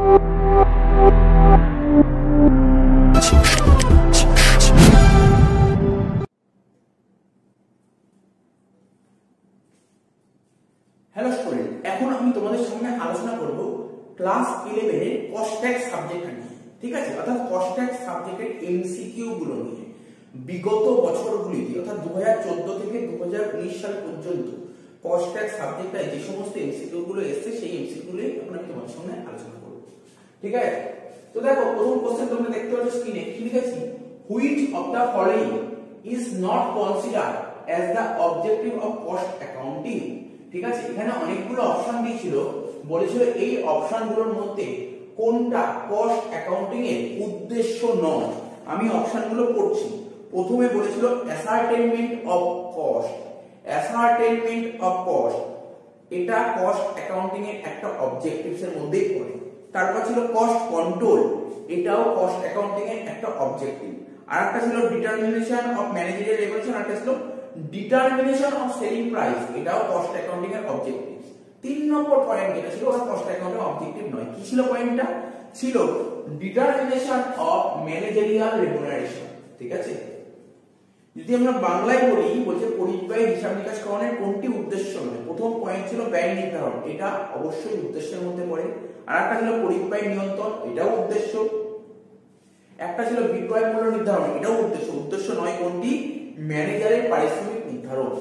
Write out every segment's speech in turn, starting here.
Hello student, এখন আমি তোমাদের সামনে আলোচনা করব ক্লাস 11 এর কস্ট্যাক্স সাবজেক্ট নিয়ে। ঠিক আছে, অর্থাৎ কস্ট্যাক্স সাবজেক্টের এমসিকিউ গুলো নিয়ে। বিগত বছরগুলিতে অর্থাৎ 2014 থেকে 2019 সাল পর্যন্ত কস্ট্যাক্স সাবজেক্টে যে সমস্ত এমসিকিউ গুলো এসেছে সেই এমসিকিউ গুলো এখন আমি তোমাদের সামনে আলোচনা করব। ঠিক আছে, তো দেখো প্রথম কোশ্চেন তোমরা দেখতে পাচ্ছ স্ক্রিনে কি লিখেছি, which of the following is not considered as the objective of cost accounting. ঠিক আছে, এখানে অনেকগুলো অপশন দিয়েছিল, বলেছিল এই অপশনগুলোর মধ্যে কোনটা কস্ট অ্যাকাউন্টিং এর উদ্দেশ্য নয়। আমি অপশনগুলো পড়ছি। প্রথমে বলেছিল অ্যাসার্টেনমেন্ট অফ কস্ট। অ্যাসার্টেনমেন্ট অফ কস্ট এটা কস্ট অ্যাকাউন্টিং এর একটা অবজেক্টিভস এর মধ্যেই পড়ে। তারপর ছিল কস্ট কন্ট্রোল, এটাও কস্ট অ্যাকাউন্টিং এর একটা অবজেক্টিভ। আর একটা ছিল ডিটারমিনেশন অফ ম্যানেজারিয়াল রেভিনিউ, আর একটা ছিল ডিটারমিনেশন অফ সেলিং প্রাইস, এটাও কস্ট অ্যাকাউন্টিং এর অবজেক্টিভ। 3 নম্বর পয়েন্ট যেটা ছিল ওটা কস্ট অ্যাকাউন্টিং অবজেক্টিভ নয়। কি ছিল পয়েন্টটা? ছিল ডিটারমিনেশন অফ ম্যানেজারিয়াল রেমুনারেশন। ঠিক আছে, যদি আমরা বাংলায় বলি, বলছে পরিব্যয় হিসাব নিকাশ করণের কোনটি উদ্দেশ্য নয়। প্রথম পয়েন্ট ছিল ব্যয় নির্ধারণ, এটা অবশ্যই উদ্দেশ্যের মধ্যে পড়ে। আর একটা ছিল পরিব্যয় নিয়ন্ত্রণ, এটাও উদ্দেশ্য। একটা ছিল বিক্রয় মূল্য নির্ধারণ, এটাও উদ্দেশ্য। উদ্দেশ্য নয় কোনটি? ম্যানেজারের পারিশ্রমিক নির্ধারণ,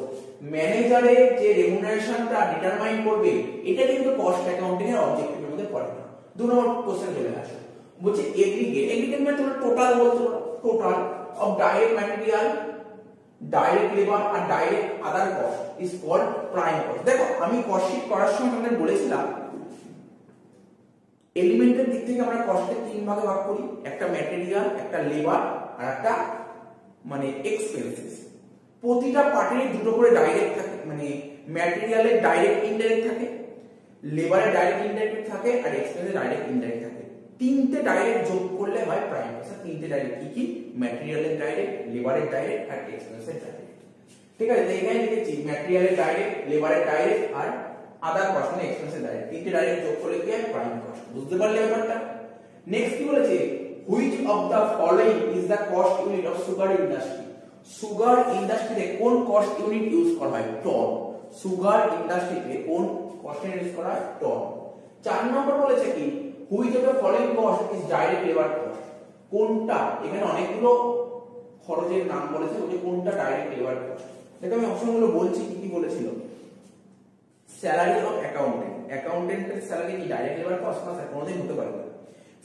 ম্যানেজারের যে রেমুনারেশনটা ডিটারমাইন করবে, এটা কিন্তু কস্ট অ্যাকাউন্টিং এর অবজেক্টিভের মধ্যে পড়ে না। 2 নম্বর কোশ্চেন চলে আসে, বলছে এগ্রিগেট। এগ্রিগেট মানে তোমরা টোটাল বলছো, total of direct material, direct labour আর direct other cost is called prime cost. দেখো আমি কস্ট শীট করার সময় তোমাদের বলেছিলাম এলিমেন্টের দিক থেকে আমরা কস্টকে 3 ভাগে ভাগ করি, একটা ম্যাটেরিয়াল, একটা লেবার আর একটা মানে এক্সপেন্সেস। প্রতিটা পার্টের দুটো করে ডাইরেক্ট থাকে, মানে ম্যাটেরিয়ালের ডাইরেক্ট ইনডাইরেক্ট থাকে, লেবারের ডাইরেক্ট ইনডাইরেক্ট থাকে আর এক্সপেন্সের ডাইরেক্ট ইনডাইরেক্ট থাকে। 3টে ডাইরেক্ট যোগ করলে হয় প্রাইম কস্ট। 3টে ডাইরেক্ট কি কি? ম্যাটেরিয়ালের ডাইরেক্ট, লেবারের ডাইরেক্ট আর এক্সপেন্সের ডাইরেক্ট। ঠিক আছে, এখানে লিখেছি ম্যাটেরিয়ালের ডাইরেক্ট, লেবারের ডাইরেক্ট আর আদার কস্ট মানে এক্সপেন্সের ডাইরেক্ট। 3টে ডাইরেক্ট যোগ করলে কি হয়? Prime cost. বুঝতে পারলে ব্যাপারটা? নেক্সট কি বলেছে, which of the following is the cost unit of sugar industry. Sugar ইন্ডাস্ট্রিতে কোন কস্ট ইউনিট ইউজ করা হয়? টন। সুগার ইন্ডাস্ট্রিতে কোন কস্ট ইউনিট ইউজ করা হয়? টন। 4 নম্বর বলেছে কি, which of the following cost is direct labour cost. কোনটা? এখানে অনেকগুলো খরচের নাম বলেছে, যে কোনটা ডাইরেক্ট লেবার কস্ট। দেখো আমি অপশনগুলো বলছি কি কি বলেছিল। স্যালারি অফ অ্যাকাউন্টেন্ট, অ্যাকাউন্টেন্টের স্যালারি কি ডাইরেক্ট লেবার কস্ট? না স্যার, কোনোদিন হতে পারে না।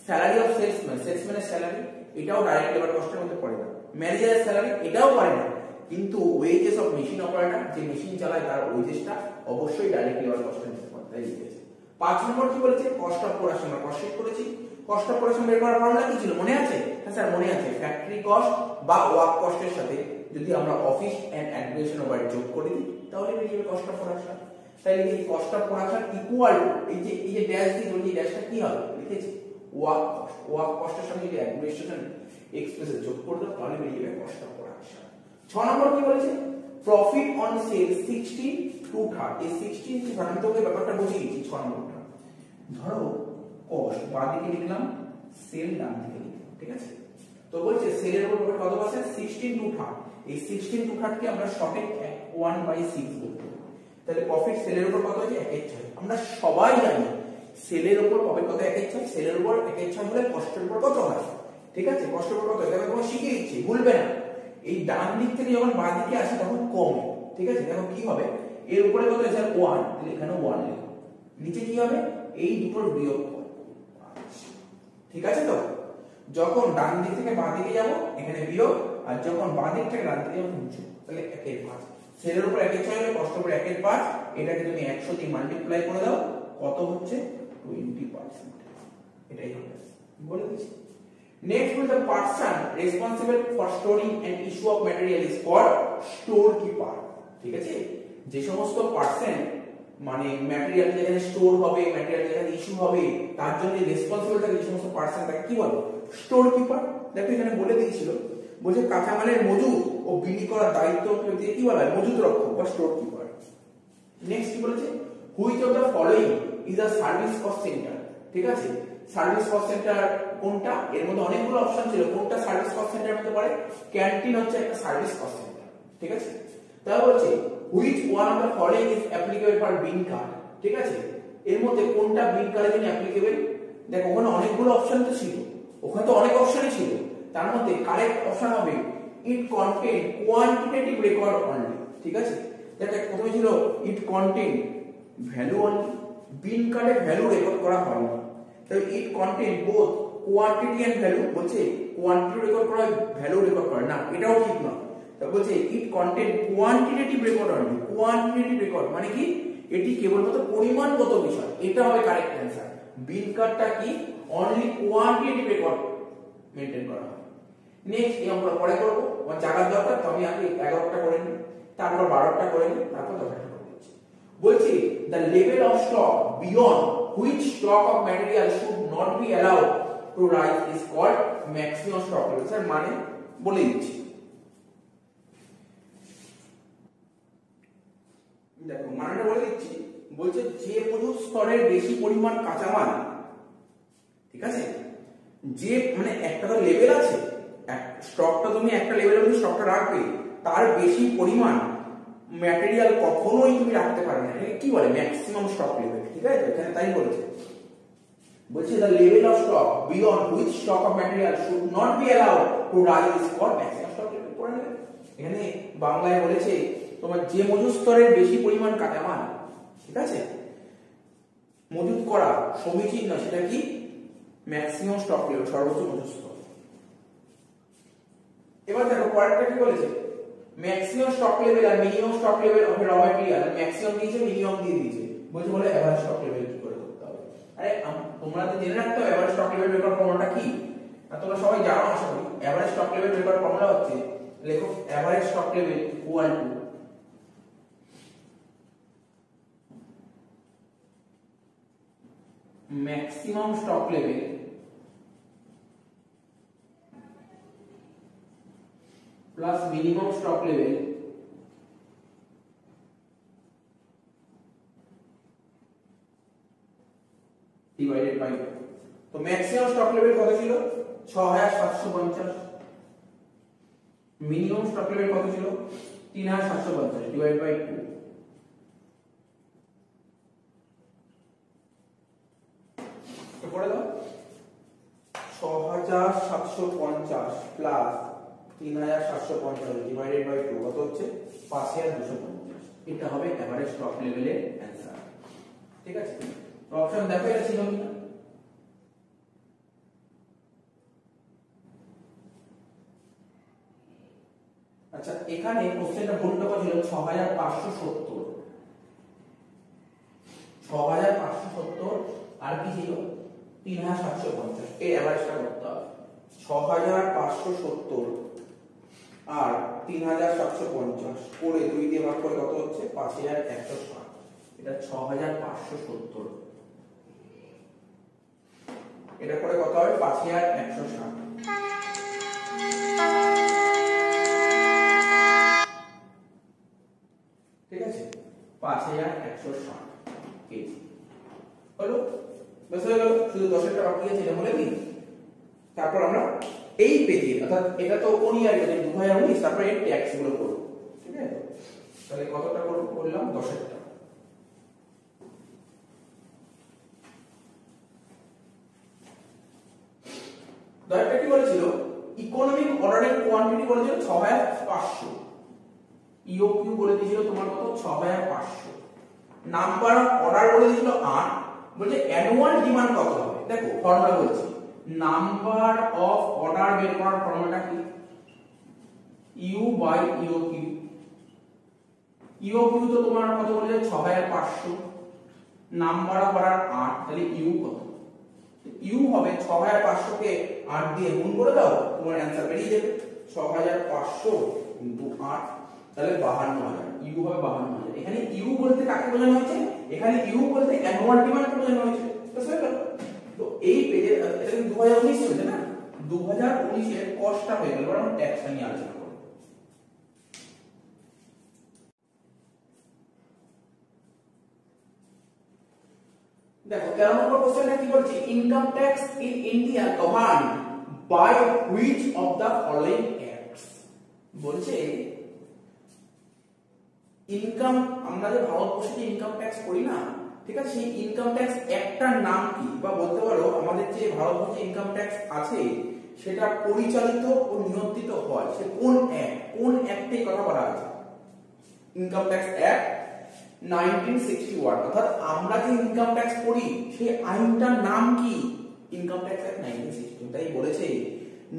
স্যালারি অফ সেলসম্যান, সেলসম্যানের স্যালারি এটাও ডাইরেক্ট লেবার কস্টের মধ্যে পড়ে না। ম্যানেজারের স্যালারি এটাও পড়ে না, কিন্তু ওয়েজেস অফ মেশিন অপারেটর, যে মেশিন চালায় তার ওয়েজেসটা অবশ্যই ডাইরেক্ট লেবার কস্টের মধ্যে পড়ে। তাই লিখেছে। 5 নম্বর কি বলেছে, কস্ট অফ প্রোডাকশন। আমরা কস্ট শীট করেছি। কস্ট অফ প্রোডাকশন বের করার ফর্মুলা কি ছিল মনে আছে? হ্যাঁ স্যার মনে আছে। ফ্যাক্টরি কস্ট বা ওয়ার্ক কস্টের সাথে যদি আমরা অফিস এন্ড অ্যাডমিনিস্ট্রেশন ওভারহেড যোগ করে দিই তাহলে বেরিয়ে যাবে কস্ট অফ প্রোডাকশন। তাই লিখেছি cost of production equal two এই যে ড্যাশ দিয়ে বলি, ড্যাশটা কি হবে লিখেছি ওয়ার্ক কস্ট। ওয়ার্ক কস্টের সঙ্গে যদি অ্যাডমিনিস্ট্রেশন এক্সপেন্স যোগ করে দাও তাহলে বেরিয়ে যাবে কস্ট অফ প্রোডাকশন। 6 নম্বর কি বলেছে, প্রফিট অন সেল 16 টু 30। এই 16 টু 30 আমি তোকে ব্যাপারটা বুঝিয়ে দিচ্ছি। 6 নম্বরটা ধরো কস্ট বাঁ দিকে লিখলাম, সেল ডান দিকে লিখলাম। ঠিক আছে, তো বলছে সেলের উপর প্রফিট কত পার্সেন্ট? 16 টু 30। এই 16 টু 30 কে আমরা শর্টে 1/6 বলতে পারি। তাহলে প্রফিট সেলের উপর কত হচ্ছে? 1/6। আমরা সবাই জানি সেলের উপর প্রফিট কত? 1/6। সেলের উপর 1/6 হলে কস্টের উপর কত হয়? ঠিক আছে, কস্টের উপর কত? এটা তোমরা শিখে দিচ্ছি, ভুলবে না। এই ডান দিক থেকে যখন বাঁ দিকে আসে তখন কমে। ঠিক আছে, দেখো কি হবে, এর উপরে কত আছে? 1, তাহলে এখানে 1 লিখো। নিচে কি হবে? এই দুটোর বিয়োগ। ঠিক আছে, তো যখন ডান দিক থেকে বাঁ দিকে যাব এখানে বিয়োগ, আর যখন বাঁ দিক থেকে ডান দিকে যাব নিচে, তাহলে 1/5। সেলের উপর 1/6 হলে কস্টের উপর 1/5। এটাকে তুমি 100 দিয়ে মাল্টিপ্লাই করে দাও, কত হচ্ছে? 20%। এটাই হবে, বলে দিচ্ছি। নেক্সট হল the person responsible for storing and issue of material is called storekeeper। ঠিক আছে, যে সমস্ত পার্সন মানে ম্যাটেরিয়াল যেখানে স্টোর হবে, ম্যাটেরিয়াল যেখানে ইস্যু হবে, তার জন্য রেসপন্সিবল থাকে যে সমস্ত পার্সন, তাকে কি বলে? Store keeper. দেখো এখানে বলে দিয়েছিল, বলছে কাঁচামালের মজুদ ও বিলি করার দায়িত্ব কি বলা হয়? মজুদ রক্ষক বা স্টোর কিপার। নেক্সট কি বলেছে, which of the following is a service cost centre. ঠিক আছে। সার্ভিস কস্ট সেন্টার কোনটা, এর মধ্যে অনেকগুলো অপশন ছিল, কোনটা সার্ভিস কস্ট সেন্টার মধ্যে পড়ে, ক্যান্টিন হচ্ছে একটা সার্ভিস কস্ট সেন্টার, ঠিক আছে। তাহলে বলছে which one of the following is applicable for bin card, ঠিক আছে, এর মধ্যে কোনটা বিন কার্ডের জন্য অ্যাপ্লিকেবল। দেখো ওখানে অনেকগুলো অপশন তো ছিল, ওখানে তো অনেক অপশনই ছিল, তার মধ্যে কারেক্ট অপশন হবে it content quantitative record only, ঠিক আছে। দেখো প্রথমে ছিল it content value only, bin কার্ডে ভ্যালু রেকর্ড করা হয় না, তাহলে it content both quantity and value, বলছে কোয়ান্টিটি রেকর্ড করা হয় ভ্যালু রেকর্ড করে না, এটাও ঠিক না। তাহলে বলছে it content quantitative record only, quantitative record মানে কি, এটি কেবলমাত্র পরিমাণগত বিষয়, এটা হবে কারেক্ট অ্যানসার। বিন কার্ডটা কি অনলি কোয়ান্টিটেটিভ রেকর্ড মেইনটেইন করা হয়। নেক্সট এই আমরা পরে করব, আমার জায়গার দরকার তো আমি আগে 11টা করে নিই, তারপর 12টা করে নিই, তারপর 10টা করে দিচ্ছি। বলছি the level of stock beyond which stock of material should not be allowed to rise is called maximum stock level। Sir মানে বলে দিচ্ছি, দেখো মানেটা বলে দিচ্ছি। বলছে যে মজুদ স্তরের বেশি পরিমাণ কাঁচামাল, ঠিক আছে, যে মানে একটা তো লেভেল আছে, স্টকটা তুমি একটা লেভেলে তুমি স্টকটা রাখবে, তার বেশি পরিমাণ ম্যাটেরিয়াল কখনোই তুমি রাখতে পারবে না, এটাকে কি বলে ম্যাক্সিমাম স্টক লেভেল, ঠিক আছে, এখানে তাই বলেছে। বলছে the level of stock beyond which stock of material should not be allowed to rise is called maximum stock level। পড়ে নেবে, এখানে বাংলায় বলেছে তোমার যে মজুদ স্তরের বেশি পরিমাণ কাঁচামাল, ঠিক আছে, মজুদ করা সমীচীন নয়, সেটা কি ম্যাক্সিমাম স্টক লেভেল, সর্বোচ্চ মজুদ স্তর। এবার দেখো পরেরটা কি বলেছে, ম্যাক্সিমাম স্টক লেভেল আর minimum stock level of raw material, maximum দিয়েছে মিনিমাম দিয়ে দিয়েছে, বলছে বলে এভারেজ স্টক লেভেল কি করে করতে হবে। আরে তোমরা তো জেনে রাখতে হবে এভারেজ স্টক লেভেল বের করার ফর্মুলাটা কি, আর তোমরা সবাই জানো আশা করি। এভারেজ স্টক লেভেল বের করার ফর্মুলা হচ্ছে, লেখো average stock level equal two maximum stock level plus minimum stock level divided by, তো maximum stock level কত ছিল 6750, minimum stock level কত ছিল 3750 divided by 2, করে দাও 6750 প্লাস 3750 ডিভাইডেড বাই 2 কত হচ্ছে 5250, এটা হবে এভারেজ স্টক লেভেলের অ্যানসার, ঠিক আছে। তো অপশন দেখো এটা ছিল কিনা, আচ্ছা এখানে কোশ্চেনটা ভুলটা ছিল 6570, 6570 আর কি ছিল 3750, এই এভারেজটা করতে হবে। 6570 আর 3750 করে 2 দিয়ে ভাগ করে কত হচ্ছে 5160, এটা 6570, এটা করে কত হবে 5160, ঠিক আছে 5160 কেজি হলো। বেশ হয়ে গেল, শুধু 10 টাকা বাকি আছে, এটা বলে দিই। তারপর আমরা এই পেজে, অর্থাৎ এটা তো কোন ইয়ার, এটা 2019, তারপর এই ট্যাক্স গুলো করব, ঠিক আছে। তাহলে কতটা করলাম 10 টাকা। দয়াটা কি বলেছিল, ইকোনমিক অর্ডারিং কোয়ান্টিটি বলেছিল 6500, ইওকিউ বলে দিয়েছিল তোমার কত 6500, নাম্বার অফ অর্ডার বলে দিয়েছিল 8, বলছে অ্যানুয়াল ডিমান্ড কত হবে। দেখো ফর্মুলা বলছি, নাম্বার অফ অর্ডার বের করার ফর্মুলাটা কি, ইউ বাই ইওকিউ, ইওকিউ তো তোমার কত বলেছে 6500, নাম্বার অফ অর্ডার 8, তাহলে ইউ কত, ইউ হবে 6500 কে 8 দিয়ে গুণ করে দাও, তোমার অ্যানসার বেরিয়ে যাবে 6500 * 8, তাহলে 52000, ইউ হবে 52000। এখানে ইউ বলতে কাকে বোঝানো হয়েছে, এখানে ইউ বলতে অ্যানুয়াল ডিমান্ড বোঝানো হয়েছে, বুঝতে পারলে। তো এই পেজে এটা কিন্তু 2019 চলছে না, 2019 এর কস্টটা হয়ে গেল, আমরা ট্যাক্সটা নিয়ে আলোচনা করব। দেখো 13 নম্বর কোশ্চেনটা কি বলছে, income tax in India govern by which of the following acts. বলছে ইনকাম, আমরা যে ভারতবর্ষে যে ইনকাম ট্যাক্স করি না, ঠিক আছে, সেই ইনকাম ট্যাক্স একটার নাম কি, বা বলতে পারো আমাদের যে ভারতবর্ষে ইনকাম ট্যাক্স আছে সেটা পরিচালিত ও নিয়ন্ত্রিত হয় সে কোন অ্যাক্টে কথা বলা আছে। ইনকাম ট্যাক্স অ্যাক্ট 1961, অর্থাৎ আমরা যে ইনকাম ট্যাক্স করি সেই আইনটার নাম কি, ইনকাম ট্যাক্স অ্যাক্ট 1961। তাই বলেছে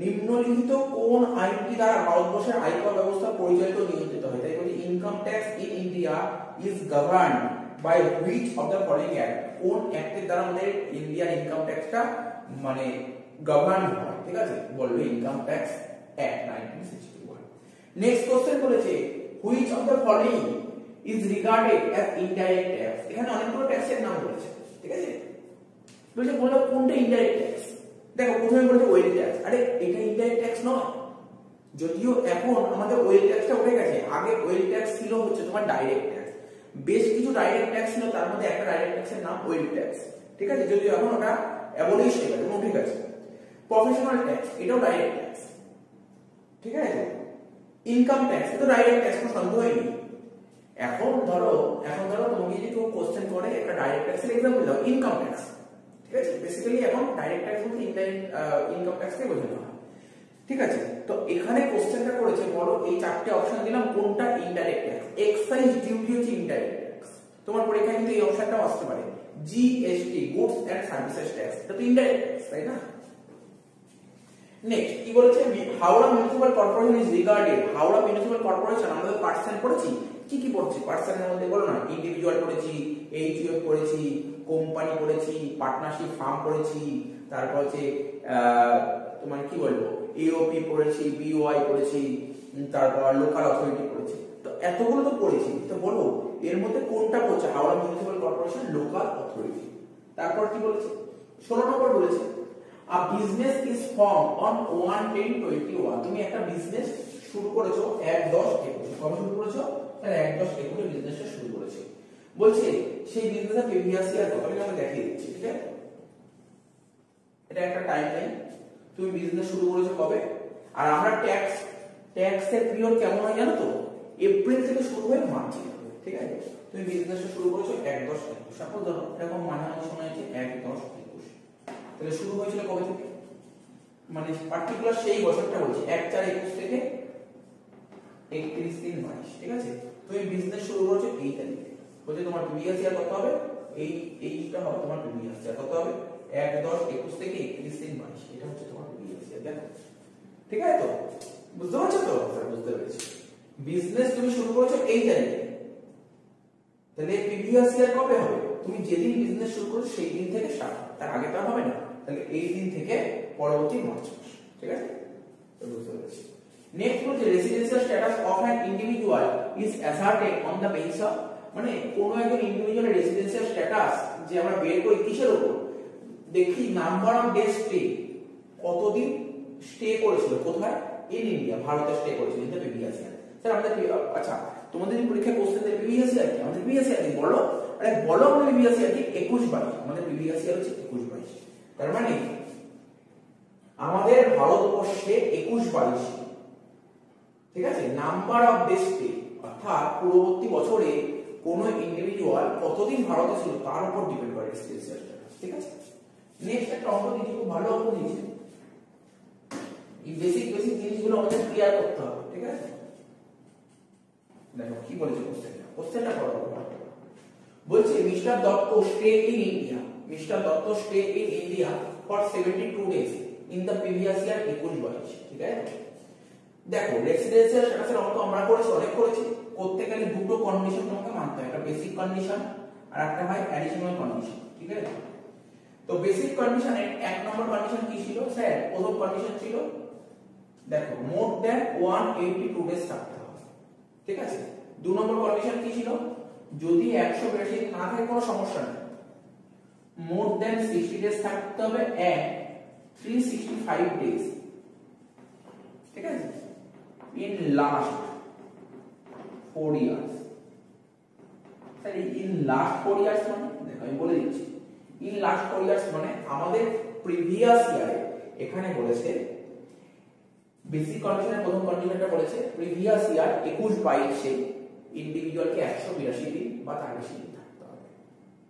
নিম্নলিখিত কোন আইনটি দ্বারা ভারতবর্ষের আয়কর ব্যবস্থা পরিচালিত ও নিয়ন্ত্রিত হয়। তাই বলি income tax in India is governed by which of the following act, কোন অ্যাক্টের দ্বারা আমাদের ইন্ডিয়ান ইনকাম ট্যাক্সটা মানে গভর্ন হয়, ঠিক আছে, বলবে income tax act 1961। Next question বলেছে which of the following is regarded as indirect tax. এখানে অনেকগুলো ট্যাক্সের নাম বলেছে, ঠিক আছে, বলছে বললো কোনটা ইনডাইরেক্ট ট্যাক্স। দেখো প্রথমে বলেছে ওয়েল ট্যাক্স, আরে এটা ইনডাইরেক্ট ট্যাক্স নয়, যদিও এখন আমাদের ওয়েল ট্যাক্সটা উঠে গেছে, আগে ওয়েল ট্যাক্স ছিল হচ্ছে তোমার ডাইরেক্ট ট্যাক্স, বেশ কিছু ডাইরেক্ট ট্যাক্স ছিল, তার মধ্যে একটা ডাইরেক্ট ট্যাক্সের নাম ওয়েল ট্যাক্স, ঠিক আছে, যদিও এখন ওটা অ্যাবলিশ হয়ে গেছে, উঠে গেছে। প্রফেশনাল ট্যাক্স এটাও ডাইরেক্ট ট্যাক্স, ঠিক আছে। ইনকাম ট্যাক্স এটা ডাইরেক্ট ট্যাক্স, কোনো সন্দেহই নেই। এখন ধরো তোমাকে যদি কেউ কোশ্চেন করে একটা ডাইরেক্ট ট্যাক্সের এক্সাম্পল দাও, ইনকাম ট্যাক্স, ঠিক আছে, বেসিক্যালি এখন ডাইরেক্ট ট্যাক্স বলতে ইনডাইরেক্ট ইনকাম ট্যাক্সকে বোঝানো হয়, ঠিক আছে। তো এখানে কোশ্চেনটা করেছে বলো এই চারটে অপশন দিলাম কোনটা ইনডাইরেক্ট ট্যাক্স। এক্সাইজ ডিউটি হচ্ছে ইনডাইরেক্ট ট্যাক্স, তোমার পরীক্ষায় কিন্তু এই অপশনটাও আসতে পারে। GST goods and services tax, এটা তো ইনডাইরেক্ট ট্যাক্স, তাই না। নেক্সট কি বলেছে, Howrah municipal corporation is regarded, Howrah municipal corporation, আমাদের পার্সন পড়েছি, কি কি পড়ছি পার্সনের মধ্যে বলো না, ইন্ডিভিজুয়াল পড়েছি, এইচইউএফ পড়েছি, কোম্পানি পড়েছি, পার্টনারশিপ ফার্ম পড়েছি, তারপর হচ্ছে তোমার কি বলবো এওপি পড়েছি, বিওআই পড়েছি, তারপর লোকাল অথরিটি পড়েছি। তো এতগুলো তো পড়েছি, তো বলো এর মধ্যে কোনটা পড়ছে, Howrah municipal corporation local authority. তারপর কি বলেছে 16 নম্বর বলেছে আ বিজনেস ইজ ফর্ম অন 1/10/21, তুমি একটা বিজনেস শুরু করেছো 1/10/21, কবে শুরু করেছো, তাহলে 1/10/21 বিজনেসটা শুরু করেছে। বলছে সেই বিজনেসের প্রিভিয়াস ইয়ার কত, আমি তোমাকে দেখিয়ে দিচ্ছি, ঠিক আছে। এটা একটা টাইমলাইন, তুমি বিজনেস শুরু করেছো কবে, আর আমরা ট্যাক্সের পিরিয়ড কেমন হয় জানো তো, এপ্রিল থেকে শুরু হয়ে মার্চ, ঠিক আছে। তুমি বিজনেসটা শুরু করেছো 1/10/21, সাপোজ ধরো এরকম মাঝামাঝি সময় আছে 1/10/21, তাহলে শুরু হয়েছিল কবে থেকে, মানে পার্টিকুলার সেই বছরটা বলছি 1/4/21 থেকে 31/3/22, ঠিক আছে। তুমি বিজনেস শুরু করেছো এই তারিখে, বলছে তোমার প্রিভিয়াস ইয়ার কত হবে, এইটা হবে তোমার প্রিভিয়াস ইয়ার কত হবে 1/10/21 থেকে 31/3/22, এটা হচ্ছে তোমার প্রিভিয়াস ইয়ার, দেখো, ঠিক আছে। তো বুঝতে পারছো তো, স্যার বুঝতে পেরেছি। বিজনেস তুমি শুরু করেছো এই তারিখে, তাহলে প্রিভিয়াস ইয়ার কবে হবে, তুমি যেদিন বিজনেস শুরু করেছো সেই দিন থেকে স্টার্ট, তার আগে তো হবে না, তাহলে এই দিন থেকে পরবর্তী মার্চ মাস, ঠিক আছে, তো বুঝতে পেরেছি। নেক্সট হচ্ছে residential status of an individual is asserted on the basis of, মানে কোন একজন ইন্ডিভিজুয়ালের রেসিডেন্সিয়াল স্ট্যাটাস যে আমরা বের করি কিসের উপর, দেখি নাম্বার অফ ডে স্টে, কতদিন স্টে করেছিল, কোথায়, ইন ইন্ডিয়া, ভারতে স্টে করেছিল in the previous year. Sir আমাদের আচ্ছা তোমাদের এই পরীক্ষা কোশ্চেন দেবে প্রিভিয়াস ইয়ার কি, আমাদের প্রিভিয়াস ইয়ার কি বলো, আরে বলো আমাদের প্রিভিয়াস ইয়ার কি 21/22, আমাদের প্রিভিয়াস ইয়ার হচ্ছে 21/22, তার মানে আমাদের ভারতবর্ষে 21/22, ঠিক আছে, নাম্বার অফ ডে স্টে, অর্থাৎ পূর্ববর্তী বছরে কোন ইন্ডিভিজুয়াল কতদিন ভারতে ছিল তার উপর ডিপেন্ড করে রেসিডেন্সিয়াল স্ট্যাটাস, ঠিক আছে। নেক্সট একটা অঙ্ক দিয়েছি, খুব ভালো অঙ্ক দিয়েছি, এই বেসিক জিনিসগুলো আমাদের ক্লিয়ার করতে হবে, ঠিক আছে। দেখো কি বলেছে কোশ্চেনটা পড়ো, বলছে mister Dutta stay in India, mister Dutta stay in India for 72 days in the previous ইয়ার 21/22, ঠিক আছে। দেখো রেসিডেন্সিয়াল স্ট্যাটাসের অঙ্ক আমরা করেছি, অনেক করেছি, করতে গেলে দুটো কন্ডিশন তোমাকে মানতে হয়, একটা বেসিক কন্ডিশন আর একটা হয় অ্যাডিশনাল কন্ডিশন, ঠিক আছে। তো বেসিক কন্ডিশনের 1 নম্বর কন্ডিশন কি ছিল স্যার, প্রথম কন্ডিশন ছিল দেখো মোর দ্যান 182 ডেজ থাকতে হবে, ঠিক আছে। 2 নম্বর কন্ডিশন কি ছিল, যদি 100 বেশি না থাকে কোনো সমস্যা নেই, মোর দ্যান 60 ডেজ থাকতে হবে এন্ড 365 ডেজ, ঠিক আছে, in last 4 years. Sir in last 4 years মানে দেখো আমি বলে দিচ্ছি, ইন লাস্ট 4 ইয়ার্স মানে আমাদের প্রিভিয়াস ইয়ারে এখানে বলেছে বেসিক কন্ডিশনের প্রথম কন্ডিশনটা বলেছে প্রিভিয়াস ইয়ার 21-22 ইন্ডিভিজুয়ালকে 182 দিন বা তার বেশি দিন থাকতে হবে।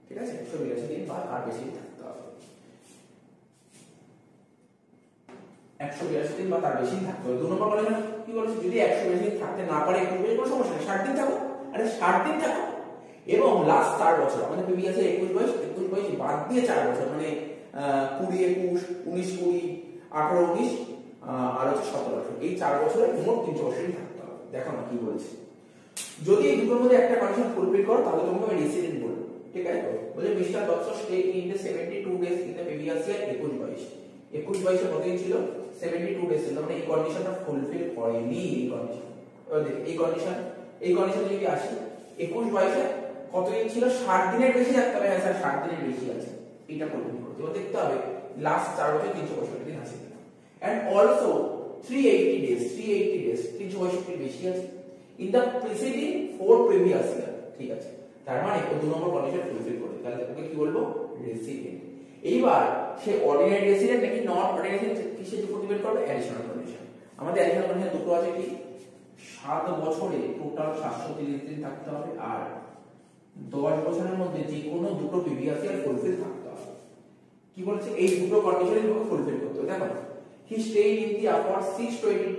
ঠিক আছে, 182 দিন বা তার বেশি দিন থাকতে হবে, 182 দিন বা তার বেশি দিন থাকতে হবে। 2 নম্বর কন্ডিশন কি বলেছে, যদি 182 দিন থাকতে না পারে কোনো সমস্যা নেই, 60 দিন থাকো। আরে 60 দিন থাকো এবং লাস্ট 4 বছর আমাদের প্রিভিয়াস ইয়ার 21-22 বাদ দিয়ে 4 বছর মানে 20-21, 19-20, 18-19 আর হচ্ছে 17 এই 4 বছরে মোট 300 বছরই থাকতে হবে। দেখো না কি বলছে, যদি এই দুটোর মধ্যে একটা কন্ডিশন ফুলফিল করো তাহলে তোমাকে আমি রেসিডেন্ট বলবো। ঠিক আছে, বলে mister Dutta stay in the 72 days in the previous ইয়ার 21-22 এর মধ্যেই ছিল 72 ডেজ ছিল, মানে এই কন্ডিশনটা ফুলফিল করেনি। এই কন্ডিশন দেখ, এই কন্ডিশন যদি আসি 21-22 এ কতদিন ছিল, 60 দিনের বেশি থাকতে হবে। হ্যাঁ স্যার 60 দিনের বেশি আছে, এটা ফুলফিল করতে হবে। দেখতে হবে লাস্ট 4 বছর 365 দিন আছে কিনা, and also 380 days 365 বেশি আছে in the preceding 4 previous year। ঠিক আছে, তার মানে ও 2 নম্বর কন্ডিশন ফুলফিল করে, তাহলে ওকে কি বলবো, রেসিডেন্ট। এইবার সে অর্ডিনারি রেসিডেন্ট নাকি নন অর্ডিনারি রেসিডেন্ট কিসের উপর ডিপেন্ড করবে, অ্যাডিশনাল কন্ডিশন। আমাদের অ্যাডিশনাল কন্ডিশন দুটো আছে, কি 7 বছরে টোটাল 730 দিন থাকতে হবে আর 10 বছরের মধ্যে যে কোনো দুটো প্রিভিয়াস ইয়ার ফুলফিল থাকতে হবে। কি বলছে, এই দুটো কন্ডিশনই তোমাকে ফুলফিল করতে হবে। দেখো he stayed in the upward 620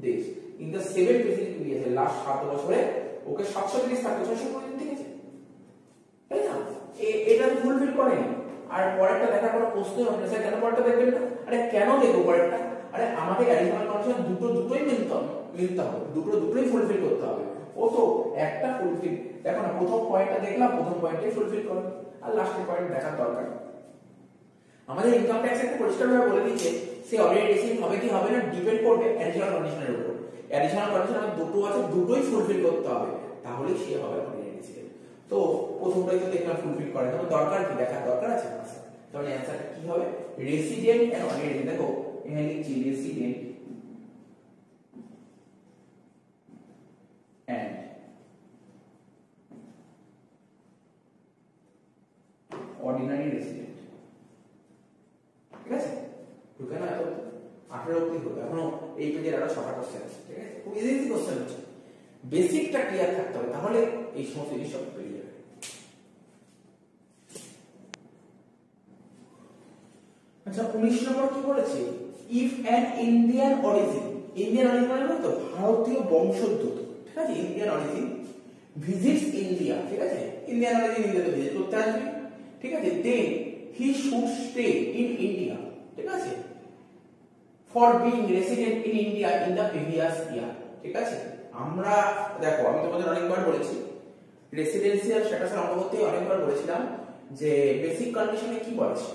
days in the 7 preceding previous year, last 7 বছরে ওকে 730 থাকতে 620 দিন ঠিক আছে, তাই না? এটা তো ফুলফিল করেনি। আর পরেরটা দেখার কোনো প্রশ্নই হবে না, স্যার কেন পরেরটা দেখবেন না? আরে কেন দেখবো পরেরটা, আরে আমাদের অ্যাডিশনাল কন্ডিশন দুটোই মিলতে হবে, দুটোই ফুলফিল করতে হবে। ও তো একটা ফুলফিল, দেখো না প্রথম পয়েন্টটা দেখলাম, প্রথম পয়েন্টটাই ফুলফিল করে আর লাস্টের পয়েন্ট দেখার দরকার। আমাদের ইনকাম ট্যাক্স একটা পরিষ্কারভাবে বলে দিয়েছে সে অর্ডিনারি রেসিডেন্ট হবে কি হবে না ডিপেন্ড করবে অ্যাডিশনাল কন্ডিশনের উপর। অ্যাডিশনাল কন্ডিশন আমাদের দুটো আছে, দুটোই ফুলফিল করতে হবে, তাহলেই সে হবে অর্ডিনারি রেসিডেন্ট। তো প্রথমটাই তো দেখলাম ফুলফিল করে, তবে দরকার কি, দেখার দরকার আছে না, তাহলে অ্যানসারটা কি হবে, রেসিডেন্ট এন্ড অর্ডিনারি। দেখো এখানে লিখছি রেসিডেন্ট এন্ড অর্ডিনারি রেসিডেন্ট। ঠিক আছে, ঢুকে না তো 18 অবধি হলো, এখনো এই পেজের আরো 6টা কোশ্চেন আছে। ঠিক আছে, খুব ইজি কোশ্চেন হচ্ছে, বেসিকটা ক্লিয়ার থাকতে হবে, তাহলে এই সমস্ত জিনিস সব পেয়ে যাবে। আচ্ছা 19 নম্বর কি বলেছে, ইফ অ্যান ইন্ডিয়ান অরিজিন মানে তো ভারতীয় বংশোদ্ভূত, ঠিক আছে, ইন্ডিয়ান অরিজিন ভিজিটস ইন্ডিয়া, ঠিক আছে, ইন্ডিয়ান অরিজিন ইন্ডিয়াতে ভিজিট করতে আসবে, ঠিক আছে, then he should stay in India, ঠিক আছে, for being resident in India in the previous year. ঠিক আছে, আমরা দেখো আমি তোমাদের অনেকবার বলেছি রেসিডেন্সিয়াল স্ট্যাটাসের অন্তর্গত অনেকবার বলেছিলাম যে বেসিক কন্ডিশনে কি বলেছে,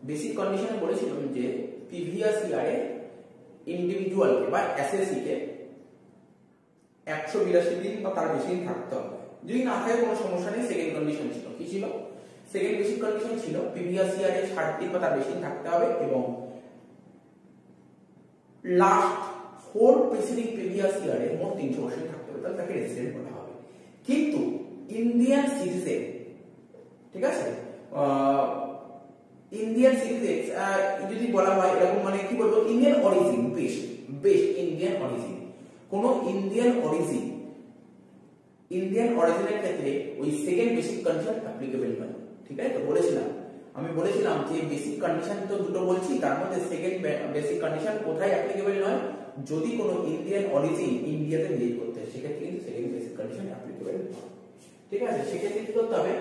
বেসিক কন্ডিশনে বলেছিলাম যে প্রিভিয়াস ইয়ারে ইন্ডিভিজুয়ালকে বা এসএসসি কে 182 দিন বা তার বেশি দিন থাকতে হবে, যদি না থাকে কোনো সমস্যা নেই। সেকেন্ড কন্ডিশন ছিল কি ছিল, সেকেন্ড বেসিক কন্ডিশন ছিল প্রিভিয়াস ইয়ারে 60 দিন বা তার বেশি দিন থাকতে হবে এবং লাস্ট 4 প্রিসিডিং প্রিভিয়াস ইয়ারে মোট 300 বছর থাকতে হবে, তাহলে তাকে রেসিডেন্ট বলা হবে। কিন্তু ইন্ডিয়ান সিটিজেন, ঠিক আছে, ইন্ডিয়ান সিটিজেন যদি বলা হয় এরকম মানে কি বলবো, Indian origin best Indian origin, কোন ইন্ডিয়ান অরিজিনের ক্ষেত্রে ওই সেকেন্ড বেসিক কন্ডিশন অ্যাপ্লিকেবল নয়। ঠিক আছে, তো আমি বলেছিলাম যে বেসিক কন্ডিশন তো দুটো বলছি, তার মধ্যে সেকেন্ড বেসিক কন্ডিশন কোথায় অ্যাপ্লিকেবল নয়, যদি কোনো ইন্ডিয়ান অরিজিন ইন্ডিয়াতে ভিজিট করতে হয় সেক্ষেত্রে কিন্তু সেকেন্ড বেসিক কন্ডিশন অ্যাপ্লিকেবল নয়। ঠিক আছে, সেক্ষেত্রে কি করতে হবে,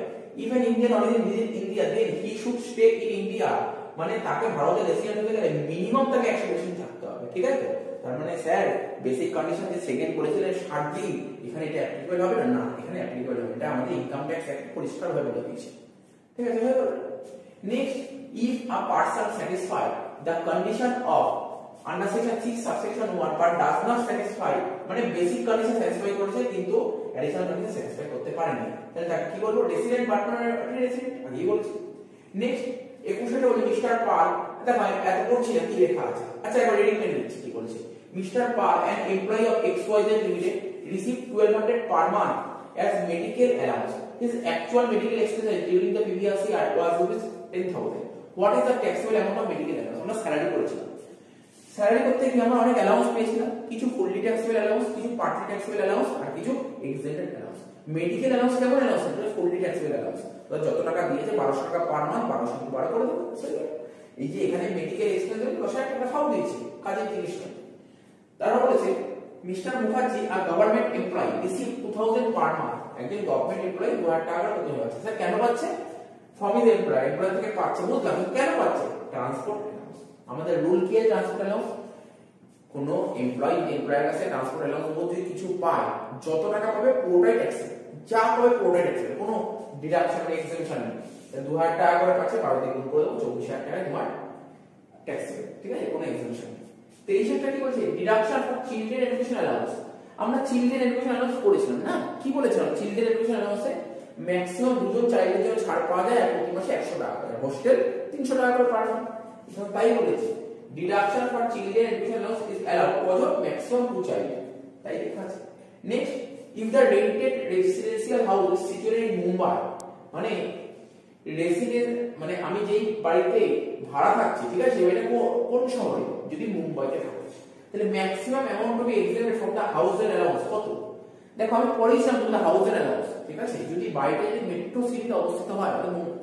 even Indian origin visit India then he should stay in India, মানে তাকে ভারতে রেসিডেন্ট হতে গেলে মিনিমাম তাকে 100 দিন থাকতে হবে। ঠিক আছে, তার মানে স্যার বেসিক কন্ডিশন যে সেকেন্ড বলেছিলেন 60 দিন, এখানে এটা অ্যাপ্লিকেবল হবে না, এখানে অ্যাপ্লিকেবল হবে, এটা আমাদের ইনকাম ট্যাক্স অ্যাক্ট পরিষ্কারভাবে বলে দিয়েছে। ঠিক আছে, next, if a person satisfy the condition of under section 6 subsection 1 but does not satisfy, মানে বেসিক কন্ডিশন স্যাটিসফাই করেছে কিন্তু অ্যাডিশনাল কন্ডিশন স্যাটিসফাই করতে পারেনি, তাহলে তাকে কি বলবো, রেসিডেন্ট বাট নট রেসিডেন্ট, আগেই বলছি। নেক্সট 21 বলি মিস্টার পাল, দেখো এত পড়ছি না কি লেখা আছে, আচ্ছা একবার রিডিং করে দিচ্ছি কি বলছে, mister Pal an employee of XYZ Limited received 1200 per month as medical allowance. His actual medical expenses during the previous year was 10,000. What is the taxable amount of medical allowance? আমরা স্যালারি করেছিলাম, salary করতে গিয়ে আমরা অনেক allowance পেয়েছিলাম, কিছু fully taxable allowance, কিছু partly taxable allowance আর কিছু এক্সেন্টেড অ্যালাউন্স। মেডিকেল অ্যালাউন্স কেমন অ্যালাউন্স? এটা ফুললি ট্যাক্সেবল অ্যালাউন্স। তো যত টাকা দিয়েছে 1200 টাকা পার মান্থ, 1200 × 12 করে দেবো। এই যে এখানে মেডিকেল এক্সপেন্স 10,000 টাকা সব দিয়েছে, কাজের জিনিস নয়। তারা বলেছে মিস্টার মুখার্জি আর government employee receive 2000 per month. একজন গভর্নমেন্ট এমপ্লয়ি 2000 টাকা করে বেতন পাচ্ছে। স্যার কেন পাচ্ছে? ফ্রম হিজ এমপ্লয়, এমপ্লয় থেকে পাচ্ছে। বুঝলাম, কেন পাচ্ছে? Transport allowance. আমাদের রুল কি আছে ট্রান্সপোর্ট অ্যালাউন্স? কোন এমপ্লয়ের কাছে ট্রান্সপোর্ট অ্যালাউন্স বলতে কিছু পায়, যত টাকা পাবে পুরোটাই ট্যাক্স, যা পাবে পুরোটাই ট্যাক্স, কোনো ডিডাকশন বা এক্সেপশন নেই। 2000 টাকা করে পাচ্ছে, 12 দিয়ে গুণ করে দেবো, 24,000 টাকা তোমার ট্যাক্স হবে, ঠিক আছে, কোনো এক্সেপশন নেই। 23 কি বলছে? Deduction for children education allowance. আমরা চিলড্রেন এডুকেশন অ্যালাউন্স করেছিলাম না? কি বলেছিলাম? চিলড্রেন এডুকেশন অ্যালাউন্সে ম্যাক্সিমাম দুজন চাইল্ডের জন্য ছাড় পাওয়া যায়, আর প্রতি মাসে 100 টাকা করে, হোস্টেল 300 টাকা করে পার মান্থ। তাই বলেছি deduction for children education allowance is allowed for maximum 2 child, তাই লেখা আছে। Next, if the rented residential house is situated in Mumbai, মানে রেসিডেন্ট মানে আমি যেই বাড়িতে ভাড়া থাকছি, ঠিক আছে, এটা কোন শহরে? যদি মুম্বাইতে থাকে, তাহলে maximum amount to be excepted from the হাউসের অ্যালাউন্স কত? দেখো আমি পড়েছিলাম তোমাদের হাউসের অ্যালাউন্স, ঠিক আছে। যদি বাড়িটা যদি মেট্রো সিটিতে অবস্থিত হয়,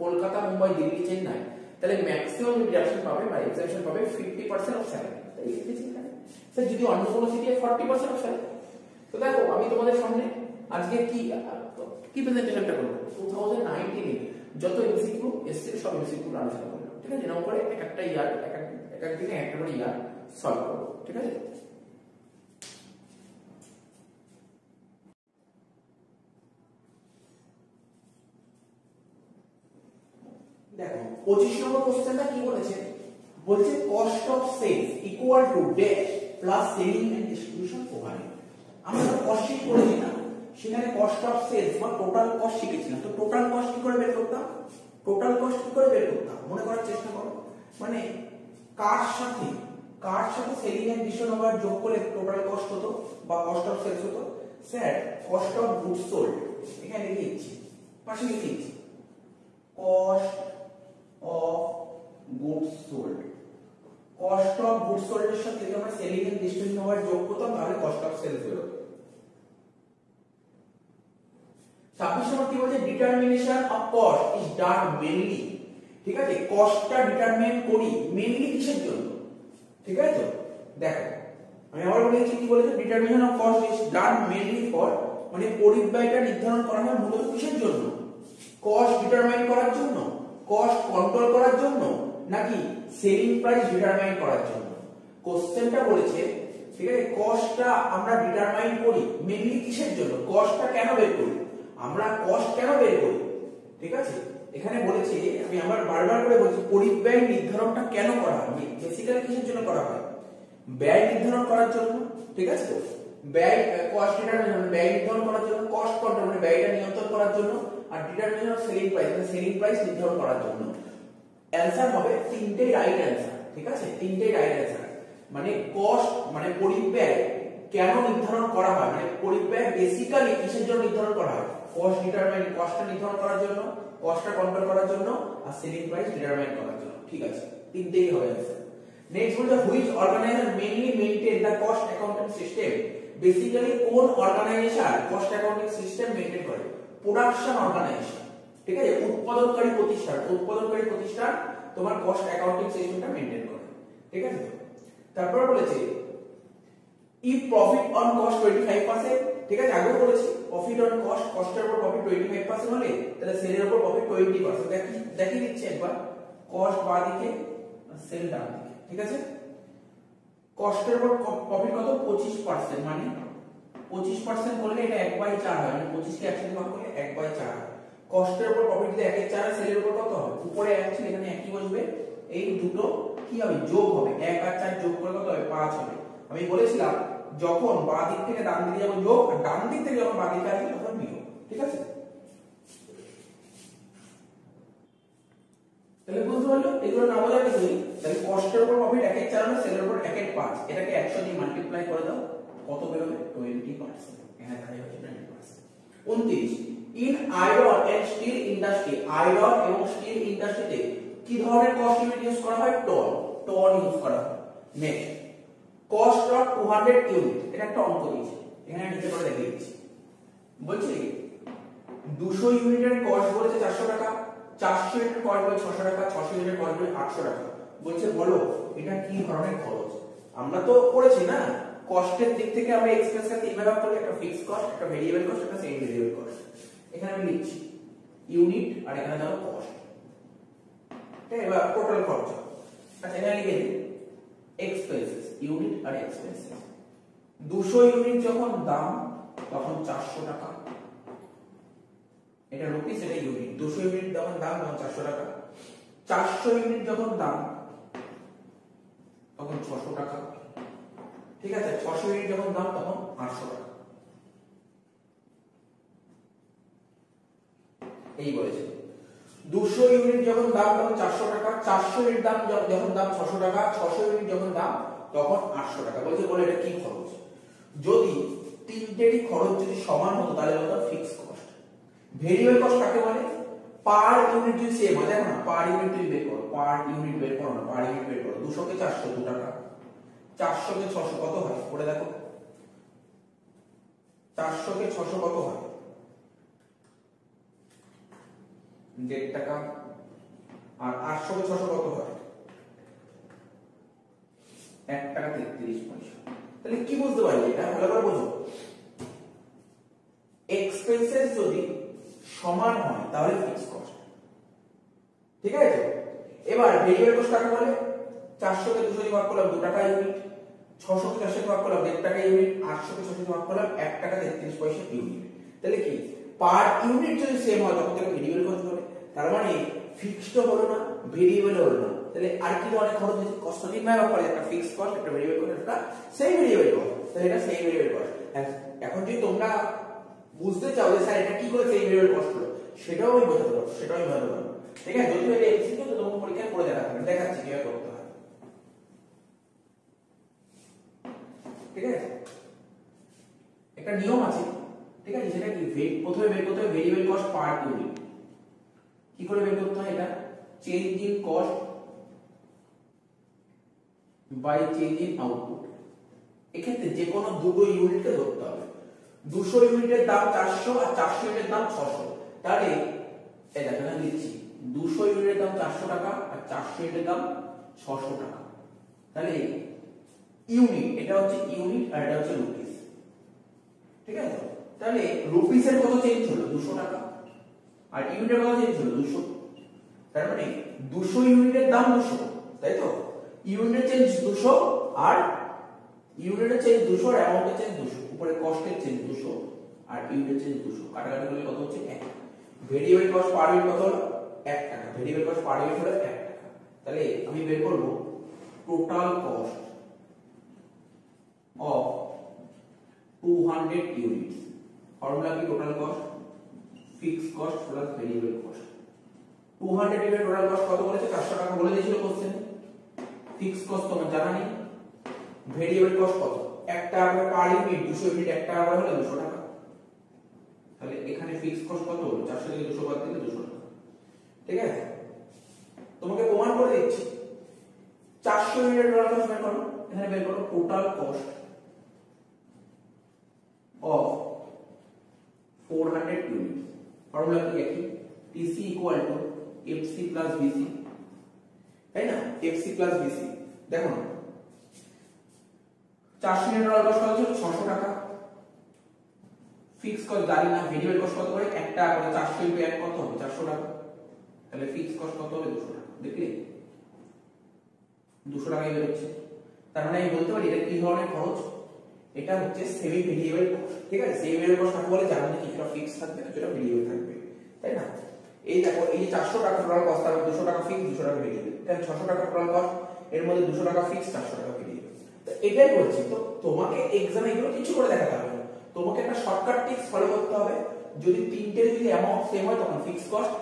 কলকাতা, মুম্বাই, দিল্লি, চেন্নাই, তাহলে ম্যাক্সিমাম ডিডাকশন পাবে বা এক্সেপশন পাবে 50% অফ স্যালারি। তাই লিখেছি এখানে। স্যার যদি অন্য কোনো সিটি 40% অফ স্যালারি। তো দেখো আমি তোমাদের সামনে আজকে কি প্রেজেন্টেশনটা করব? 2019 এ যত এমসিকিউ এসছে সব এমসিকিউ আলোচনা করব, ঠিক আছে। এরকম করে একটা ইয়ার এক দিনে একটা করে ইয়ার সলভ করব, ঠিক আছে। দেখো 25 নম্বর কোশ্চেনটা কি বলেছে? বলছে cost of sales equal to dash plus selling and distribution overhead. আমরা কস্ট শিট করেছি না, সেখানে কস্ট অফ সেলস বা টোটাল কস্ট শিখেছিলাম। তো টোটাল কস্ট কি করে বের করতাম? টোটাল কস্ট কি করে বের করতাম মনে করার চেষ্টা করো। মানে কার সাথে সেলিং এন্ড ডিস্ট্রিবিউশন ওভারহেড যোগ করে টোটাল কস্ট হতো বা কস্ট অফ সেলস হতো। Sir cost of goods sold এখানে লিখে দিচ্ছি, পাশে লিখে দিচ্ছি cost of goods sold. Cost of goods sold এর সাথে যদি আমরা সেলিং এন্ড ডিস্ট্রিবিউশন ওভারহেড যোগ করতাম তাহলে কস্ট অফ সেলস বের হতো। 26 নম্বর কি বলছে? Determination of cost is done mainly, ঠিক আছে। কস্টটা ডিটারমিন করি মেইনলি কিসের জন্য? ঠিক আছে, তো দেখো আমি আবার বলেছি কি বলেছে? Determination of cost is done mainly for, মানে পরিব্যয়টা নির্ধারণ করা হয় মূলত কিসের জন্য? কস্ট ডিটারমাইন করার জন্য, কস্ট কন্ট্রোল করার জন্য, নাকি সেলিং প্রাইস ডিটারমাইন করার জন্য? কোশ্চেনটা বলেছে, ঠিক আছে, কস্টটা আমরা ডিটারমাইন করি মেইনলি কিসের জন্য? কস্টটা কেন বের করি আমরা? কস্ট কেন বের করি? ঠিক আছে, এখানে বলেছে, আমি আবার বারবার করে বলছি, পরিব্যয় নির্ধারণটা কেন করা হয়? বেসিক্যালি কিসের জন্য করা হয়? ব্যয় নির্ধারণ করার জন্য, ঠিক আছে। তো ব্যয় কস্ট ডিটারমিনেশন, ব্যয় নির্ধারণ করার জন্য, কস্ট কন্ট্রোল মানে ব্যয়টা নিয়ন্ত্রণ করার জন্য, আর ডিটারমিনেশন অফ সেলিং প্রাইস মানে সেলিং প্রাইস নির্ধারণ করার জন্য। অ্যানসার হবে তিনটেই রাইট অ্যানসার, ঠিক আছে, তিনটেই রাইট অ্যানসার। মানে কস্ট মানে পরিব্যয় কেন নির্ধারণ করা হয়, মানে পরিব্যয় বেসিক্যালি কিসের জন্য নির্ধারণ করা হয়? কস্ট ডিটারমাইন, কস্টটা নির্ধারণ করার জন্য, কস্টটা কন্ট্রোল করার জন্য, আর সেলিং প্রাইস ডিটারমাইন করার জন্য, ঠিক আছে, তিনটেই হবে অ্যানসার। নেক্সট বলছে which organization mainly maintain the cost accounting system. Basically কোন organization cost accounting system maintain করে? প্রোডাকশন অর্গানাইজেশন, ঠিক আছে, উৎপাদনকারী প্রতিষ্ঠান তোমার কস্ট অ্যাকাউন্টিং সিস্টেমটা মেইনটেইন করে, ঠিক আছে। তারপর বলেছে if profit on cost 25%, ঠিক আছে, আগেও বলেছি প্রফিট অন কস্ট, কস্টের উপর প্রফিট 25% হলে তাহলে সেলের উপর প্রফিট 20%। দেখিয়ে দিচ্ছি একবার, কস্ট বাঁ দিকে আর সেল ডান দিকে, ঠিক আছে। কস্টের উপর প্রফিট কত? 25%, মানে 25% করলে এটা 1/4 হয়, মানে 25 কে একসাথে ভাগ করলে 1/4 হয়। কস্টের উপর প্রফিট যদি 1/4, সেলের উপর কত হবে? উপরে 1 ছিল, এখানে 1ই বসবে, এই দুটো কি হবে? যোগ হবে, 1 আর 4 যোগ করলে কত হবে? 5 হবে। আমি বলেছিলাম যখন বাঁ দিক থেকে ডান দিকে যাব যোগ, আর ডান দিক থেকে যখন বাঁ দিকে আসবে তখন বিয়োগ, ঠিক আছে। তাহলে বুঝতে পারলো এগুলো না বলার কিছুই। তাহলে কস্টের উপর প্রফিট 1/4 হলো, সেলের উপর 1/5, এটাকে 100 দিয়ে মাল্টিপ্লাই করে দাও, কত বেরোবে? 20%। এখানে দাঁড়িয়ে হচ্ছে 20%। 29 in iron and steel industry, iron এবং স্টিল ইন্ডাস্ট্রিতে কি ধরনের কস্ট ইউনিট ইউজ করা হয়? টন। টন ইউজ করা হয়। নেক্সট কস্ট অফ 200 ইউনিট, এটা একটা অঙ্ক দিয়েছে, এখানে নিচে করে দেখিয়ে দিচ্ছি। বলছি 200 ইউনিটের কস্ট বলেছে 400 টাকা, 400 ইউনিটের কস্ট বলে 600 টাকা, 600 ইউনিটের কস্ট বলে 800 টাকা। বলছে বলো এটা কি ধরনের খরচ? আমরা তো পড়েছি না কস্টের দিক থেকে আমরা এক্সপেন্সকে তিনভাবে ভাগ করি, একটা ফিক্সড কস্ট, একটা ভেরিয়েবল কস্ট, একটা সেমি ভেরিয়েবল কস্ট। এখানে আমি লিখছি ইউনিট আর এখানে দাও কস্ট। ঠিক আছে, এবার টোটাল খরচ। আচ্ছা এখানে লিখে দিই এক্সপেন্সেস, ইউনিট আর এক্সপেন্সেস। 200 ইউনিট যখন দাম তখন 400 টাকা, এটা রুপিস, এটা ইউনিট। 200 ইউনিট যখন দাম তখন 400 টাকা। 400 ইউনিট যখন দাম তখন 600 টাকা। ঠিক আছে, 600 ইউনিট যখন দাম তখন 800 টাকা। এই বলেছে 200 ইউনিট যখন দাম তখন 400 টাকা, 400 ইউনিট দাম যখন দাম 600 টাকা, 600 ইউনিট যখন দাম তখন 800 টাকা। বলছে বলে এটা কি খরচ? যদি তিনটেরই খরচ যদি সমান হতো তাহলে বলতো ফিক্সড কস্ট। ভেরিয়েবল কস্ট কাকে বলে? পার ইউনিট যদি সেম হয়, দেখো না পার ইউনিট তুমি বের করো, পার ইউনিট বের করো না, পার ইউনিট বের করো। 200 কে 400 2 টাকা, 400 কে 600 কত হয় করে দেখো। 400 কে 600 কত হয়? 1.5 টাকা। আর 800 কে 600 কত হয়? 1 টাকা 33 পয়সা। তাহলে কি বুঝতে পারলি? এটা ভালো করে বোঝো। এক্সপেন্সেস যদি সমান হয় তাহলে ফিক্সড কস্ট। ঠিক আছে, এবার ভেরিয়েবল কস্ট কাকে বলে? 400 কে 200 দিয়ে ভাগ করলাম 2 টাকা ইউনিট, 600 কে 400 দিয়ে ভাগ করলাম 1.5 টাকা ইউনিট, 800 কে 600 দিয়ে ভাগ করলাম 1 টাকা 33 পয়সা ইউনিট। তাহলে কি পার ইউনিট যদি সেম হয় তখন তাকে ভেরিয়েবল কস্ট বলে। তার মানে ফিক্সড হলো না, ভেরিয়েবল হলো না। তাহলে আর কি অনেক খরচ আছে? কস্ট তিন ভাগ করে, একটা ফিক্সড কস্ট, একটা ভেরিয়েবল কস্ট, একটা সেমি ভেরিয়েবল কস্ট। তাহলে এটা সেমি ভেরিয়েবল কস্ট। এখন যদি তোমরা বুঝতে চাও যে স্যার এটা কি করে সেমি ভেরিয়েবল কস্ট হলো, সেটাও আমি বোঝাতে পারবো, সেটাও আমি বোঝাতে পারবো। ঠিক আছে, যদি এটা এমসিকিউ তো তোমাকে পরীক্ষায় করে দেখাচ্ছি কিভাবে করতে হয়। ঠিক আছে, একটা নিয়ম আছে। ঠিক আছে, সেটা কি? প্রথমে বের করতে হবে ভেরিয়েবল কস্ট পার ইউনিট। কি করে বের করতে হয় এটা? Change in cost by change in output. এক্ষেত্রে যে কোনো দুটো ইউনিটকে ধরতে হবে। 200 ইউনিটের দাম 400 আর 400 ইউনিটের দাম 600। তাহলে এই দেখো আমি লিখছি 200 ইউনিটের দাম 400 টাকা আর 400 ইউনিটের দাম 600 টাকা। তাহলে ইউনিট, এটা হচ্ছে ইউনিট আর এটা হচ্ছে রুপিস। ঠিক আছে, তাহলে রুপিসের কত চেঞ্জ হলো? 200 টাকা। আর ইউনিটের কত চেঞ্জ হলো? 200। তার মানে 200 ইউনিটের দাম 200, তাই তো? ইউনিটের চেঞ্জ 200 আর ইউনিটের চেঞ্জ 200 আর অ্যামাউন্টের চেঞ্জ 200, উপরে কস্টের চেঞ্জ 200 আর ইউনিটের চেঞ্জ 200, কাটাকাটি করলে কত হচ্ছে? 1। ভেরিয়েবল কস্ট পার ইউনিট কত হলো? 1 টাকা। ভেরিয়েবল কস্ট পার ইউনিট হলো 1 টাকা। তাহলে আমি বের করব total cost of 200 units. Formula কি? Total cost fixed cost plus variable cost. 200 unit total cost কত বলেছে? 400 টাকা বলে দিয়েছিল কোশ্চেনে। ফিক্সড কস্ট তোমার জানা নেই। ভেরিয়েবল কস্ট কত? 1 টাকা করে পার ইউনিট, 200 ইউনিট 1 টাকা করে হলে 200 টাকা। তাহলে এখানে ফিক্সড কস্ট কত হলো? 400 থেকে 200 বাদ দিলে 200 টাকা। ঠিক আছে, তোমাকে প্রমাণ করে দিচ্ছি। 400 ইউনিট টোটাল কস্ট বের করো। এখানে বের করো total cost of 400 unit. Formula কি? একই, TC equal to FC plus BC, তাই না? FC plus BC। দেখো না 400 ইউনিট টোটাল কস্ট কত ছিল? 600 টাকা। ফিক্সড কস্ট জানি না, ভেরিয়েবল কস্ট কত করে? 1 টাকা করে। 400 ইনটু 1 কত হবে? 400 টাকা। তাহলে ফিক্সড কস্ট কত হবে? 200 টাকা। দেখলে 200 টাকাই বের হচ্ছে। তার মানে আমি বলতে পারি এটা কি ধরনের খরচ? এটা হচ্ছে সেমি ভেরিয়েবল কস্ট। ঠিক আছে, সেমি ভেরিয়েবল কস্ট কাকে বলে? যার মধ্যে কিছুটা ফিক্সড থাকবে, কিছুটা ভেরিয়েবল থাকবে, তাই না? এই দেখো, এই যে 400 টাকা টোটাল কস্ট, তার 200 টাকা ফিক্সড, 200 টাকা ভেরিয়েবল। তাহলে 600 টাকা টোটাল কস্ট, এর মধ্যে 200 টাকা ফিক্সড, 400 টাকা ভেরিয়েবল। তো এটাই বলছি। তো তোমাকে এক্সামে এগুলো কিছু করে দেখাতে হবে না, তোমাকে একটা শর্টকাট ট্রিক্স ফলো করতে হবে। যদি তিনটে যদি অ্যামাউন্ট সেম হয় তখন ফিক্সড কস্ট।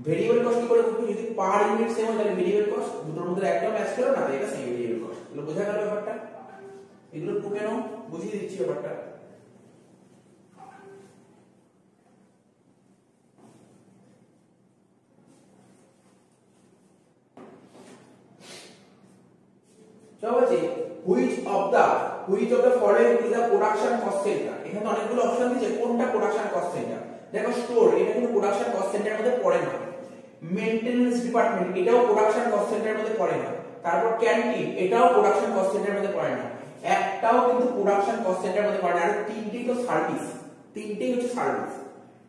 ভেরিয়েবল কস্ট কি করে বুঝবে? যদি পার ইউনিট সেম হয় তাহলে ভেরিয়েবল কস্ট। দুটোর মধ্যে একটা ম্যাচ করো না, এটা সেমি ভেরিয়েবল কস্ট। এগুলো বোঝা গেল ব্যাপারটা? এগুলো টুকে নাও, বুঝিয়ে দিচ্ছি ব্যাপারটা। চলো বলছি which of the following is the production cost centre. এখানে অনেকগুলো অপশন দিয়েছে, কোনটা প্রোডাকশন কস্ট সেন্টার। দেখো স্টোর, এটা কিন্তু প্রোডাকশন কস্ট সেন্টারের মধ্যে পড়ে না। মেইনটেনেন্স ডিপার্টমেন্ট, এটাও প্রোডাকশন কস্ট সেন্টারের মধ্যে পড়ে না। তারপর ক্যান্টিন, এটাও প্রোডাকশন কস্ট সেন্টারের মধ্যে পড়ে না। একটাও কিন্তু প্রোডাকশন কস্ট সেন্টারের মধ্যে পড়ে না। আর তিনটেই তো সার্ভিস, তিনটেই হচ্ছে সার্ভিস,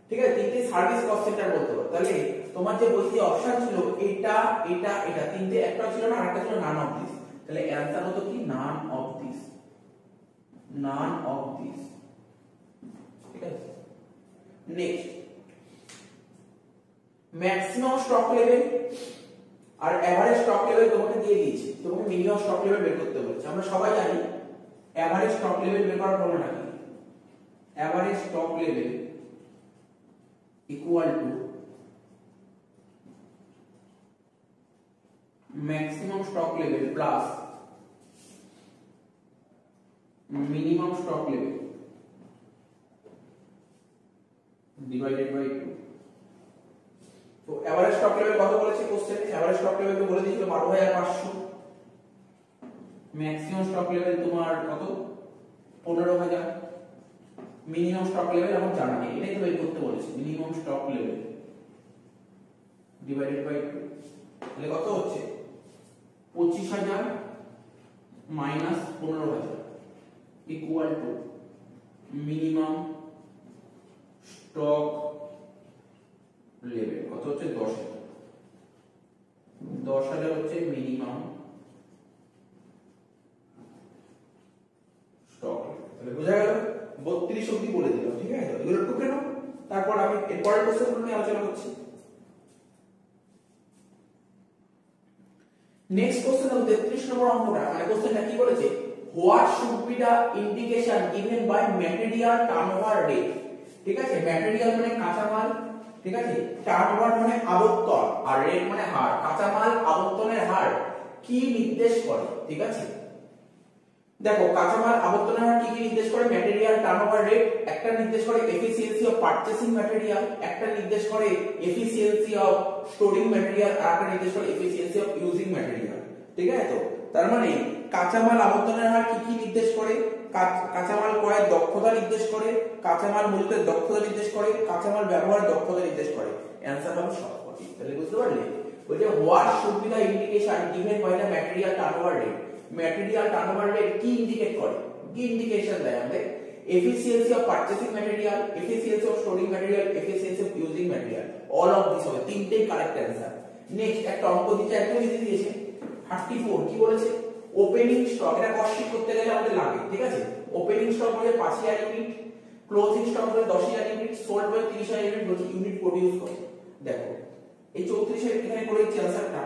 ঠিক আছে, তিনটে সার্ভিস কস্ট সেন্টার বলতে পারো। তাহলে তোমার যে বলতে অপশন ছিল এটা এটা এটা, তিনটে একটা ছিল না, আরেকটা ছিল নান অফ দিস। তাহলে অ্যানসার হতো কি none of this, none of this, ঠিক আছে। নেক্সট, ম্যাক্সিমাম স্টক লেভেল আর এভারেজ স্টক লেভেল তোমাকে দিয়ে দিয়েছে, তোমাকে মিনিমাম স্টক লেভেল বের করতে বলেছে। আমরা সবাই জানি এভারেজ স্টক লেভেল বের করার ফর্মুলা কি, average stock level equal to maximum stock level plus minimum stock level divided by 2। তো এভারেজ স্টক লেভেল কত বলেছে কোশ্চেনে, এভারেজ স্টক লেভেল তো বলে দিয়েছিল 12500, ম্যাক্সিমাম স্টক লেভেল তোমার কত 15000, মিনিমাম স্টক লেভেল আমার জানা নেই, এটাই তো বের করতে বলেছি। Minimum stock level divided by 2, তাহলে কত হচ্ছে 25000 minus 15000 equal to minimum stock level কত হচ্ছে 10000, 10000 হচ্ছে মিনিমাম স্টক। তাহলে বোঝা গেল, 32 অবধি বলে দিলাম, ঠিক আছে। এগুলো টুকে নাও, তারপর আমি এরপরের কোশ্চেনগুলো নিয়ে আলোচনা করছি। নেক্সট কোশ্চেন হলো 33 নম্বর অঙ্কটা। মানে কোশ্চেনটা কি বলেছে, what should be the indication given by material turnover rate. ঠিক আছে, ম্যাটেরিয়াল মানে কাঁচামাল, ঠিক আছে, টার্নওভার মানে আবর্তন, আর রেট মানে হার। কাঁচামাল আবর্তনের হার কি নির্দেশ করে, ঠিক আছে। দেখো কাঁচামাল আবর্তনের হার কি কি নির্দেশ করে, ম্যাটেরিয়াল টার্নওভার রেট, একটা নির্দেশ করে এফিসিয়েন্সি অফ পারচেসিং ম্যাটেরিয়াল, একটা নির্দেশ করে এফিসিয়েন্সি অফ স্টোরিং ম্যাটেরিয়াল, আর একটা নির্দেশ করে এফিসিয়েন্সি অফ ইউজিং ম্যাটেরিয়াল, ঠিক আছে। তো তার মানে কাঁচামাল আবর্তনের হার কি কি নির্দেশ করে, কাঁচামাল ক্রয়ের দক্ষতা নির্দেশ করে, কাঁচামাল মূল্যের দক্ষতা নির্দেশ করে, কাঁচামাল ব্যবহারের দক্ষতা নির্দেশ করে। অ্যানসার হবে সব সঠিক। তাহলে বুঝতে পারলে, ওই যে what should be the indication given by the material turnover rate, material turnover rate কি ইন্ডিকেট করে, কি ইন্ডিকেশন দেয় আমাদের, efficiency of purchasing material, efficiency of storing material, efficiency of using material. All of this হবে, তিনটেই correct answer. Next একটা অঙ্ক দিতে একদম ইজি দিয়েছে 34, কি বলেছে, ওপেনিং স্টক, এটা কস্ট করতে গেলে আমাদের লাগে, ঠিক আছে। ওপেনিং স্টক বলে 5000 ইউনিট, ক্লোজিং স্টক বলে 10000 ইউনিট, সোল্ড বলে 30000 ইউনিট, বলছে ইউনিট প্রোডিউস করে। দেখো এই 34 এখানে করে দিচ্ছি অ্যানসারটা।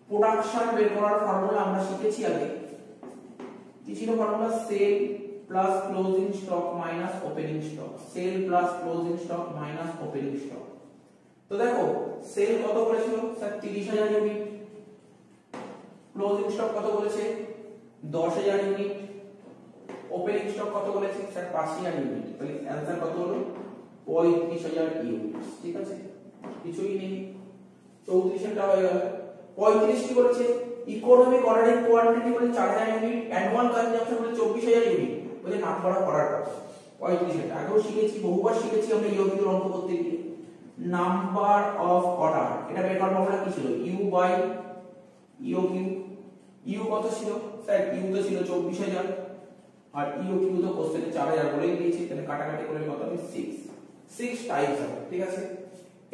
প্রোডাকশন বের করার ফর্মুলা আমরা শিখেছি আগে, কি ছিল formula, sale plus closing stock minus opening stock, sale plus closing stock minus opening stock. তো দেখো সেল কত বলেছিল স্যার 30000 ইউনিট, ক্লোজিং স্টক কত বলেছে 10000 ইউনিট, ওপেনিং স্টক কত বলেছে স্যার 5000 ইউনিট। তাহলে অ্যানসার কত হলো 35000 ইউনিট, ঠিক আছে, কিছুই নেই, 34 টা হয়ে গেল। 35 কি বলেছে, ইকোনমিক অর্ডারিং কোয়ান্টিটি বলে 4000 ইউনিট, অ্যানুয়াল কনজাম্পশন বলে 24000 ইউনিট, বলে নাম্বার অফ অর্ডার কত 35 টা। আগেও শিখেছি, বহুবার শিখেছি আমরা ইউনিট অঙ্ক করতে গিয়ে। নাম্বার অফ অর্ডার, এটা বের করার ফর্মুলা কি ছিল, ইউ বাই ইও কিউ। ইউ কত ছিল স্যার, ইউ তো ছিল 24000, আর ইও কিউ তো কোশ্চেনে 4000 বলেই দিয়েছি, তাহলে কাটাকাটি করে কত হবে 6 টাইমস হবে, ঠিক আছে।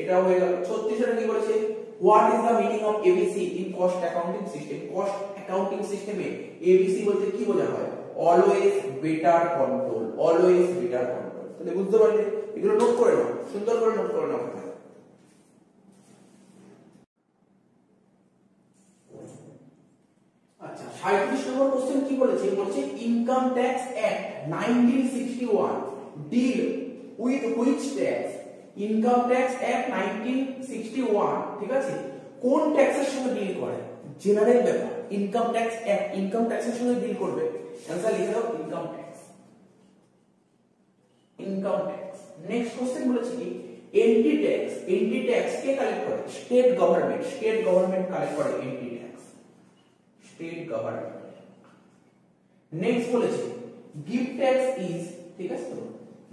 এটা হয়ে গেল। 36 এর কি বলেছে, what is the meaning of ABC in cost accounting system. Cost accounting সিস্টেমে এবিসি বলতে কি বোঝা হয়, always better control, always better control. তাহলে বুঝতে পারলে, এগুলো নোট করে নাও, সুন্দর করে নোট করে নাও। আচ্ছা 37 নম্বর কোশ্চেন কি বলেছে, বলছে income tax act 1961 deal with which tax. Income tax act 1961, ঠিক আছে, কোন ট্যাক্সের সঙ্গে ডিল করে, জেনারেল ব্যাপার। ইনকাম ট্যাক্স অ্যাক্ট ইনকাম ট্যাক্সের সঙ্গে ডিল করবে, অ্যানসার লিখে দাও income tax, income tax. Next question বলেছে কি, এন্টি ট্যাক্স। এন্টি ট্যাক্স কে কালেক্ট করে, state government, state government collect করে entry tax, state government. Next বলেছে গিফট ট্যাক্স ইজ, ঠিক আছে তো,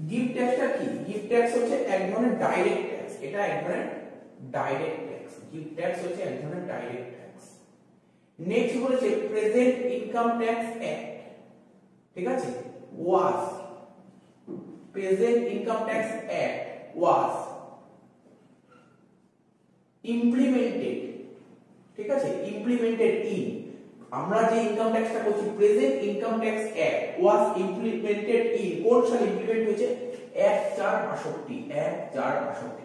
গিফট ট্যাক্সটা কি? গিফট ট্যাক্স হচ্ছে এক ধরনের ডাইরেক্ট ট্যাক্স, এটা এক ধরনের ডাইরেক্ট ট্যাক্স, গিফট ট্যাক্স হচ্ছে এক ধরনের ডাইরেক্ট ট্যাক্স। নেক্সট বলেছে প্রেজেন্ট ইনকাম ট্যাক্স অ্যাক্ট, ঠিক আছে, was, present income tax act was implemented, ঠিক আছে, ইমপ্লিমেন্টেড ইন, আমরা যে ইনকাম ট্যাক্সটা করছি present income tax act was implemented in, কোন সালে ইমপ্লিমেন্ট হয়েছে? 1462।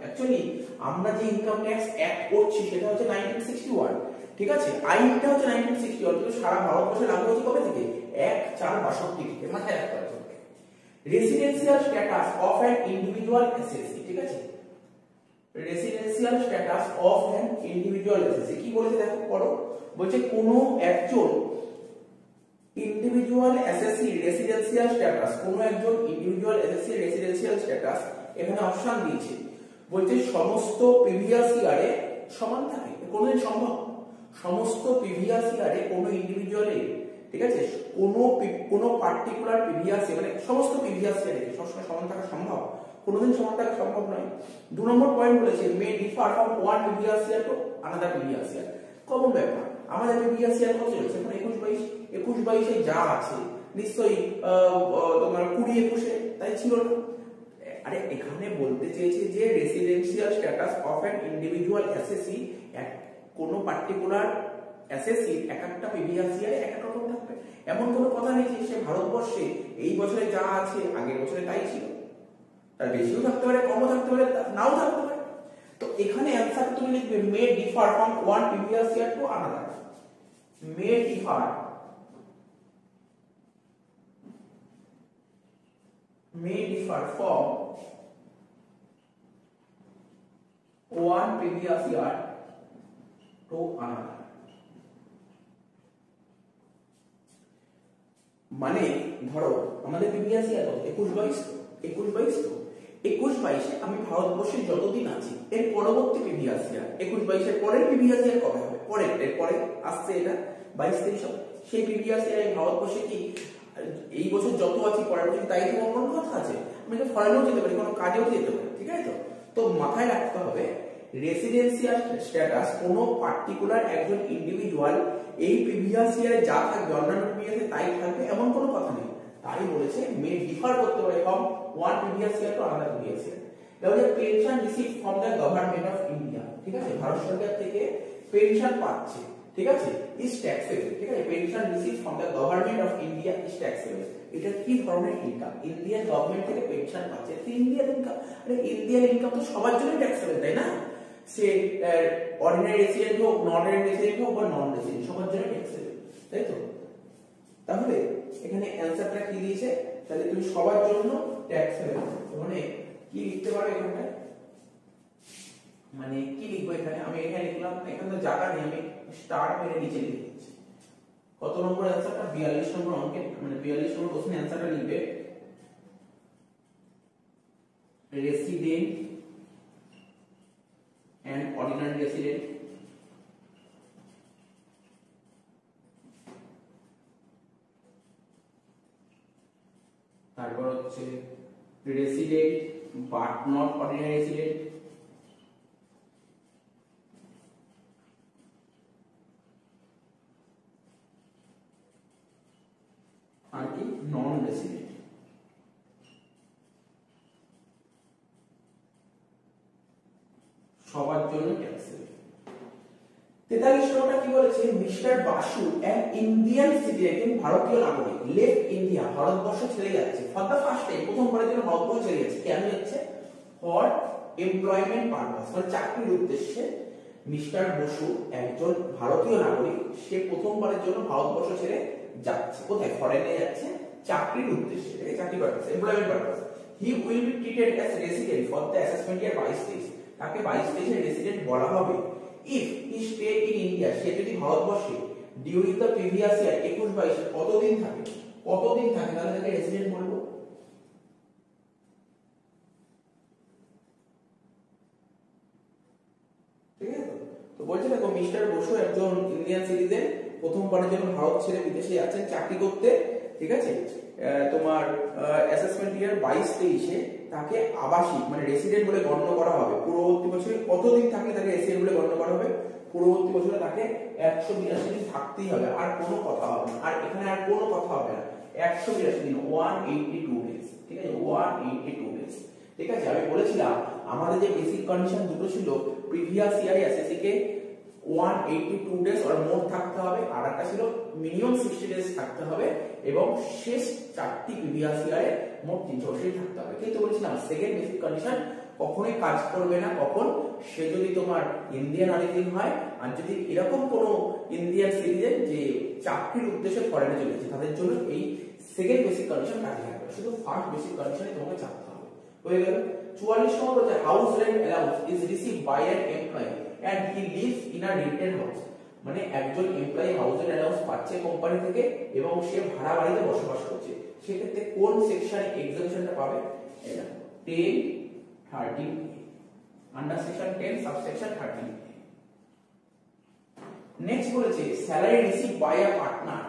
অ্যাকচুয়ালি আমরা যে ইনকাম ট্যাক্স অ্যাক্ট করছি সেটা হচ্ছে 1961, ঠিক আছে, আইনটা হচ্ছে 1961, কিন্তু সারা ভারতবর্ষে লাগু হয়েছে কবে থেকে? 1462 থেকে, মাথায় রাখতে হবে। Residential status of an individual SSC, ঠিক আছে, residential status of an individual SSC কি বলেছে দেখো, পড়ো। বলছে কোন একজন ইন্ডিভিজুয়াল এসএসসি রেসিডেন্সিয়াল স্ট্যাটাস, কোন একজন ইন্ডিভিজুয়াল এসএসসি রেসিডেন্সিয়াল স্ট্যাটাস, এখানে অপশন দিয়েছে, বলছে সমস্ত প্রিভিয়াস ইয়ারে সমান থাকে, কোনদিন সম্ভব? সমস্ত প্রিভিয়াস ইয়ারে কোন ইন্ডিভিজুয়ালে, ঠিক আছে, কোন পার্টিকুলার প্রিভিয়াস ইয়ার, মানে সমস্ত প্রিভিয়াস ইয়ারে সবসময় সমান থাকা সম্ভব? কোনদিন সমান থাকা সম্ভব নয়। 2 নম্বর পয়েন্ট বলেছে may differ from one previous year to another previous year. Common ব্যাপার, আমাদের প্রিভিয়াস ইয়ার কত চলেছে? এখন 21-22 যা আছে নিশ্চয়ই তোমার 20-21 তাই ছিল না। আরে এখানে বলতে চেয়েছে যে residential status of an individual SSC, কোন পার্টিকুলার এসএসসি এক একটা প্রিভিয়াস ইয়ারে এক এক রকম থাকবে, এমন কোনো কথা নেই যে সে ভারতবর্ষে এই বছরে যা আছে আগের বছরে তাই ছিল, তার বেশিও থাকতে পারে, কমও থাকতে পারে, নাও থাকতে পারে। তো এখানে অ্যানসার তুমি লিখবে may differ from one previous year to another, may differ from one previous year to another। মানে ধরো আমাদের প্রিভিয়াস ইয়ার 21-22 তো 21-22 আমি ভারতবর্ষে যতদিন আছি এর পরবর্তী প্রিভিয়াস ইয়ার 21-22 এর পরের প্রিভিয়াস ইয়ার কবে হবে? পরের, এর পরে আসছে এটা 22-23 হবে, সেই প্রিভিয়াস ইয়ারে ভারতবর্ষে কি এই বছর যত আছি পরের বছর তাই তো কোনো কথা আছে? আমি তো ফরেনেও যেতে পারি, কোনো কাজেও যেতে পারি, ঠিক আছে তো? তো মাথায় রাখতে হবে রেসিডেন্সিয়াল স্ট্যাটাস কোনো পার্টিকুলার একজন ইন্ডিভিজুয়াল এই প্রিভিয়াস ইয়ারে যা থাকবে অন্যান্য প্রিভিয়াসে তাই থাকবে এমন কোনো কথা নেই। তাই বলেছে মে ডিফার করতে পারে from one previous year to another previous year. তাহলে pension receive from the government of India, ঠিক আছে, ভারত সরকার থেকে পেনশন পাচ্ছে, ঠিক আছে, ইজ ট্যাক্সেবল, ঠিক আছে, pension receive from the government of India is taxable. এটা কি ধরনের ইনকাম? ইন্ডিয়ান গভর্নমেন্ট থেকে পেনশন পাচ্ছে, ইন্ডিয়ান ইনকাম। আরে ইন্ডিয়ান ইনকাম তো সবার জন্য ট্যাক্সেবল, তাই না? সে অর্ডিনারি রেসিডেন্ট হোক, নন রেসিডেন্ট হোক বা নন রেসিডেন্ট, সবার জন্য ট্যাক্সেবল, তাই তো? তাহলে এখানে অ্যানসারটা কি দিয়েছে? তাহলে তুমি সবার জন্য ট্যাক্সেবল, মানে কি লিখতে পারো এখানটায়? মানে কি লিখবো এখানে? আমি এখানে লিখলাম, এখানে তো জায়গা নেই, আমি স্টার মেরে নিচে লিখে দিচ্ছি। কত নম্বর অ্যানসারটা? 42 নম্বর অঙ্কে, মানে 42 নম্বর কোশ্চেন অ্যানসারটা লিখবে রেসিডেন্ট এন্ড অর্ডিনারি রেসিডেন্ট তারপর হচ্ছে resident but not ordinary resident, আর কি নন রেসিডেন্ট। সবার জন্য ট্যাক্সেবল। 43 নম্বরটা কি বলেছে? মিস্টার বাসু এক ইন্ডিয়ান সিটিজেন, ভারতীয় নাগরিক, লেফট ইন্ডিয়া, ভারতবর্ষ ছেড়ে যাচ্ছে ফর দ্য ফার্স্ট টাইম, প্রথমবারের জন্য ভারতবর্ষ ছেড়ে যাচ্ছে। কেন যাচ্ছে? ফর এমপ্লয়মেন্ট পারপাস, মানে চাকরির উদ্দেশ্যে। মিস্টার বসু একজন ভারতীয় নাগরিক, সে প্রথমবারের জন্য ভারতবর্ষ ছেড়ে যাচ্ছে। কোথায়? ফরেনে যাচ্ছে চাকরির উদ্দেশ্যে, চাকরি purpose, employment purpose. He will be treated as resident for the assessment year 22-23, তাকে 22-23 রেসিডেন্ট বলা হবে। If he stay in India, সে যদি ভারতবর্ষে ডিউরিং দ্য প্রিভিয়াস ইয়ার 21-22 কতদিন থাকে, তাহলে তাকে রেসিডেন্ট বলবো। ঠিক আছে তো? বলছে দেখো মিস্টার বসু একজন ইন্ডিয়ান সিটিজেন, প্রথমবারের জন্য ভারত ছেড়ে বিদেশে যাচ্ছেন চাকরি করতে, ঠিক আছে। তোমার অ্যাসেসমেন্ট ইয়ার 22-23-এ তাকে আবাসিক মানে রেসিডেন্ট বলে গণ্য করা হবে। পূর্ববর্তী বছরে কতদিন থাকলে তাকে রেসিডেন্ট বলে গণ্য করা হবে? পূর্ববর্তী বছরে তাকে 182 দিন থাকতেই হবে, আর কোনো কথা হবে না, আর এখানে আর কোনো কথা হবে না। 182 দিন, 182 ডেজ, ঠিক আছে, 182 ডেজ, ঠিক আছে। আমি বলেছিলাম আমাদের যে বেসিক কন্ডিশন দুটো ছিল, প্রিভিয়াস ইয়ার এসএসসি কে 182 ডেজ আর মোর থাকতে হবে, আর একটা ছিল মিনিমাম 60 ডেজ থাকতে হবে, এবং শেষ চারটি প্রিভিয়াস ইয়ারে মোট 380 থাকতে হবে। কিন্তু বলেছিলাম সেকেন্ড বেসিক কন্ডিশন কখনোই কাজ করবে না, কখন? সে যদি তোমার ইন্ডিয়ান অরিজিন হয়, আর যদি এরকম কোনো ইন্ডিয়ান সিটিজেন যে চাকরির উদ্দেশ্যে ফরেনে চলে গেছে, তাদের জন্য এই সেকেন্ড বেসিক কন্ডিশন কাজে লাগবে। শুধু ফার্স্ট বেসিক কন্ডিশনে তোমাকে চাপতে হবে। হয়ে গেল। 44 নম্বর বলছে house rent allowance is received by an employee and he lives in a rented house. মানে একজন এমপ্লয়ি হাউস রেন্ট অ্যালাউন্স পাচ্ছে কোম্পানি থেকে এবং সে ভাড়া বাড়িতে বসবাস করছে, সেক্ষেত্রে কোন সেকশনে এক্সাম্পশনটা পাবে? এটা 10 13 আন্ডার সেকশন 10 সাবসেকশন 13। নেক্সট বলেছে salary receive by a partner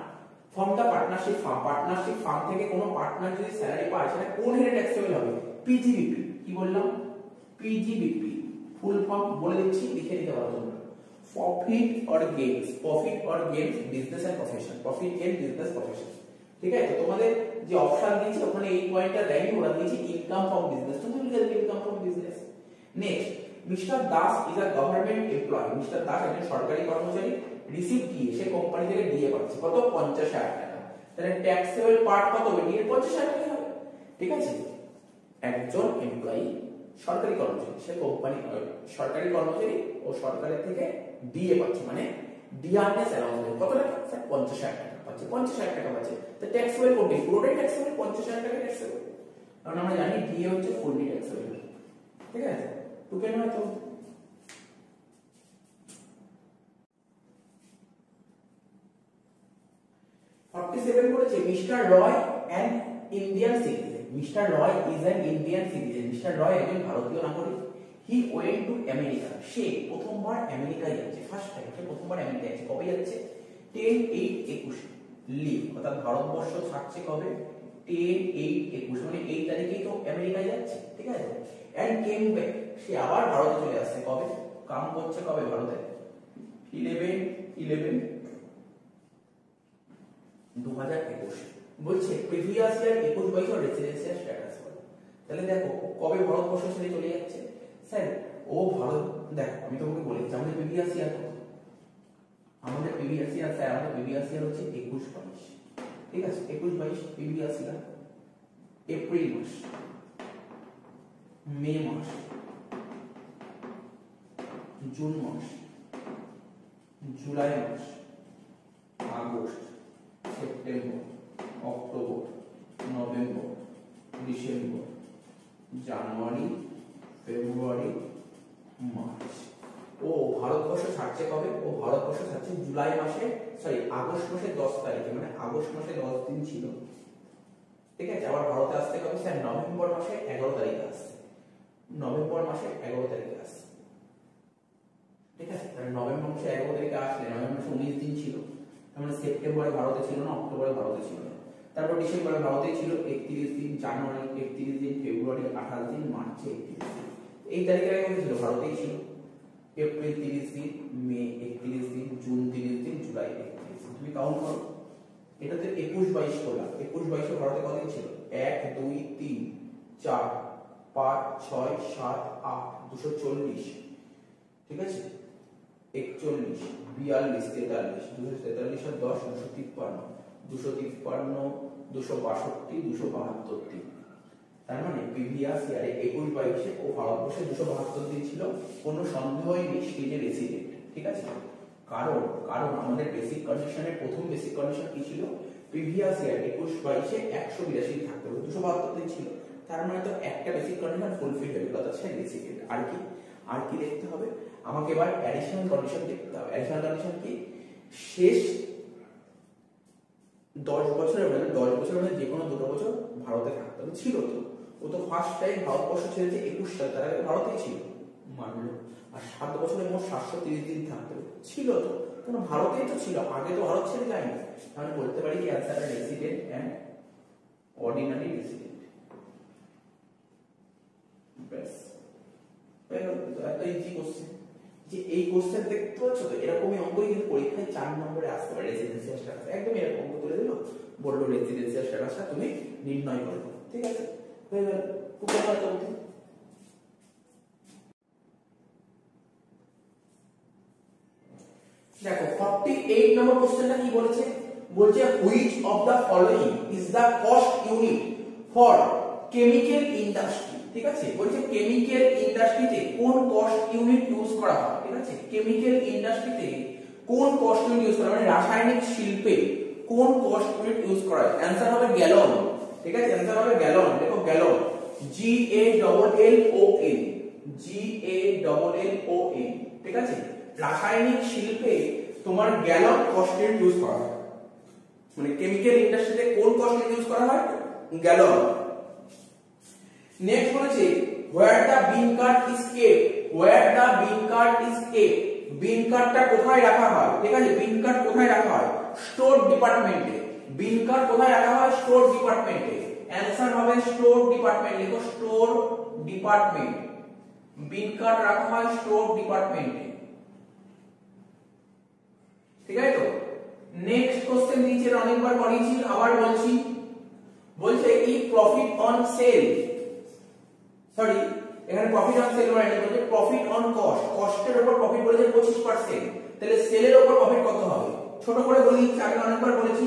from the partnership firm. Partnership firm থেকে কোনো পার্টনার যদি স্যালারি পায়, সেটা কোন হেডে ট্যাক্সেবল হবে? পিজিবিপি। কি বললাম? পিজিবিপি ফুল ফর্ম বলে দিচ্ছি, লিখে নিতে পারো তোমরা। Profit or gains, profit or gains business and profession, profit gain business profession, ঠিক আছে। তো তোমাদের যে অপশন দিয়েছি ওখানে এই পয়েন্টটা দেয়নি, ওরা দিয়েছে ইনকাম ফ্রম বিজনেস, তুমি লিখে দেবে income from business. Next, mister Das is a government employee. Mister Das একজন সরকারি কর্মচারী, রিসিভ ডিএ, সে কোম্পানি থেকে ডিএ পাচ্ছে কত? 50,000 টাকা। তাহলে ট্যাক্সেবল পার্ট কত হবে? ডিএ 50,000 টাকা হবে, ঠিক আছে। একজন এমপ্লয়ি সরকারি কর্মচারী, সে কোম্পানি সরকারি কর্মচারী ও সরকারের থেকে ডিএ পাচ্ছে, মানে ডিআরএস অ্যালাউন্স কত টাকা? স্যার 50,000 টাকা পাচ্ছে, 50,000 টাকা পাচ্ছে। তো ট্যাক্সেবল কোনটি? পুরোটাই ট্যাক্সেবল, 50,000 টাকা ট্যাক্সেবল, কারণ আমরা জানি ডিএ হচ্ছে ফুললি ট্যাক্সেবল, ঠিক আছে। টুকে নয় তো। বলেছে mister Roy an Indian citizen. Mister Roy is an Indian citizen. Mister Roy একজন ভারতীয় নাগরিক। He went to America. সে প্রথমবার আমেরিকায় যাচ্ছে, ফার্স্ট টাইম সে প্রথমবার আমেরিকায় যাচ্ছে। কবে যাচ্ছে? 10/8/21 লিভ, অর্থাৎ ভারতবর্ষ ছাড়ছে কবে? 10/8/21, মানে এই তারিখেই তো আমেরিকায় যাচ্ছে, ঠিক আছে। এন্ড কেম ব্যাক, সে আবার ভারতে চলে আসছে কবে? কাম করছে কবে ভারতে? 11/11/2021। বলছে প্রিভিয়াস ইয়ার 21-22 রেসিডেন্সিয়াল স্ট্যাটাস বলে। তাহলে দেখো কবে ভারতবর্ষ ছেড়ে চলে যাচ্ছে? স্যার ও ভারত, দেখো আমি তোমাকে বলেছি আমাদের প্রিভিয়াস ইয়ার কত? আমাদের প্রিভিয়াস ইয়ার, স্যার আমাদের প্রিভিয়াস ইয়ার হচ্ছে 21-22, ঠিক আছে। 21-22 প্রিভিয়াস ইয়ার। এপ্রিল মাস, মে মাস, জুন মাস, জুলাই মাস, August, September, October, November, December, January, February, March. ও ভারতবর্ষ ছাড়ছে কবে? ও ভারতবর্ষ ছাড়ছে জুলাই মাসে, সরি আগস্ট মাসে 10 তারিখে, মানে আগস্ট মাসে 10 দিন ছিল, ঠিক আছে। আবার ভারতে আসতে কবে? স্যার নভেম্বর মাসে 11 তারিখে আসছে, নভেম্বর মাসে 11 তারিখে আসছে, ঠিক আছে। তাহলে নভেম্বর মাসে 11 তারিখে আসলে নভেম্বর মাসে 19 দিন ছিল, তার মানে সেপ্টেম্বরে ভারতে ছিল না, অক্টোবরে ভারতে ছিল না। তারপর ডিসেম্বরে ভারতেই ছিল 31 দিন, জানুয়ারি 31 দিন, ফেব্রুয়ারি 28 দিন, মার্চে 31 দিন। এই তারিখের আগে ছিল ভারতেই ছিল। এপ্রিল 30 দিন, মে 31 দিন, জুন 30 দিন, জুলাই 31 দিন। তুমি কাউন্ট করো, এটাতে 21-22 করলাম। 21-22 ভারতে কতদিন ছিল? 1 2 3 4 5 6 7 8 240, ঠিক আছে। 41 42 43 243 আর 10 253 253 262 272 দিন। তার মানে প্রিভিয়াস ইয়ারে 21-22 ও ভারতবর্ষে 272 দিন ছিল, কোনো সন্দেহই নেই সে যে রেসিডেন্ট, ঠিক আছে। কারণ আমাদের বেসিক কন্ডিশনের প্রথম বেসিক কন্ডিশন কি ছিল? প্রিভিয়াস ইয়ার 21-22 182 দিন থাকতে হবে, 272 দিন ছিল। তার মানে তো একটা বেসিক কন্ডিশন ফুলফিল হয়ে গেল, অর্থাৎ সে রেসিডেন্ট। আর কি দেখতে হবে আমাকে? এবার অ্যাডিশনাল কন্ডিশন দেখতে হবে। অ্যাডিশনাল কন্ডিশন কি? শেষ 10 বছরের মধ্যে যে কোনো 2 বছর ভারতে থাকতে হবে। ছিল তো, ও তো ফার্স্ট টাইম ভারতবর্ষ ছেড়েছে 21 সালে, তার আগে ভারতেই ছিল, মানলো। আর 7 বছরে মোট 730 দিন থাকতে হবে। ছিল তো, কারণ ভারতেই তো ছিল, আগে তো ভারত ছেড়ে যায়নি। তাহলে বলতে পারি কি answer resident and ordinary resident. ব্যাস, এত ইজি কোশ্চেন। যে এই কোশ্চেন দেখতে পাচ্ছ তো, এরকমই অঙ্কই কিন্তু পরীক্ষায় 4 নম্বরে আসতে পারে। রেসিডেন্সিয়াল স্ট্যাটাস একদম এরকম অঙ্ক তুলে দিল, বললো রেসিডেন্সিয়াল স্ট্যাটাসটা তুমি নির্ণয় করে দাও, ঠিক আছে? হয়ে গেল। খুব ভালো হতো। দেখো 48 নম্বর কোশ্চেনটা কি বলেছে, বলছে which of the following is the cost unit for chemical industry. ঠিক আছে, বলছে কেমিক্যাল ইন্ডাস্ট্রিতে কোন কস্ট ইউনিট ইউজ করা হয়। ঠিক আছে, কেমিক্যাল ইন্ডাস্ট্রিতে কোন কস্ট ইউনিট ইউজ করা হয়, মানে রাসায়নিক শিল্পে কোন কস্ট ইউনিট ইউজ করা হয়। অ্যানসার হবে গ্যালন। ঠিক আছে, অ্যানসার হবে গ্যালন। দেখো গ্যালন, GALLON, GALLON। ঠিক আছে, রাসায়নিক শিল্পে তোমার গ্যালন কস্ট ইউনিট ইউজ করা হয়, মানে কেমিক্যাল ইন্ডাস্ট্রিতে কোন কস্ট ইউনিট ইউজ করা হয়, গ্যালন। নেক্সট বলেছে where the bean cart is kept, where the bean cart is kept, বিন কার্টটা কোথায় রাখা হয়। ঠিক আছে, বিন কার্ট কোথায় রাখা হয়, স্টোর ডিপার্টমেন্টে। বিন কার্ট কোথায় রাখা হয়, স্টোর ডিপার্টমেন্টে। অ্যানসার হবে স্টোর ডিপার্টমেন্ট। লিখো স্টোর ডিপার্টমেন্ট। বিন কার্ট রাখা হয় স্টোর ডিপার্টমেন্টে। ঠিক আছে তো। নেক্সট কোশ্চেন দিয়েছে, অনেকবার করেছি, আবার বলছি, বলছে কি প্রফিট অন সেল, সরি এখানে প্রফিট অন সেল মানে বলছে প্রফিট অন কস্ট, কস্টের উপর প্রফিট বলেছে 25%, তাহলে সেলের উপর প্রফিট কত হবে। ছোট করে বলি, আগে অনেকবার বলেছি,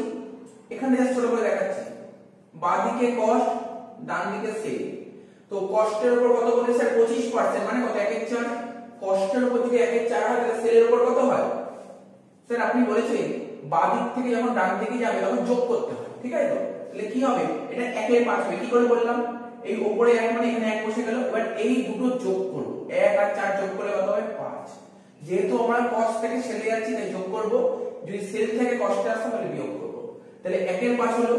এখানে জাস্ট ছোট করে দেখাচ্ছি। বাঁদিকে কস্ট, ডান দিকে সেল। তো কস্টের উপর কত বলেছে 25%, মানে কত, 1/4। কস্টের উপর যদি 1/4 হয় তাহলে সেলের উপর কত হয়। স্যার আপনি বলেছেন বাঁদিক থেকে যখন ডান দিকে যাবে তখন যোগ করতে হয়, ঠিক আছে তো। তাহলে কি হবে, এটা 1/5 হবে। কি করে বললাম, এই উপরে 1 মানে এখানে 1 বসে গেল, এবার এই দুটো যোগ করব, 1 আর 4 যোগ করলে কত হবে 5। যেহেতু আমরা কস্ট থেকে সেলে যাচ্ছি তাই যোগ করব, যদি সেল থেকে কস্টে আসে তাহলে বিয়োগ করব। তাহলে 1/5 হলো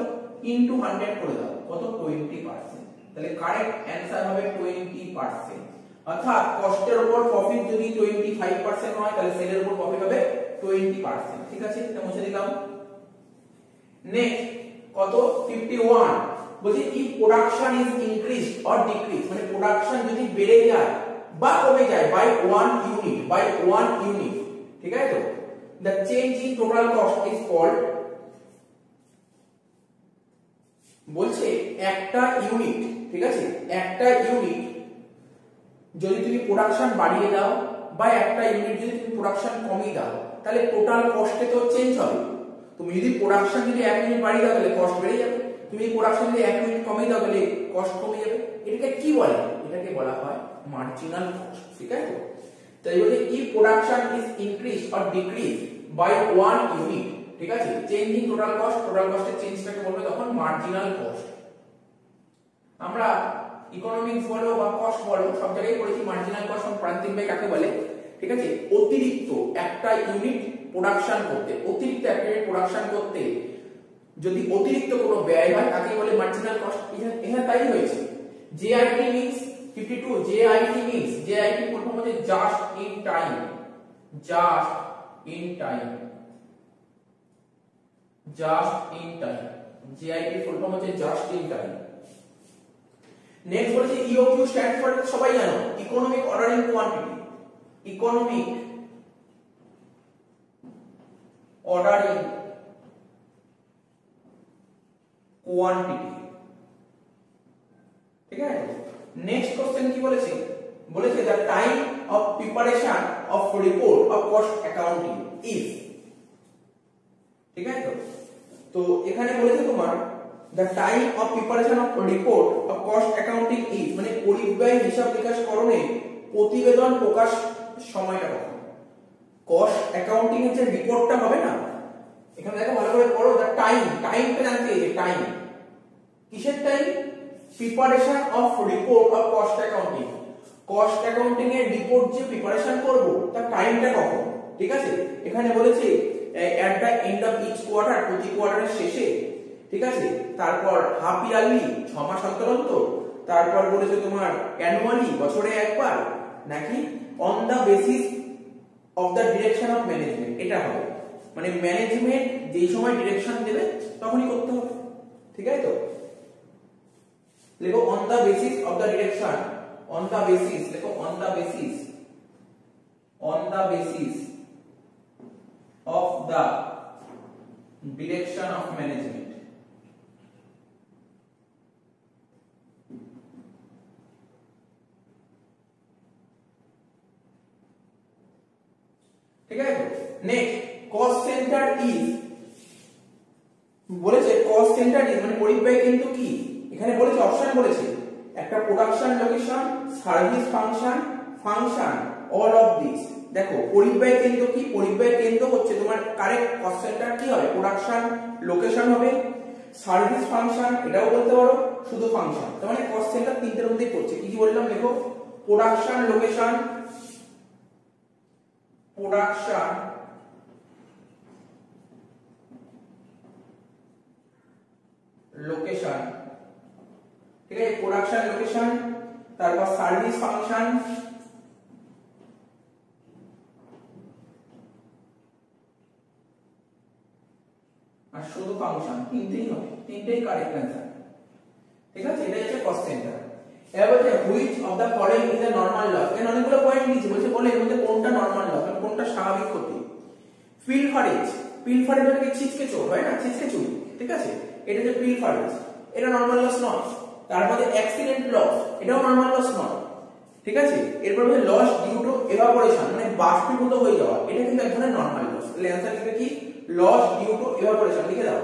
ইনটু 100 করে দাও, কত 20%। তাহলে কারেক্ট অ্যানসার হবে 20%। অর্থাৎ কস্টের উপর প্রফিট যদি 25% হয় তাহলে সেলের উপর প্রফিট হবে 20%। ঠিক আছে, এটা মুছে দিলাম। নেক্সট কত 51, বলছি if production is increased or decreased, মানে প্রোডাকশন যদি বেড়ে যায় বা কমে যায় by 1 unit, ঠিক আছে তো, the change in total cost is called, বলছে একটা ইউনিট, ঠিক আছে, একটা ইউনিট যদি তুমি প্রোডাকশন বাড়িয়ে দাও বা একটা ইউনিট যদি তুমি প্রোডাকশন কমিয়ে দাও তাহলে টোটাল কস্টে তো চেঞ্জ হবে। তুমি যদি প্রোডাকশন যদি 1 ইউনিট বাড়িয়ে দাও তাহলে কস্ট বেড়ে যাবে, তুমি প্রোডাকশন যদি 1 ইউনিট কমিয়ে দাও তাহলে কস্ট কমে যাবে। এটাকে কি বলে, এটাকে বলা হয় মার্জিনাল কস্ট। ঠিক আছে, তাই বলে if production is increased or decreased by 1 unit, ঠিক আছে, চেঞ্জ ইন টোটাল কস্টের চেঞ্জটাকে বলবে তখন মার্জিনাল কস্ট। আমরা ইকোনমিক্স বলো বা কস্ট বলো সব জায়গায় পড়েছি মার্জিনাল কস্ট এবং প্রান্তিক ব্যয় কাকে বলে। ঠিক আছে, অতিরিক্ত একটা ইউনিট প্রোডাকশন করতে যদি অতিরিক্ত কোনো ব্যয় হয় তাকে বলে মার্জিনাল কস্ট। এখানে তাই হয়েছে। JIT means 52, JIT full form হচ্ছে just in time, JIT full form হচ্ছে জাস্ট ইন টাইম। নেক্সট বলেছে EOQ স্ট্যান্ড ফর, সবাই জানো, economic ordering quantity, economic ordering quantity. ঠিক আছে, নেক্সট কোশ্চেন কি বলেছে, বলেছে the time of preparation of report of cost accounting is. ঠিক আছে তো এখানে বলেছে তোমার the time of preparation of report of cost accounting is, মানে পরিব্যয় হিসাব নিকাশ করণে প্রতিবেদন প্রকাশ সময়টা কখন। কস্ট অ্যাকাউন্টিং এর যে রিপোর্টটা হবে না, এখানে দেখো ভালো করে পড়ো, the টাইমটা জানতে হবে, টাইম কিসের time, preparation of report of cost accounting এর রিপোর্ট যে প্রিপারেশন করব তার টাইমটা কখন। ঠিক আছে, এখানে বলেছে at the end of each quarter, প্রতি কোয়ার্টারের শেষে। ঠিক আছে, তারপর হাফ ইয়ারলি 6 মাস অন্তর অন্তর, তারপর বলেছে তোমার অ্যানুয়ালি বছরে একবার, নাকি on the basis of the direction of management, এটা হবে মানে ম্যানেজমেন্ট যেই সময় ডিরেকশন দেবে তখনই করতে হবে, ঠিক আছে তো। লেখো on the basis of the direction, on the basis, লেখো on the basis, on the basis of the direction of management. ঠিক আছে। নেক্সট কস্ট সেন্টার ইজ, বলেছে কস্ট সেন্টার ইজ মানে পরিব্যয় কিন্তু কি, এখানে বলেছে অপশন বলেছে একটা production location, service function, function all of this. দেখো পরিব্যয় কেন্দ্র কি, পরিব্যয় কেন্দ্র হচ্ছে তোমার কারেক্ট কস্ট সেন্টার কি হবে, প্রোডাকশন লোকেশন হবে, সার্ভিস ফাংশন এটাও বলতে পারো, শুধু ফাংশন। তার মানে কস্ট সেন্টার তিনটের মধ্যেই পড়ছে। কি কি বললাম দেখো, প্রোডাকশন লোকেশন, প্রোডাকশন লোকেশন, ঠিক আছে, প্রোডাকশন লোকেশন, তারপর সার্ভিস ফাংশন, আর শুধু ফাংশন, তিনটেই হবে, তিনটেই কারেক্ট অ্যান্সার। ঠিক আছে, এটা হচ্ছে কস্ট সেন্টার। এবার বলছে which of the following is a normal loss, এখানে অনেকগুলো পয়েন্ট দিয়েছে, বলছে বলে এর মধ্যে কোনটা নরমাল লস, মানে কোনটা স্বাভাবিক ক্ষতি। পিলফারেজ, পিলফারেজ মানে কি ছিচকে চোর হয় না, ছিচকে চুরি, ঠিক আছে, এটা যে পিলফারেজ এটা নরমাল লস নয়। তারপরে অ্যাক্সিডেন্ট লস, এটাও নরমাল লস নয়, ঠিক আছে। এরপর হচ্ছে লস ডিউ টু এভাপোরেশন মানে বাষ্পীভূত হয়ে যাওয়া, এটা কিন্তু এক ধরনের নরমাল লস। তাহলে অ্যানসার লিখবে কি, লস ডিউ টু এভাপোরেশন, লিখে দাও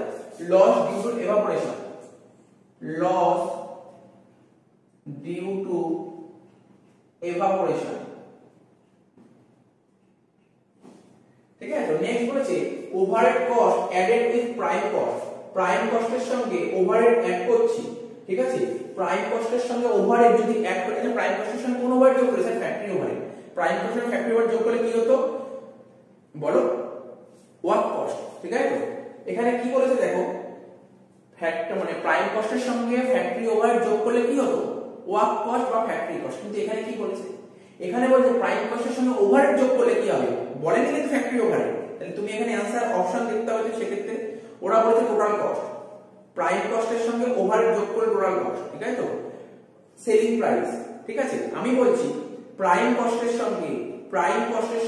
loss due to evaporation, loss due to evaporation, ঠিক আছে। নেক্সট বলেছে overhead cost added with prime cost, prime কস্টের সঙ্গে ওভারহেড অ্যাড করছি, ঠিক আছে। প্রাইম কস্টের সঙ্গে ওভারহেড যদি অ্যাড করে, প্রাইম কস্টের সঙ্গে কোন ওভারহেড যোগ করেছে, ফ্যাক্টরি ওভারহেড। প্রাইম কস্টের সঙ্গে ফ্যাক্টরি ওভারহেড যোগ করলে কি হতো বলো, ওয়ার্ক কস্ট, ঠিক আছে। এখানে কি বলেছে দেখো, ফ্যাক্টর মানে প্রাইম কস্টের সঙ্গে ফ্যাক্টরি ওভারহেড যোগ করলে কি হতো, ওয়ার্ক কস্ট বা ফ্যাক্টরি কস্ট। কিন্তু এখানে কি বলেছে, এখানে বলছে প্রাইম কস্টের সঙ্গে ওভারহেড যোগ করলে কি হবে, বলেনি কিন্তু ফ্যাক্টরি ওভারহেড। তাহলে তুমি এখানে অ্যানসার অপশন দেখতে হবে, সেক্ষেত্রে ওরা বলেছে টোটাল কস্ট, প্রাইম কস্টের সঙ্গে ওভারহেড যোগ করে টোটাল কস্ট, ঠিক আছে তো। সেলিং প্রাইস, ঠিক আছে। আমি বলছি প্রাইম কস্টের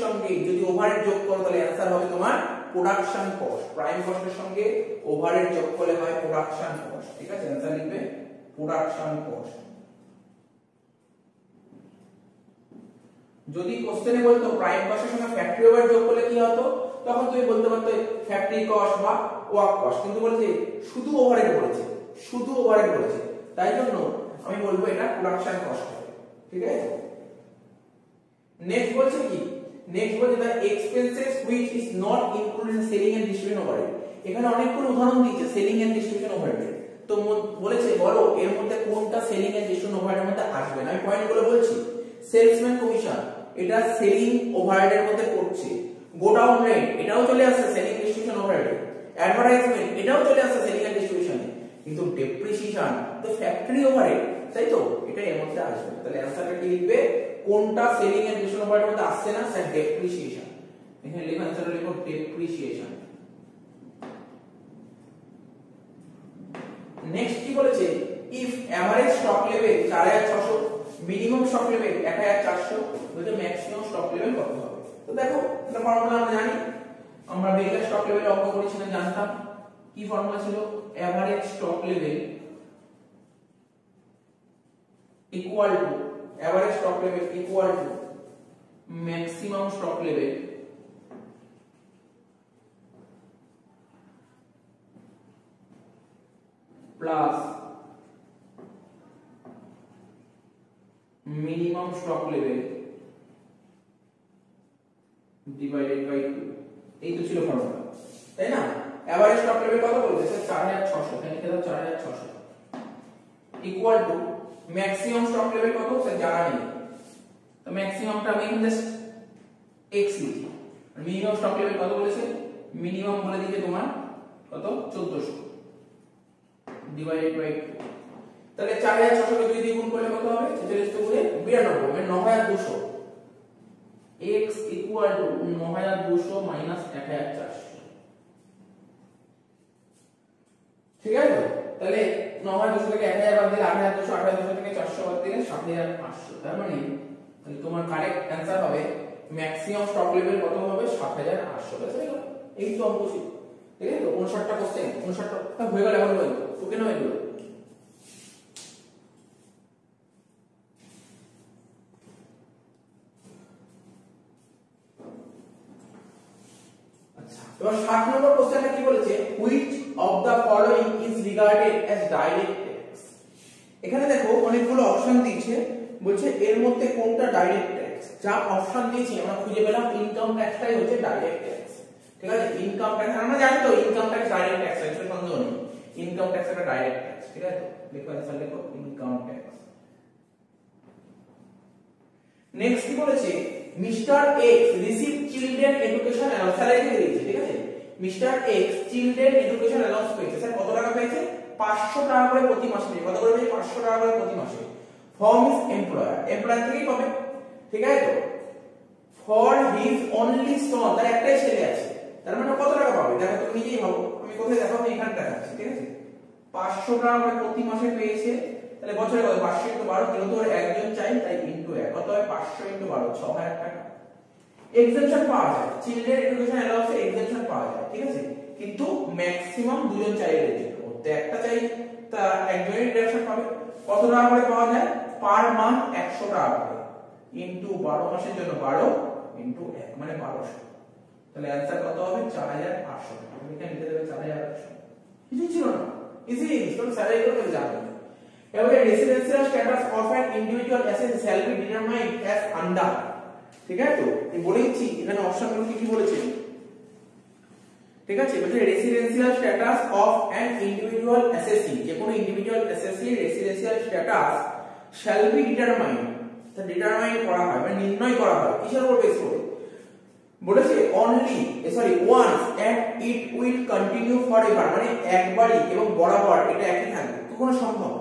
সঙ্গে যদি ওভারহেড যোগ করো তাহলে অ্যানসার হবে তোমার প্রোডাকশন কস্ট। প্রাইম কস্টের সঙ্গে ওভারহেড যোগ করলে হয় প্রোডাকশন কস্ট, ঠিক আছে। অ্যানসার লিখবে প্রোডাকশন কস্ট। যদি কোশ্চেনে বলতো প্রাইম কস্টের সঙ্গে ফ্যাক্টরি ওভারহেড যোগ করলে কি হতো, তখন তুমি বলতে পারতো ফ্যাক্টরি কস্ট বা ওয়ার্ক কস্ট। কিন্তু বলছে শুধু ওভারহেড বলেছে, শুধু ওভারহেড বলেছে, তাই জন্য আমি বলবো এটা প্রোডাকশন কস্ট হবে, ঠিক আছে। নেক্সট বলছে কি, নেক্সট বলছে the expenses which is not included in selling and distribution overhead. এখানে অনেকগুলো উদাহরণ দিয়েছে সেলিং এন্ড ডিস্ট্রিবিউশন ওভারহেড, তো বলেছে বলো এর মধ্যে কোনটা সেলিং এন্ড ডিস্ট্রিবিউশন ওভারহেডের মধ্যে আসবে না। আমি পয়েন্টগুলো বলছি, সেলসম্যান কমিশন এটা সেলিং ওভারহেডের মধ্যে পড়ছে, গোডাউন রেন্ট এটাও চলে আসছে সেলিং ডিস্ট্রিবিউশন ওভারহেডে, অ্যাডভার্টাইজমেন্ট এটাও চলে আসছে সেলিং এন্ড ডিস্ট্রিবিউশনে, কিন্তু ডেপ্রিসিয়েশন তো ফ্যাক্টরি ওভারহেড, তাই তো, এটা এর মধ্যে আসবে। তাহলে অ্যানসারটা কি লিখবে, কোনটা সেলিং এন্ড ডিস্ট্রিবিউশন ওভারহেডের মধ্যে আসছে না, স্যার ডেপ্রিসিয়েশন। এখানে লিখো অ্যানসারটা লিখো ডেপ্রিসিয়েশন। নেক্সট কি বলেছে, if average stock level 4600, minimum stock level 1400, বলতে ম্যাক্সিমাম স্টক লেভেল কত হবে। তো দেখো এটা ফর্মুলা আমরা জানি, আমরা বেকার স্টক লেভেল অঙ্ক করেছিলাম, জানতাম কি ফর্মুলা ছিল, average stock level equal to, average stock level equal to maximum stock level plus minimum stock level divided by 2। এই তো ছিল ফর্মুলা, তাই না। এভারেজ স্টক লেভেল কত বলছে স্যার 4600, এখানে লিখে দাও 4600 equal to maximum stock level কত স্যার জানা নেই, তো ম্যাক্সিমামটা আমি জাস্ট x লিখি। আর মিনিমাম স্টক লেভেল কত বলেছে, মিনিমাম বলে দিয়েছে তোমার কত 1400 ডিভাইডেড বাই 2। তাহলে 4600 কে 2 দিয়ে গুণ করলে কত হবে, 46 তে গুণে 92 মানে 9200, x ইকুয়াল টু 9200 মাইনাস 1400। ঠিক আছে, তাহলে 9200 থেকে 1000 বাদ দিলে 8200, 8200 থেকে 400 বাদ দিলে 7500। তার মানে তাহলে তোমার কারেক্ট অ্যানসার হবে ম্যাক্সিমাম স্টক লেভেল কত হবে 7800। তাই তো, এই তো অঙ্ক ছিল। ঠিক আছে, তো 59টা কোশ্চেন, 59টা হয়ে গেল। এখন বলতো ওকে না হয়ে গেল। এবার 60 নম্বর কোশ্চেনটা কি বলেছে, which of the following is regarded as direct tax। এখানে দেখো অনেকগুলো অপশন দিয়েছে, বলছে এর মধ্যে কোনটা ডাইরেক্ট ট্যাক্স। যা অপশন দিয়েছি আমরা খুঁজে পেলাম ইনকাম ট্যাক্সটাই হচ্ছে ডাইরেক্ট ট্যাক্স। ঠিক আছে, ইনকাম ট্যাক্স আমরা জানি তো, ইনকাম ট্যাক্স ডাইরেক্ট ট্যাক্স, এর সন্দেহ নেই। ইনকাম ট্যাক্স একটা ডাইরেক্ট ট্যাক্স। ঠিক আছে, দেখো অ্যানসার লেখো ইনকাম ট্যাক্স। নেক্সট কি বলেছে, mister x receive children education allowance, salary দিয়েছে। ঠিক আছে, mister x children education allowance পেয়েছে। স্যার কত টাকা পেয়েছে? 500 টাকা করে প্রতি মাসে। কত করে পেয়েছে? 500 টাকা করে প্রতি মাসে। ফ্রম হিজ এমপ্লয়ার, এমপ্লয়ার থেকেই পাবে। ঠিক আছে, তো ফর হিজ অনলি সন, তার একটাই ছেলে আছে, তার মানে কত টাকা পাবে? দেখো তুমি নিজেই ভাবো, আমি কোথায় দেখাবো, আমি এখানে দেখাচ্ছি। ঠিক আছে, 500 টাকা করে প্রতি মাসে পেয়েছে, তাহলে বছরে কত? 500 * 12, যেহেতু একজন চাই তাই ইনটু 1, কত হয়? 500 * 12, 6000 টাকা। এক্সেমশন পাওয়া যায়, চিলড্রেন এডুকেশন অ্যালাউন্সে এক্সেমশন পাওয়া যায়। ঠিক আছে, কিন্তু ম্যাক্সিমাম দুজন চাইলে যেতে করতে, একটা চাই তা একজনের ডিডাকশন পাবে। কত টাকা করে পাওয়া যায়? পার মান্থ 100 টাকা করে, ইনটু 12 মাসের জন্য 12 ইনটু 1 মানে 1200। তাহলে অ্যানসার কত হবে? 4800 টাকা। তুমি এখানে লিখে দেবে 4800। কিছু ছিল না, ইজি জিনিস, তোমরা স্যালারি করে জানো। এবারে residential status of an individual asset shall be determined as under. ঠিক আছে, তো আমি বলেছি এখানে অপশনগুলো কি কি বলেছে। ঠিক আছে, বলছে residential status of an individual অ্যাসেসি, যে কোনো individual অ্যাসেসি residential status shall be determined, তা ডিটারমাইন করা হয় মানে নির্ণয় করা হয় কিসের উপর বেস করে? বলেছে only once and it will continue forever, মানে একবারই এবং বরাবর এটা একই থাকবে। কখনো সম্ভব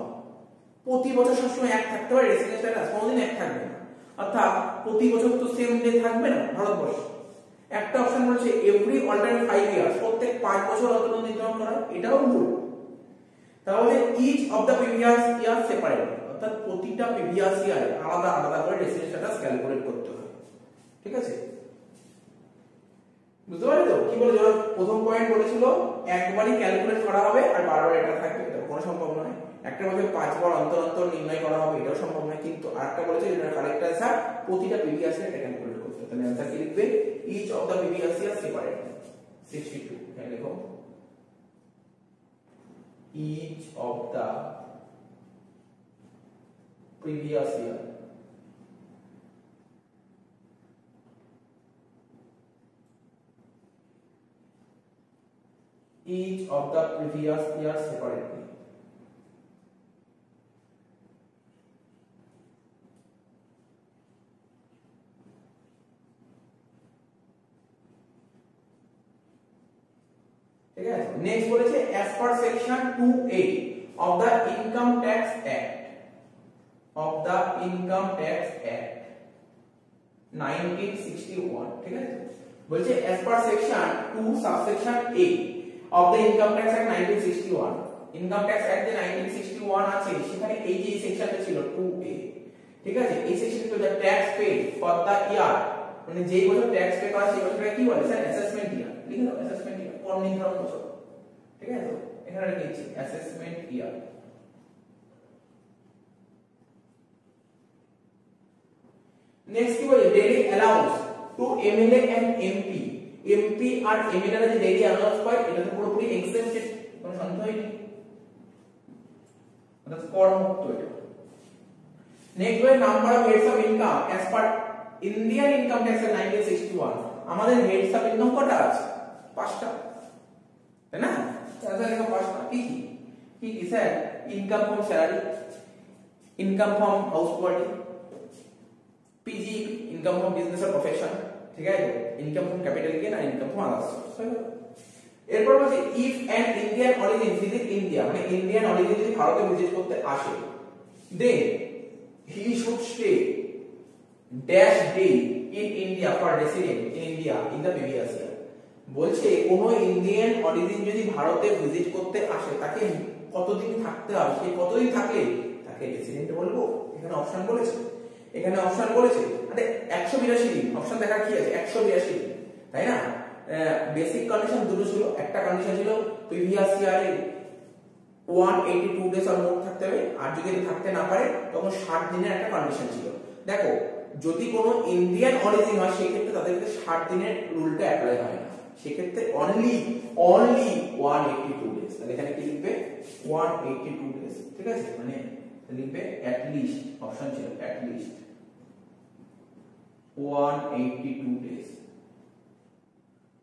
প্রতি বছর সবসময় এক থাকতে পারে রেসিডেন্সিয়াল স্ট্যাটাস? কোনোদিন এক থাকবে না। অর্থাৎ প্রতি বছর তো সেম ডে থাকবে না ভারতবর্ষে। একটা অপশন বলেছে এভরি অল্টারনেট 5 ইয়ার্স, প্রত্যেক 5 বছর অন্তর নির্ধারণ করা, এটাও ভুল। তাহলে each of the previous year separate, অর্থাৎ প্রতিটা প্রিভিয়াস ইয়ারে আলাদা আলাদা করে রেসিডেন্সিয়াল স্ট্যাটাস ক্যালকুলেট করতে হয়। ঠিক আছে, বুঝতে পারলে তো কি বলে? যখন প্রথম পয়েন্ট বলেছিল একবারই ক্যালকুলেট করা হবে আর বারবার এটা থাকবে, এটা কোনো সম্ভব নয়। একটা বছর 5 বার অন্তর অন্তর নির্ণয় করা হবে, এটাও সম্ভব নয়। কিন্তু আরেকটা বলেছে যেটা কারেক্ট অ্যানসার, প্রতিটা প্রিভিয়াস ইয়ার এটা ক্যালকুলেট করতে হবে। তাহলে অ্যানসার কি লিখবে? Each of the previous year separate. 62 এখানে লিখো each of the previous year each of the previous year separately। ঠিক আছে, নেক্সট বলেছে as per section 2A of the income tax act 1961। ঠিক আছে, বলছে as per section 2 subsection A of the income tax act 1961, income tax act যে 1961 আছে সেখানে এই যে সেকশনটা ছিল 2A। ঠিক আছে, এই সেকশনে তো the tax paid for the year, মানে যেই বছর ট্যাক্স পে করা সেই বছরটা কি বলে? স্যার অ্যাসেসমেন্ট ইয়ার। লিখে দাও অ্যাসেসমেন্ট ইয়ার, কোন নির্ধারণ বছর। ঠিক আছে, তো এখানে লিখেছি অ্যাসেসমেন্ট ইয়ার। নেক্সট কি বলে? Daily allowance to MLA and MP. MP আর এমএলএ রা যে ডেইলি অ্যালাউন্স পায় এটা তো পুরোপুরি এক্সেমপ্টেড, কোনো সন্দেহই নেই, অর্থাৎ কর মুক্ত এটা। নেক্সট বলে number of heads of income as per Indian income tax এর 1961। আমাদের হেডস অফ ইনকাম কটা আছে? 5টা, তাই না? তাহলে এখানে 5টা কি কি কি sir? Income from salary, income from house কোয়ার্টি, পিজি income from business or profession. ঠিক আছে, ইনকাম ফ্রম ক্যাপিটাল গেইন আর ইনকাম ফ্রম আদার্স সোর্স। এরপর বলছে if an Indian origin visit India, মানে ইন্ডিয়ান অরিজিন যদি ভারতে ভিজিট করতে আসে, then he should stay dash day in India for resident in India in the previous year বলছে কোন ইন্ডিয়ান অরিজিন যদি ভারতে ভিজিট করতে আসে তাকে কতদিন থাকতে হবে, সে কতদিন থাকলে তাকে রেসিডেন্ট বলবো। এখানে অপশন বলেছে, এখানে অপশন বলেছে মানে 182 দিন, অপশন দেখার কি আছে, 182 দিন, তাই না? বেসিক কন্ডিশন দুটো ছিল, একটা কন্ডিশন ছিল প্রিভিয়াস ইয়ারে 182 ডেজ অর মোর থাকতে হবে, আর যদি থাকতে না পারে তখন 60 দিনের একটা কন্ডিশন ছিল। দেখো যদি কোনো ইন্ডিয়ান অরিজিন হয় সেই ক্ষেত্রে তাদেরকে 60 দিনের রুলটা অ্যাপ্লাই হয় না, সেই ক্ষেত্রে অনলি 182 ডেজ। তাহলে এখানে কি লিখবে 182 ডেজ, ঠিক আছে, মানে লিখবে অ্যাট লিস্ট, অপশন ছিল অ্যাট লিস্ট 182 ডেজ,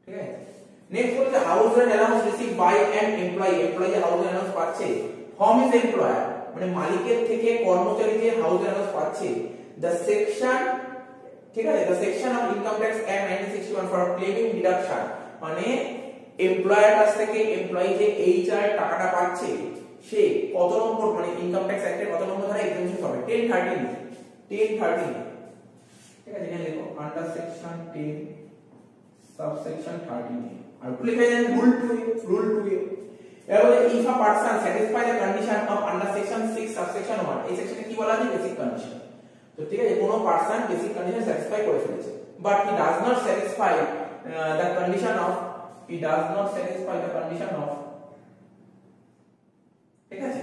ঠিক আছে। নেক্সট বলছে house rent allowance receive by an employee, employee house rent allowance পাচ্ছে ফ্রম হিজ এমপ্লয়ার, মানে মালিকের থেকে কর্মচারী যে হাউস রেন্ট অ্যালাউন্স পাচ্ছে, দ্য সেকশন, ঠিক আছে, the section of income tax act 1961 for claiming deduction, মানে এমপ্লয়ার কাছ থেকে এমপ্লয়ি যে এইচআর টাকাটা পাচ্ছে সে কত নম্বর, মানে ইনকাম ট্যাক্স অ্যাক্টের কত নম্বর ধারা এক্সামিনেশন হবে, 1013, ঠিক আছে। এখানে দেখো আন্ডার সেকশন 10 সাবসেকশন 13 আর লিখে দেন রুল 2 এবার if a person satisfy the condition of under section 6 subsection 1, এই সেকশনে কি বলা আছে, বেসিক কন্ডিশন। তো ঠিক আছে, কোনো পারসন বেসিক কন্ডিশন স্যাটিসফাই করে ফেলেছে, but he does not satisfy the condition of, ঠিক আছে,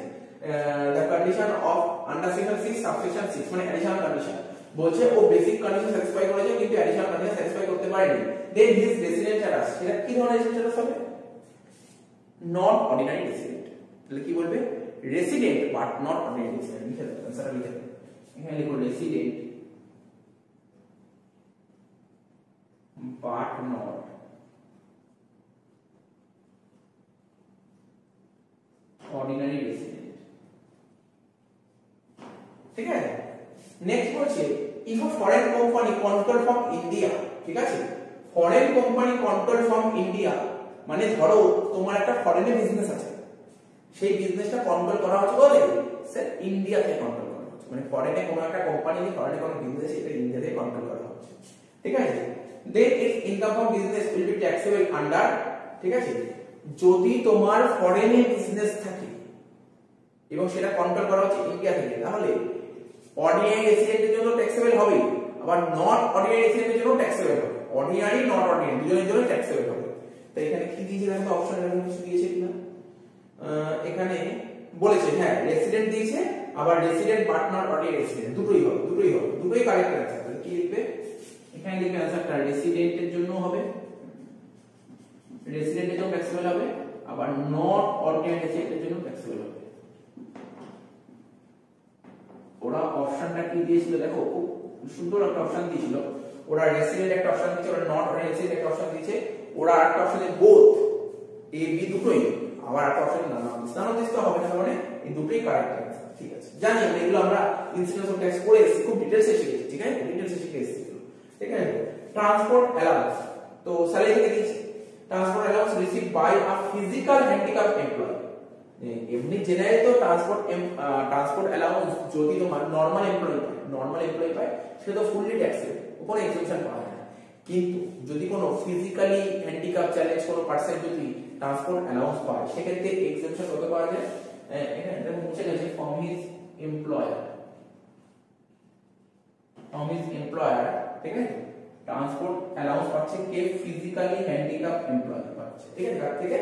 the condition of under section 6 subsection 6 মানে অ্যাডিশনাল কন্ডিশন, বলছে ও বেসিক কন্ডিশন স্যাটিসফাই করেছে কিন্তু অ্যাডিশনাল কন্ডিশন স্যাটিসফাই করতে পারেনি, দেন হিজ রেসিডেন্ট স্ট্যাটাস, সেটা কি ধরনের স্ট্যাটাস হবে, নট অর্ডিনারি রেসিডেন্ট। তাহলে কি বলবে, resident but not ordinary resident, লিখে দাও आंसर লিখে দাও, এখানে লিখো resident but not ordinary resident, ঠিক আছে। নেক্সট বলছে if a foreign company control from India, ঠিক আছে, foreign company control from India মানে ধরো তোমার একটা ফরেনে বিজনেস আছে, সেই বিজনেসটা কন্ট্রোল করা হচ্ছে বলে স্যার ইন্ডিয়াতে কন্ট্রোল করা হচ্ছে, মানে ফরেনে কোনো একটা কোম্পানি ফরেনে কোনো বিজনেস এটা ইন্ডিয়াতে কন্ট্রোল করা হচ্ছে, ঠিক আছে। Then it's income from business will be taxable under, ঠিক আছে, যদি তোমার ফরেনে বিজনেস থাকে এবং সেটা কন্ট্রোল করা হচ্ছে ইন্ডিয়া থেকে, তাহলে অর্ডিনারি রেসিডেন্টের জন্য ট্যাক্সেবল হবে, আবার নট অর্ডিনারি রেসিডেন্টের জন্য ট্যাক্সেবল হবে, অর্ডিনারি নট অর্ডিনারি দুজনের জন্য ট্যাক্সেবল হবে। তো এখানে কি দিয়েছে দেখো অপশন এর কিছু দিয়েছে কিনা, এখানে বলেছে হ্যাঁ রেসিডেন্ট দিয়েছে, আবার resident but not ordinary resident, দুটোই হবে, দুটোই কারেক্ট আছে। তাহলে কি লিখবে, এখানে লিখবে आंसरটা রেসিডেন্টের জন্য হবে, রেসিডেন্টের জন্য ট্যাক্সেবল হবে, আবার নট অর্ডিনারি রেসিডেন্টের জন্য ট্যাক্সেবল হবে। ওরা অপশনটা কি দিয়েছিল দেখো, খুব সুন্দর একটা অপশন দিয়েছিল, ওরা রেসিডেন্ট একটা অপশন দিয়েছে, ওরা নট রেসিডেন্ট একটা অপশন দিয়েছে, ওরা আরেকটা অপশন দিয়ে বোথ এ বি দুটোই, আবার একটা অপশন নানা দিতে হবে না, মানে এই দুটোই কারেক্ট আছে, ঠিক আছে। জানি আমরা এগুলো আমরা ইনসিডেন্স অফ ট্যাক্স করে এসেছি, খুব ডিটেইলসে শিখেছি, ঠিক আছে, ডিটেইলসে শিখে এসেছি, ঠিক আছে। ট্রান্সপোর্ট অ্যালাউন্স, তো স্যালারি থেকে দিয়েছে, transport allowance received by a physical handicap employee, এমনি জেনারেল তো ট্রান্সপোর্ট অ্যালাউন্স যদি তোমার নরমাল এমপ্লয়ি পায় সেটা তো ফুললি ট্যাক্সেবল, কোনো এক্সেপশন পাওয়া যায় না, কিন্তু যদি কোনো ফিজিক্যালি হ্যান্ডিক্যাপ চ্যালেঞ্জ কোনো পারসন যদি ট্রান্সপোর্ট অ্যালাউন্স পায় সেক্ষেত্রে এক্সেপশন কত পাওয়া যায়, এখানে এটা মুছে গেছে, ফ্রম হিজ এমপ্লয়ার, ঠিক আছে, ট্রান্সপোর্ট অ্যালাউন্স পাচ্ছে কে, ফিজিক্যালি হ্যান্ডিক্যাপ এমপ্লয়ি পাচ্ছে, ঠিক আছে, তার থেকে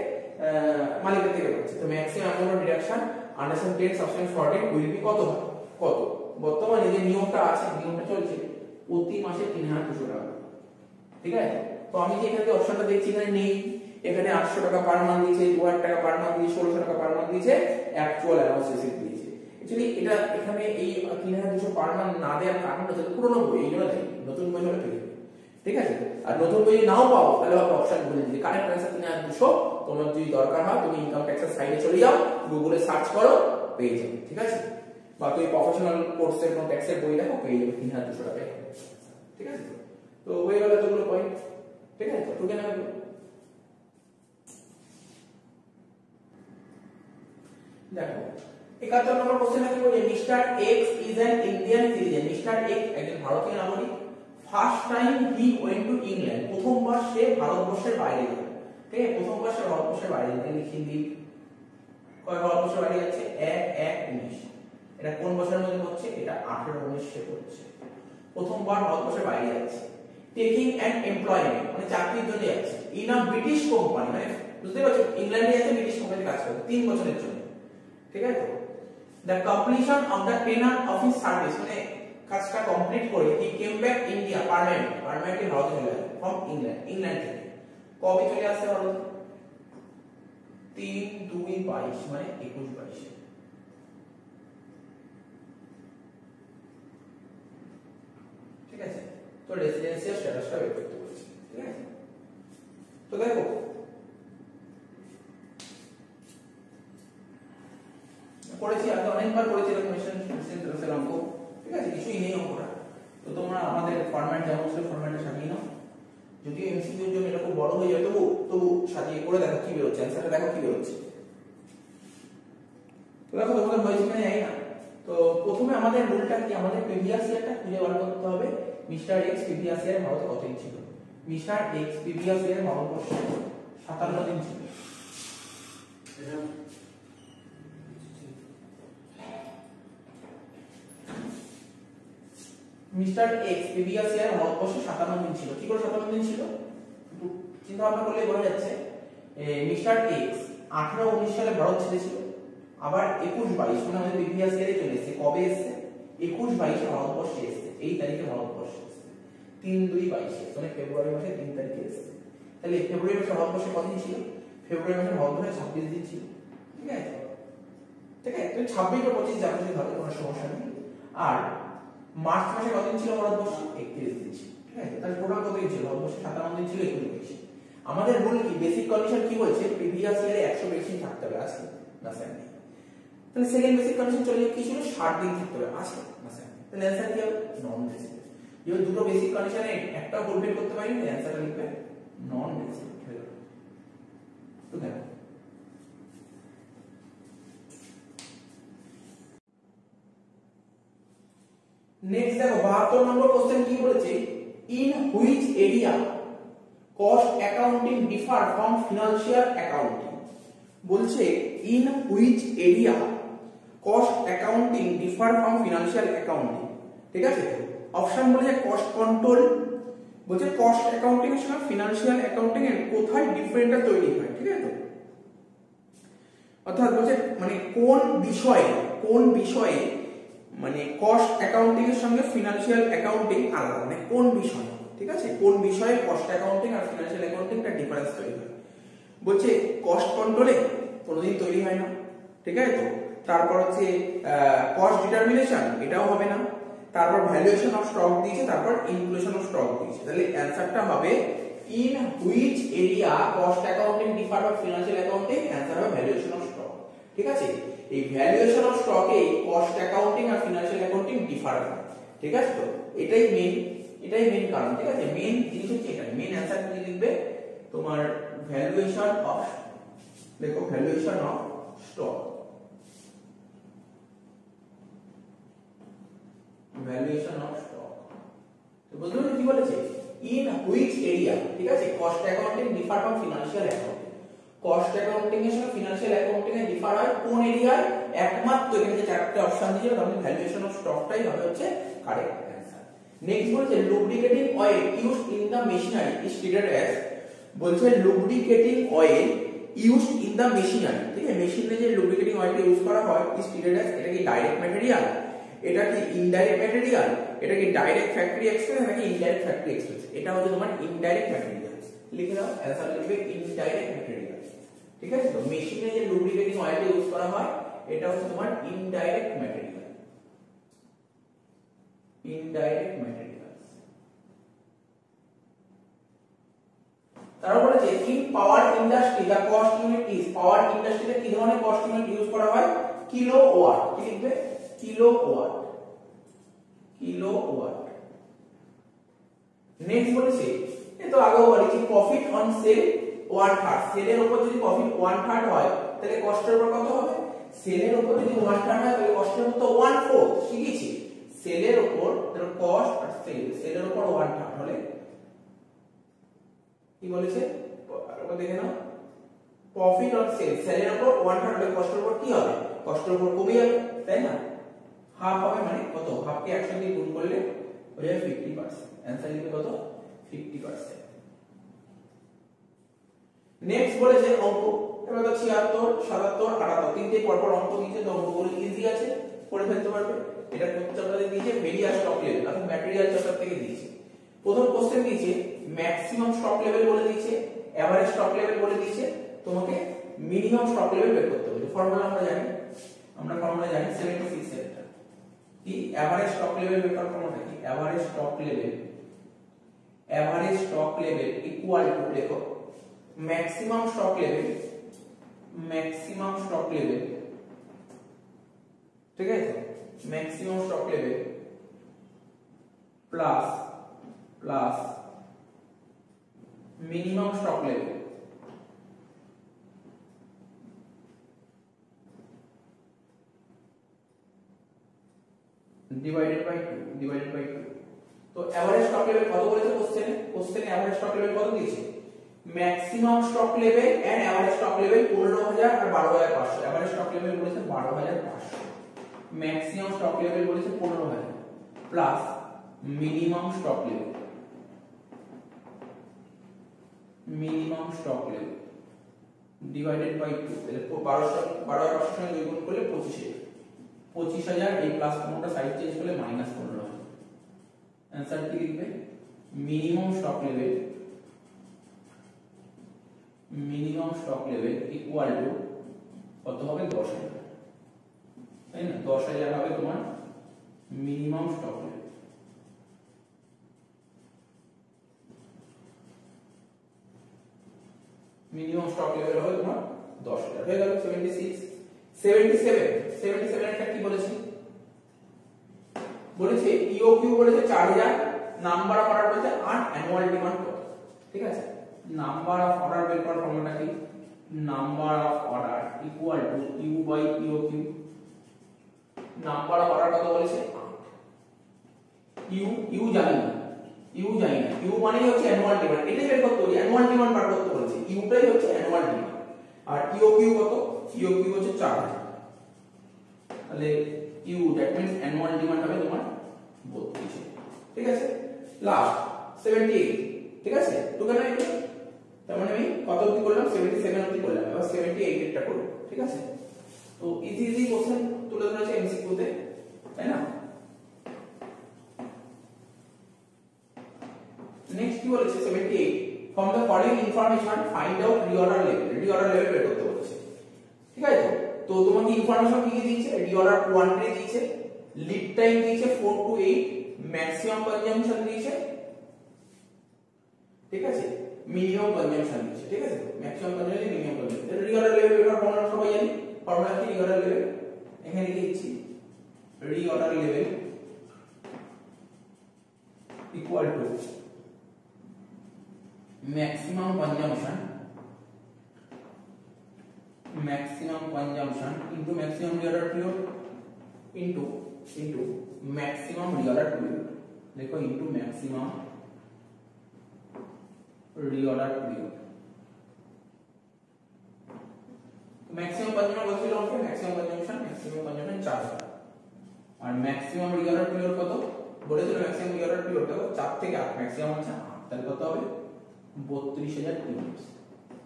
মালিকের থেকে পাচ্ছে। তো maximum amount of deduction under section 10 subsection 14 will be কত, বর্তমানে যে নিয়মটা আছে, নিয়মটা চলছে প্রতি মাসে 3200 টাকা, ঠিক আছে। তো আমি যে এখানে অপশনটা দেখছি এখানে নেই, এখানে 800 টাকা পার মান্থ দিয়েছে, 2000 টাকা পার মান্থ দিয়েছে, 1600 টাকা পার মান্থ দিয়েছে, অ্যাকচুয়াল অ্যালাউন্স রিসিভ দিয়েছে। एक्चुअली এটা এখানে এই 3200 পার মান্থ না দেওয়ার কারণ হচ্ছে পুরনো বই, এইগুলো দেয়, নতুন বই হলে পেয়ে যাবে, ঠিক আছে। আর নতুন বই নাও পাও তাহলে আপনি অপশন বলে দিই, কারেক্ট অ্যানসার 3200, তোমার যদি দরকার হয় তুমি ইনকাম ট্যাক্সের সাইডে চলে যাও, গুগলে সার্চ করো, পেয়ে যাবে, ঠিক আছে। বা তুমি প্রফেশনাল কোর্সের কোনো ট্যাক্সের বই দেখো, পেয়ে যাবে 3200 টাকায়, ঠিক আছে। তো হয়ে গেল এতগুলো পয়েন্ট, ঠিক আছে। তো টুকে নেবে, দেখো 71 নম্বর কোশ্চেন কি বলে, mister x is an Indian citizen, mister x একজন ভারতীয় নাগরিক, first time he went to England, প্রথমবার সে ভারতবর্ষের বাইরে গেল। ঠিক আছে, প্রথমবার সে ভারতবর্ষের বাইরে গেল, লিখে দিই কয় ভারতবর্ষের বাইরে যাচ্ছে 1-1-19। এটা কোন বছরের মধ্যে হচ্ছে? এটা 18-19 হচ্ছে। প্রথমবার ভারতবর্ষের বাইরে যাচ্ছে। টেকিং অ্যান এমপ্লয়মেন্ট মানে চাকরির জন্য যাচ্ছে। ইন আ ব্রিটিশ কোম্পানি মানে বুঝতে পারছো ইংল্যান্ডে যাচ্ছে ব্রিটিশ কোম্পানিতে কাজ করতে 3 বছরের জন্য। ঠিক আছে, the completion of the টেনার of his service মানে কাজটা কমপ্লিট করে হি কেম ব্যাক ইন্ডিয়া পার্মানেন্টলি ভারতে চলে আসে ফ্রম ইংল্যান্ড থেকে। কবে চলে আসতে ভারতে? 3-2-22 মানে 21-22। ঠিক আছে, তো রেসিডেন্সিয়াল স্ট্যাটাসটা বের করতে বলেছি। ঠিক আছে, তো দেখো পড়েছি আগে অনেকবার পড়েছি কোশ্চেন সেন্টেন্সের অঙ্ক। ঠিক আছে, কিছুই নেই অঙ্কটা, তো তোমরা আমাদের ফরম্যাট যেমন ছিল ফরম্যাটে সাজিয়ে নাও। যদিও এমসিকিউ এর জন্য এটা খুব বড় হয়ে যাবে, তবু সাজিয়ে করে দেখো কি বের হচ্ছে, অ্যানসারটা দেখো কি বের হচ্ছে। তো দেখো তোমাদের হয়েছে কিনা জানি না। তো প্রথমে আমাদের রুলটা কি, আমাদের প্রিভিয়াস ইয়ারটা খুঁজে বার করতে হবে। মিস্টার এক্স প্রিভিয়াস ইয়ারে ভারতে কত দিন ছিল? মিস্টার এক্স প্রিভিয়াস ইয়ারে ভারতবর্ষে 57 দিন ছিল। মিস্টার এক্স প্রিভিয়াস ইয়ারে ভারতবর্ষে 57 দিন ছিল। কি করে 57 দিন ছিল? চিন্তা ভাবনা করলে বোঝা যাচ্ছে মিস্টার এক্স 18-19 সালে ভারত ছেড়েছিল, আবার 21-22 মানে আমাদের প্রিভিয়াস ইয়ারে চলে এসেছে। কবে এসেছে? 21-22 ভারতবর্ষে এসেছে, এই তারিখে ভারতবর্ষে এসেছে 3-2-22 মানে ফেব্রুয়ারি মাসের 3 তারিখে এসেছে। তাহলে ফেব্রুয়ারি মাসে ভারতবর্ষে কতদিন ছিল? ফেব্রুয়ারি মাসে ভারতবর্ষে 26 দিন ছিল। ঠিক আছে, ঠিক আছে, তো 26 বা 25 যা কিছু ধরো কোনো সমস্যা নেই। আর মার্চ মাসে কতদিন ছিল ভারতবর্ষে? 31 দিন ছিল। ঠিক আছে, তাহলে টোটাল কতদিন ছিল ভারতবর্ষে? 57 দিন ছিল। 21-22 আমাদের রুল কি, বেসিক কন্ডিশন কি বলছে? প্রিভিয়াস ইয়ারে 120 দিন থাকতে হবে, আছে না স্যার? নেই। তাহলে সেকেন্ড বেসিক কন্ডিশন চলে কি ছিল? 60 দিন থাকতে হবে, আছে না স্যার? তাহলে অ্যানসার কি হবে? Non resident. যেহেতু দুটো বেসিক কন্ডিশনে একটা ফুলফিল করতে পারি, অ্যানসারটা লিখবে নন রেসিডেন্ট হয়ে গেল। তো দেখো নেক্সট দেখো 72 নম্বর কোশ্চেন কি বলেছে? In which area cost accounting differ from financial accounting. বলছে in which area cost accounting differ from financial accounting. ঠিক আছে, অপশন বলেছে কস্ট কন্ট্রোল, বলছে কস্ট অ্যাকাউন্টিং এর সঙ্গে ফিনান্সিয়াল অ্যাকাউন্টিং এর কোথায় ডিফারেন্সটা তৈরি হয়। ঠিক আছে, অর্থাৎ বলছে মানে কোন বিষয়ে মানে কস্ট অ্যাকাউন্টিং এর সঙ্গে ফিনান্সিয়াল অ্যাকাউন্টিং আলাদা, মানে কোন বিষয়। ঠিক আছে, কোন বিষয়ে কস্ট অ্যাকাউন্টিং আর ফিনান্সিয়াল অ্যাকাউন্টিংটা ডিফারেন্স তৈরি হয়। বলছে কস্ট কন্ট্রোলে কোনোদিন তৈরি হয় না। ঠিক আছে, তো তারপর হচ্ছে কস্ট ডিটারমিনেশন, এটাও হবে না। তারপর ভ্যালুয়েশন অফ স্টক দিয়েছে, তারপর ইনক্লুশন অফ স্টক দিয়েছে। তাহলে অ্যানসারটা হবে in which area cost accounting differ from financial accounting, answer হবে ভ্যালুয়েশন অফ স্টক। ঠিক আছে, এই ভ্যালুয়েশন অফ স্টকে কস্ট অ্যাকাউন্টিং আর ফিনান্সিয়াল অ্যাকাউন্টিং ডিফার হয়। ঠিক আছে, তো এটাই মেইন কারণ। ঠিক আছে, মেইন জিনিস হচ্ছে এটা। মেইন অ্যানসার কি লিখবে তোমার? ভ্যালুয়েশন অফ, দেখো valuation of stock, valuation of stock. তো বুঝলে কি বলেছে? In which area. ঠিক আছে, cost accounting differ from financial accounting. Cost accounting এর সঙ্গে ফিনান্সিয়াল অ্যাকাউন্টিং এর ডিফার হয় কোন এরিয়ায়? একমাত্র এখানে যে চারটি অপশন দিয়েছে তাহলে ভ্যালুয়েশন অফ স্টকটাই হবে হচ্ছে কারেক্ট অ্যানসার। নেক্সট বলছে lubricating oil used in the machinery is treated as, বলছে lubricating oil used in the machinery. ঠিক আছে, মেশিনে যে লুব্রিকেটিং অয়েলটা ইউজ করা হয় ইজ ট্রিটেড অ্যাজ, এটা কি ডাইরেক্ট ম্যাটেরিয়াল, এটা কি ইনডাইরেক্ট ম্যাটেরিয়াল, এটা কি ডাইরেক্ট ফ্যাক্টরি এক্সপেন্স নাকি ইনডাইরেক্ট ফ্যাক্টরি এক্সপেন্স? এটা হচ্ছে তোমার ইনডাইরেক্ট ম্যাটেরিয়াল। লিখে দাও, অ্যানসার লিখবে ইনডাইরেক্ট ম্যাটেরিয়াল। ঠিক আছে, তো মেশিনে যে লুব্রিকেটিং অয়েল ইউজ করা হয় এটা হচ্ছে তোমার ইনডাইরেক্ট ম্যাটেরিয়াল, ইনডাইরেক্ট ম্যাটেরিয়াল। তারপর বলেছে in power industry the cost unit is, power ইন্ডাস্ট্রিতে কি ধরনের কস্ট ইউনিট ইউজ করা হয়? কিলোওয়াট। কি লিখবে? Kilowatt, kilowatt. নেক্সট বলেছে এ তো আগেও বলেছি প্রফিট অন সেল 1/3, সেলের উপর যদি প্রফিট 1/3 হয় তাহলে কস্টের উপর কত হবে? সেলের উপর যদি 1/3 হয় তাহলে কস্টের উপর তো 1/4 শিখেছি। সেলের উপর ধরো কস্ট আর সেলের উপর 1/3 হলে কি বলেছে আরেকবার দেখে নাও, প্রফিট অন সেলের উপর 1/3 হলে কস্টের উপর কি হবে, কস্টের উপর কমে যাবে, তাই না, হাফ হবে, মানে কত, হাফ কে 100 দিয়ে গুণ করলে হয়ে যাবে 50%, অ্যানসার লিখবে কত 50%। নেক্সট বলেছে অঙ্ক, এবার তো 76 77 78 তিনটে পরপর অঙ্ক দিয়েছে, তো অঙ্কগুলো ইজি আছে, করে ফেলতে পারবে। এটা কোন চ্যাপ্টারে দিয়েছে, ভেরিয়াস স্টক লেভেল অর্থাৎ ম্যাটেরিয়াল চ্যাপ্টার থেকে দিয়েছে। প্রথম কোশ্চেন দিয়েছে ম্যাক্সিমাম স্টক লেভেল বলে দিয়েছে, এভারেজ স্টক লেভেল বলে দিয়েছে, তোমাকে মিনিমাম স্টক লেভেল বের করতে হবে। ফর্মুলা আমরা জানি 76 এর এটা কি, এভারেজ স্টক লেভেল বের করার ফর্মুলা কি, average stock level equal to, দেখো ম্যাক্সিমাম স্টক লেভেল ঠিক আছে, maximum stock level plus minimum stock level divided by 2। তো এভারেজ স্টক লেভেল কত বলেছে কোশ্চেনে এভারেজ স্টক লেভেল কত দিয়েছে, maximum stock level and average stock level 15000 আর 12500, এভারেজ স্টক লেভেল বলেছে 12500, ম্যাক্সিমাম স্টক লেভেল বলেছে 15000 plus minimum stock level divided by 2, তাহলে 12500 সঙ্গে গুণ করলে 25000, এই প্লাস কোনটা সাইড চেঞ্জ করলে মাইনাস 15000, आंसर কি লিখবে, minimum stock level equal two কত হবে 10000, তাই না, 10000 হবে তোমার minimum stock level. Minimum stock level হবে তোমার 10000, হয়ে গেল 76। 77 একটা কি বলেছি, বলেছে ইওকিউ বলেছে 4000, নাম্বার অফ অর্ডার বলেছে 8, অ্যানুয়াল ডিমান্ড কত, ঠিক আছে, নাম্বার অফ অর্ডার বের করার ফর্মুলা কি, number of order equal to U by EOQ, number of order কত বলেছে, ইউ জানি না, ইউ মানে হচ্ছে অ্যানুয়াল ডিমান্ড, এটাই বের করতে হবে, অ্যানুয়াল ডিমান্ড বার করতে বলেছে, ইউটাই হচ্ছে অ্যানুয়াল ডিমান্ড, আর ইওকিউ কত, ইওকিউ হচ্ছে 4000, তাহলে you that means annual demand হবে তোমার 32, ঠিক আছে। লাস্ট 78, ঠিক আছে, তো কেন এটা, তার মানে আমি কত অবধি করলাম, 77 অবধি করলাম, এবার 78 এরটা করব, ঠিক আছে। তো ইজি কোশ্চেন তুলে ধরেছে এমসিকিউ তে, তাই না। নেক্সট কি বলেছে 78, from the following information find out reorder level বের করতে বলেছে, ঠিক আছে। তো তোমাকে ইনফরমেশন কি কি দিয়েছে, রিঅর্ডার কোয়ান্টিটি দিয়েছে, লিড টাইম দিয়েছে 4 to 8, ম্যাক্সিমাম কনজাম্পশন দিয়েছে, ঠিক আছে, মিনিমাম কনজাম্পশন দিয়েছে, ঠিক আছে, maximum consumption minimum consumption. Reorder level এর ফর্মুলা সবাই জানি, ফর্মুলা কি, রিঅর্ডার লেভেল এখানে লিখছি, reorder level equal two maximum consumption into maximum reorder period into maximum reorder period, देखो into maximum reorder period। Maximum consumer কত ছিল আমাকে, मैक्सिमम कंजम्पशन 4000, আর मैक्सिमम reorder period কত বলেছিল, मैक्सिमम reorder period কত 4 থেকে 8, मैक्सिमम আছে 8, তাহলে কত হবে 32000 ইউনিটস।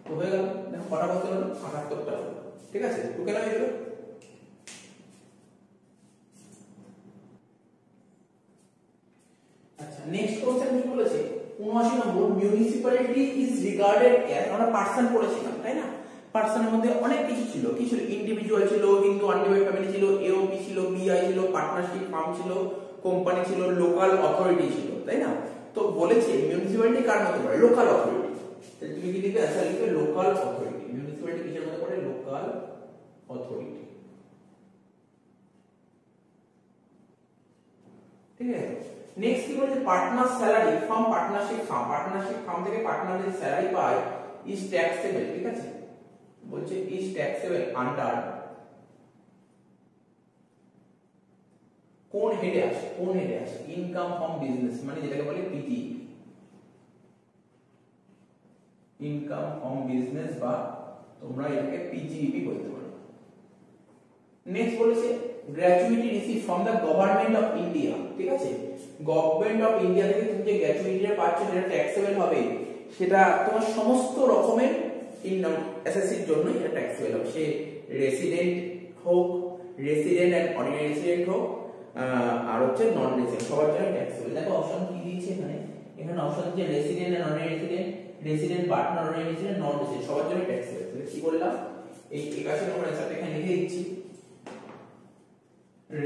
তো হয়ে গেল, দেখো কটা কত হলো, 78টা হলো, ঠিক আছে, তো কেন হয়ে গেল। আচ্ছা নেক্সট কোশ্চেন কি বলেছে 79 নম্বর, মিউনিসিপ্যালিটি ইজ রিগার্ডেড অ্যাজ, আমরা পার্সন পড়েছিলাম তাই না, পার্সনের মধ্যে অনেক কিছু ছিল, কি ছিল, ইন্ডিভিজুয়াল ছিল, কিন্তু আনডিভাইডেড ফ্যামিলি ছিল, এওপি ছিল, বিআই ছিল, পার্টনারশিপ ফার্ম ছিল, কোম্পানি ছিল, লোকাল অথরিটি ছিল, তাই না। তো বলেছে মিউনিসিপ্যালিটি কার মধ্যে পড়ে, লোকাল অথরিটি, তাহলে তুমি কি লিখবে, আচ্ছা লিখবে লোকাল অথরিটি, মিউনিসিপ্যালিটি কিসের মধ্যে পড়ে, লোকাল অথরিটি, ঠিক আছে। নেক্সট কি বলেছে, partner salary from partnership firm থেকে পার্টনারদের স্যালারি পায় ইজ ট্যাক্সেবল, ঠিক আছে, বলছে ইজ ট্যাক্সেবল আন্ডার কোন হেডে আসে, কোন হেডে আসে? ইনকাম ফ্রম বিজনেস, মানে যেটাকে বলে পিজি, ইনকাম ফ্রম বিজনেস, বা তোমরা এটাকে পিজিইপি বলতে পারো। নেক্সট বলেছে gratuity receive from the government of India, ঠিক আছে? গভর্নমেন্ট অফ ইন্ডিয়া থেকে তুমি যে গ্র্যাচুইটিটা পাচ্ছ যেটা ট্যাক্সেবল হবে, সেটা তোমার সমস্ত রকমের ইনকাম এসএসসির জন্য এটা ট্যাক্সেবল হবে, সে রেসিডেন্ট হোক, রেসিডেন্ট এন্ড অর্ডিনারি রেসিডেন্ট হোক, আর হচ্ছে নন রেসিডেন্ট, সবার জন্য ট্যাক্সেবল। দেখো অপশন কি দিয়েছে এখানে, এখানে অপশন হচ্ছে resident and ordinary resident, resident but not ordinary resident, non resident, সবার জন্য ট্যাক্সেবল। তাহলে কি বললাম, এই 81 নম্বর অ্যানসারটা এখানে লিখে দিচ্ছি,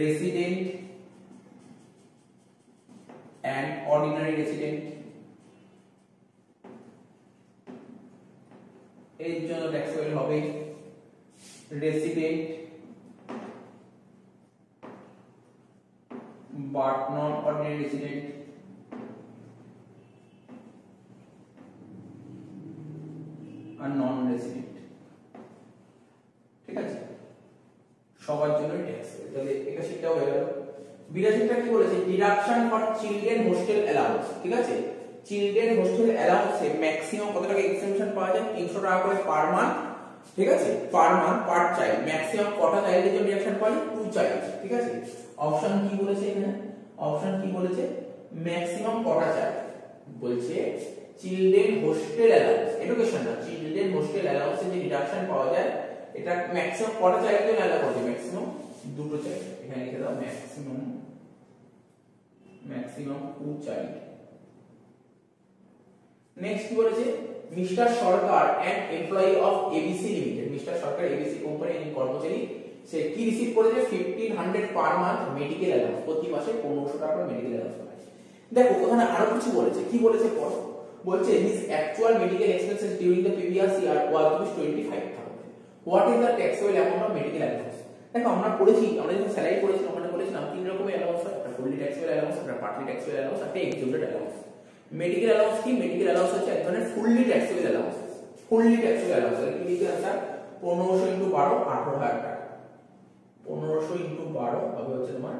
resident and ordinary resident এর জন্য ট্যাক্সেবল হবে, resident but not ordinary resident and non resident, ঠিক আছে? সবার জন্য ট্যাক্স। তাহলে 81টা হয়ে গেল। 82টা কি বলেছে, deduction for children hostel allowance, ঠিক আছে? চিলড্রেন হোস্টেল অ্যালাউন্সে ম্যাক্সিমাম কত টাকা এক্সেমশন পাওয়া যায়? 300 টাকা করে পার মান্থ, ঠিক আছে? পার মান্থ পার চাইল্ড, ম্যাক্সিমাম কটা চাইল্ডের জন্য ডিডাকশন পাওয়া যায়? 2 চাইল্ড, ঠিক আছে? অপশন কি বলেছে এখানে, অপশন কি বলেছে, ম্যাক্সিমাম কটা চাইল্ড বলছে চিলড্রেন হোস্টেল অ্যালাউন্স, এডুকেশন না, চিলড্রেন হোস্টেল অ্যালাউন্সে যে ডিডাকশন পাওয়া যায় এটা ম্যাক্সিমাম কটা চাইল্ডের জন্য অ্যালাউ করছে? ম্যাক্সিমাম 2টো চাইল্ড, এখানে লিখে দাও ম্যাক্সিমাম 2 চাইল্ড। নেক্সট কি বলেছে, mister Sarkar and employee of ABC limited, mister Sarkar ABC company এর কর্মচারী, সে কি রিসিভ করেছে? 1500 পার মান্থ মেডিকেল অ্যালাউন্স, প্রতি মাসে 1500 টাকা করে মেডিকেল অ্যালাউন্স পায়। দেখো ওখানে আরো কিছু বলেছে, কি বলেছে পড়ো, বলছে his actual medical expenses during the previous year was 25,000। What is the taxable amount of medical allowance? দেখো আমরা পড়েছি, আমরা যখন স্যালারি পড়েছি ওখানে বলেছিলাম 3 রকমের অ্যালাউন্স হয়, একটা ফুললি ট্যাক্সেবল অ্যালাউন্স, একটা পার্টলি ট্যাক্সেবল অ্যালাউন্স, একটা এক্সেমপ্টেড অ্যালাউন্স। মেডিকেল অ্যালাউন্স কি? মেডিকেল অ্যালাউন্স হচ্ছে এক ধরনের fully taxable allowance, fully taxable allowance. কি লিখতে আছে? 1500 × 12 18,000 টাকা, 1500 × 12 হবে হচ্ছে তোমার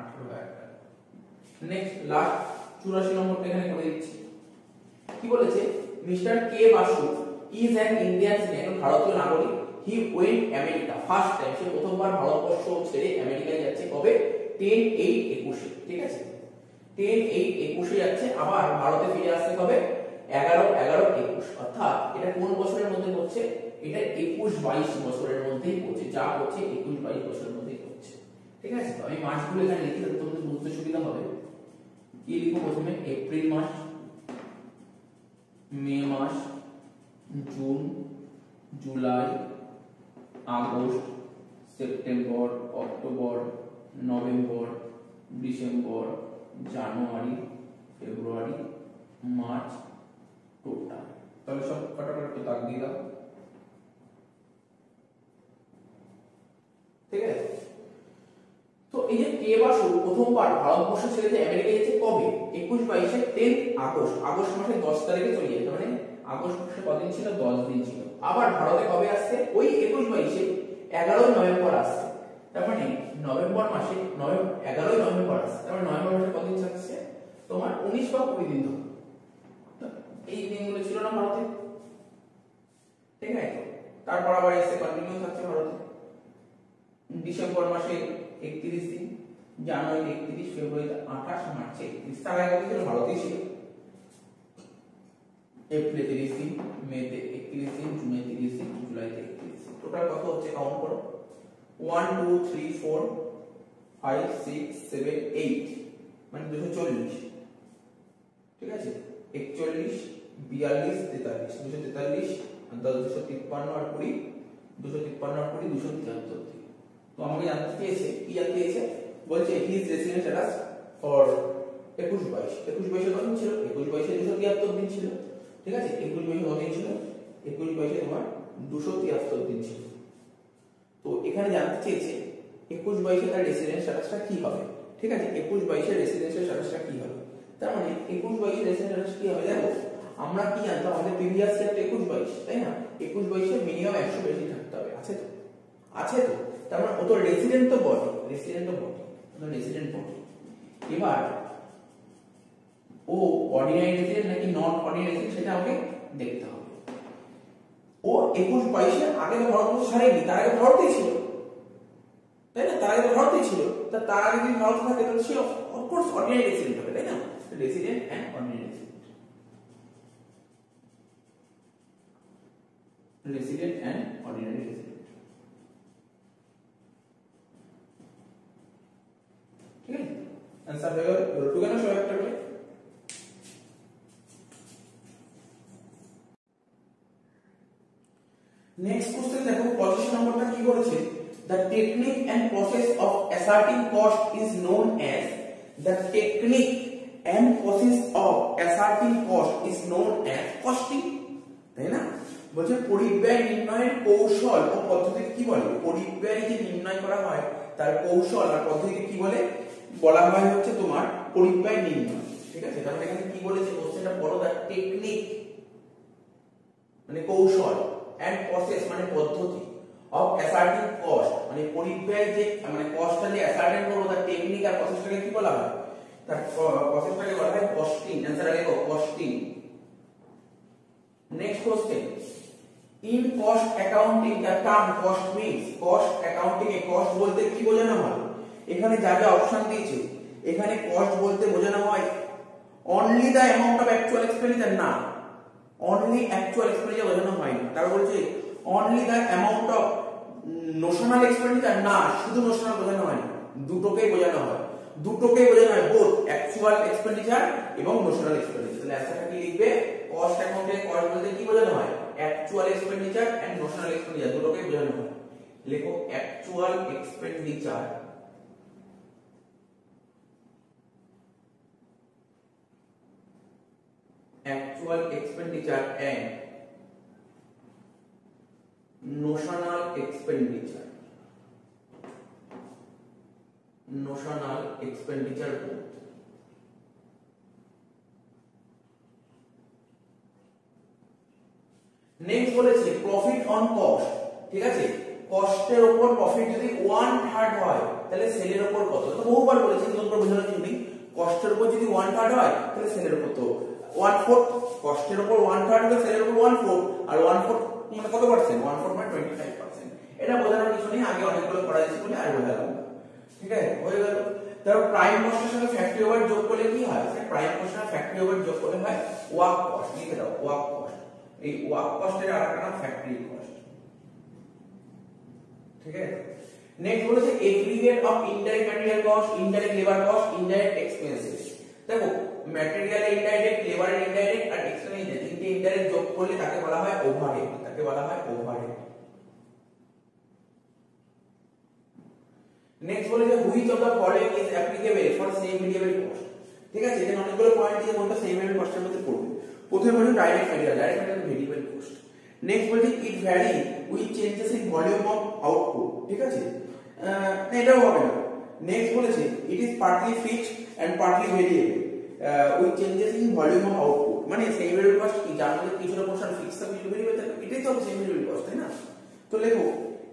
18,000 টাকা। নেক্সট লাস্ট 84 নম্বরটা এখানে করে দিচ্ছি, কি বলেছে, mister K Basu is an Indian citizen, ভারতীয় নাগরিক, he went America first time, সে প্রথমবার ভারতবর্ষ ছেড়ে আমেরিকায় যাচ্ছে, কবে? 10/8/21, ঠিক আছে? 10/8/21 যাচ্ছে, আবার ভারতে ফিরে আসতে কবে? 11/11/21, অর্থাৎ এটা কোন বছরের মধ্যে পড়ছে? এটা 21-22 বছরের মধ্যেই পড়ছে, যা হচ্ছে 21-22 বছরের মধ্যেই পড়ছে, ঠিক আছে? তো আমি মাসগুলো এখানে লিখে দেব, তোমাদের বুঝতে সুবিধা হবে। কি লিখব প্রথমে? এপ্রিল মাস, মে মাস, June, July, August, September, October, November, December, January, February, March, total. তাহলে সব কটা করে দাগ দিয়ে দাও, ঠিক আছে? তো এই যে কে বাসু প্রথমবার ভারতবর্ষ ছেড়ে যে আমেরিকায় গেছে কবে? 21-22 10 আগস্ট, আগস্ট মাসের 10 তারিখে চলে যেত, মানে আগস্ট মাসে কতদিন ছিল? 10 দিন ছিল। আবার ভারতে কবে আসছে? ওই 21-22 11 নভেম্বর আসছে, তার মানে নভেম্বর মাসে 11 নভেম্বর আসছে, তার মানে নভেম্বর মাসে কতদিন থাকছে? তোমার 19 বা 20 দিন ধরে। এই দিনগুলো ছিল না ভারতে, ঠিক আছে? তারপর আবার এসে কন্টিনিউ থাকছে ভারতে, ডিসেম্বর মাসে 31 দিন, জানুয়ারি 31, ফেব্রুয়ারিতে 28, মার্চে 31, তার আগে ছিল ভারতেই ছিল। এপ্রিলে 30 দিন, মেতে 31 দিন, জুনে 30 দিন, জুলাইতে 31 দিন। টোটাল কত হচ্ছে কাউন্ট করো, 1 2 3 4 5 6 7 8, মানে 240, ঠিক আছে? 41 42 43, 243 আর 253 আর 20, 253 আর 20 273। তো আমাকে জানতে চেয়েছে, কি জানতে চেয়েছে? বলছে হিজ রেসিডেন্স স্ট্যাটাস ফর 21-22, 21-22 কত ছিল? 21-22 273 দিন ছিল, ঠিক আছে? 21-22 কত দিন ছিল? 21-22 তোমার 273 দিন ছিল। তো এখানে জানতে চেয়েছে 21-22 তার রেসিডেন্স স্ট্যাটাসটা কি হবে, ঠিক আছে? 21-22 এর রেসিডেন্সিয়াল স্ট্যাটাসটা কি হবে? তার মানে 21-22 এর রেসিডেন্স স্ট্যাটাস কি হবে? দেখো আমরা কি জানতাম, আমাদের প্রিভিয়াস ইয়ার 21-22, তাই না? 21-22 এর মিনিমাম 100 বেশি থাকতে হবে, আছে তো? আছে তো, তার মানে ও তো রেসিডেন্ট তো বটে, রেসিডেন্ট তো বটে। রেসিডেন্ট বটে। এবার ও অর্ডিনারি রেসিডেন্ট নাকি নন অর্ডিনারি রেসিডেন্ট সেটা আমাকে দেখতে হবে। ও 21-22 আগে তো ভারতবর্ষ ছাড়েনি, তার আগে ভারতেই ছিল, তাই না? তার আগে ভারতেই ছিল, তার আগে যদি ভারত থাকে তাহলে সে অফকোর্স অর্ডিনারি রেসিডেন্ট হবে, তাই না? Resident and ordinary resident and ordinary resident, ঠিক আছে? आंसर হয়ে গেল। রুটু কেন সব একটা করে। নেক্সট কোশ্চেন দেখো 25 নম্বরটা কি বলেছে, the technique and process of asserting cost is known as, the technique and process of asserting cost is known as costing, তাই না? বলছে পরিব্যয় নির্ণয়ের কৌশল ও পদ্ধতিকে কি বলে? পরিব্যয় যে নির্ণয় করা হয় তার কৌশল আর পদ্ধতিকে কি বলে? বলা হয় হচ্ছে তোমার পরিব্যয় নির্ণয়, ঠিক আছে? তাহলে এখানে কি বলেছে কোশ্চেনটা পড়ো, the technique মানে কৌশল and process মানে পদ্ধতি of asserting cost মানে পরিব্যয় যে মানে কস্টটা যে অ্যাসার্টেন করব তার টেকনিক আর প্রসেসটাকে কি বলা হয়? তার প্রসেসটাকে বলা হয় কস্টিং। आंसर লিখো costing. Next question, in cost accounting the term cost means, cost accounting A cost বলতে কি বোঝানো হয়? এখানে যা যা অপশন দিয়েছে এখানে cost বলতে বোঝানো হয় only the amount of actual expenditure, না only actual expenditure বোঝানো হয় না। তার বলছে only the amount of notional expenditure, না শুধু notional বোঝানো হয় না, দুটোকেই বোঝানো হয়, দুটোকেই বোঝানো হয়, both actual expenditure এবং notional expenditure। তাহলে অ্যান্সারটা কি লিখবে? কস্ট অ্যাকাউন্টে কস্ট বলতে কি বোঝানো হয়? actual expenditure and notional expenditure দুটোকেই বোঝানো হয়। লেখো actual expenditure actual expenditure and notional expenditure, notional expenditure both। Next বলেছে প্রফিট অন কস্ট, ঠিক আছে? কস্টের উপর প্রফিট যদি 1/3 হয় তাহলে সেলের উপর কত? তো বহুবার বলেছি, তোমরা বোঝানোর জন্য কস্টের উপর যদি 1/3 হয় তাহলে সেলের উপর তো 1/4, কস্টের উপর 1/3 হলে সেলের উপর 1/4, আর 1/4 মানে কত পার্সেন্ট? 1/4 মানে 25%। এটা বোঝানোর কিছু নেই, আগে অনেকগুলো করা হয়েছে বলে আর বোঝালাম না, ঠিক আছে? হয়ে গেল। তারপর প্রাইম কস্টের সঙ্গে ফ্যাক্টরি ওভার যোগ করলে কি হয়? প্রাইম কস্ট আর ফ্যাক্টরি ওভার যোগ করলে হয় ওয়ার্ক কস্ট। লিখে দাও ওয়ার্ক কস্ট। এই ওয়ার্ক কস্টের আরেকটা নাম ফ্যাক্টরি কস্ট, ঠিক আছে? নেক্সট বলেছে aggregate of indirect material cost, indirect labour cost, indirect expenses. দেখো ম্যাটেরিয়াল ইনডাইরেক্ট, লেবার ইনডাইরেক্ট আর এক্সপেন্সেস তিনটে ইনডাইরেক্ট যোগ করলে তাকে বলা হয় ওভারহেড, তাকে বলা হয় ওভারহেড। নেক্সট বলেছে which of the following is applicable for same variable cost, ঠিক আছে? এখানে অনেকগুলো পয়েন্ট দিয়ে কোনটা সেম ভেরিয়েবল কস্টের মধ্যে পড়বে। প্রথমে বলছে direct material, direct material variable cost. Next বলছে it vary with changes in volume of output, ঠিক আছে? এটাও হবে না। নেক্সট বলেছে it is partly fixed and partly variable with changes in volume of output, মানে সেম ভেরিয়েবল কস্ট কি? যার মধ্যে কিছুটা পোরশন ফিক্সড থাকে কিছু ভেরিয়েবল থাকে, এটাই তো সেম ভেরিয়েবল কস্ট, তাই না? তো লেখো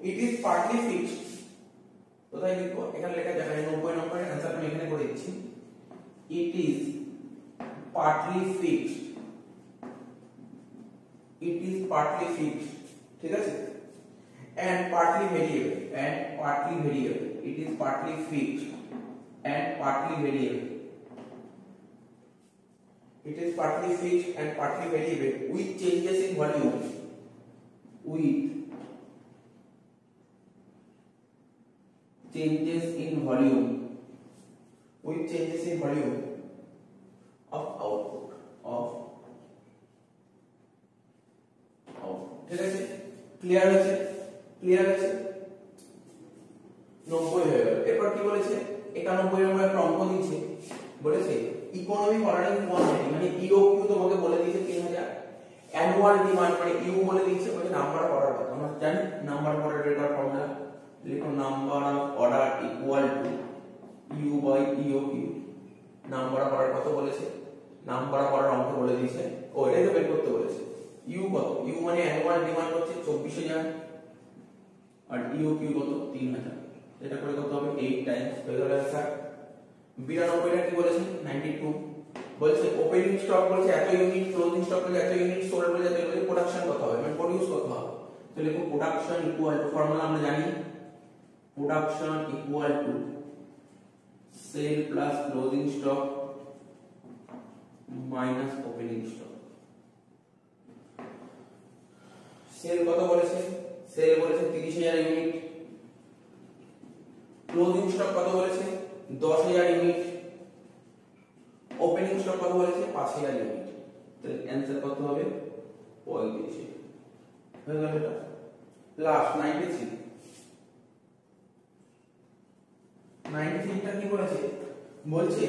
ইট ইজ পার্টলি ফিক্সড, কোথায় লিখবো? এখানে লেখা যাবে 90 নম্বরের आंसर আমি এখানে করে দিচ্ছি। ইট is partly fixed, it is partly fixed, ঠিক আছে? and partly variable, and partly variable, it is partly fixed and partly variable, it is partly fixed and partly variable with changes in volume, with changes in volume, with changes in volume of output, of ঠিক আছে? Clear হয়েছে? Clear হয়েছে? 90 হয়ে গেল। এরপর কি বলেছে? 91 নম্বর একটা অঙ্ক দিয়েছে, বলেছে ইকোনমিক অর্ডারিং কোয়ান্টিটি মানে ইওকিউ তোমাকে বলে দিয়েছে 3000, অ্যানুয়াল ডিমান্ড মানে ইউ বলে দিয়েছে, বলে নাম্বার অফ অর্ডার কত? আমরা জানি নাম্বার অফ অর্ডার বের করার ফর্মুলা, লিখো number of order equal to U by EOQ. Number of order কত বলেছে? নাম্বার অফ অর্ডার অঙ্ক বলে দিয়েছে, ও এটাই তো বের করতে বলেছে। ইউ কত? ইউ মানে অ্যানুয়াল ডিমান্ড হচ্ছে 24000 আর ইওকিউ কত? 3000। এটা করে কত হবে 8 টাইমস হয়ে গেল স্যার 92 টা কি বলেছে 92 বলছে ওপেনিং স্টক বলছে এত ইউনিট, ক্লোজিং স্টক বলছে এত ইউনিট, সোল্ড বলছে এত ইউনিট, প্রোডাকশন কত হবে মানে প্রোডিউস কত হবে। তো লিখো প্রোডাকশন ইকুয়াল টু, ফর্মুলা আমরা জানি, production equal to sale plus closing stock minus opening stock. Sale কত বলেছে, সেল বলেছে 30000 ইউনিট, ক্লোজিং স্টক কত বলেছে 10000 ইউনিট, ওপেনিং স্টক কত বলেছে 5000 ইউনিট। তাহলে आंसर কত হবে 35 হয়ে গেল। এটা লাস্ট 93 টা কি বলেছে, বলছে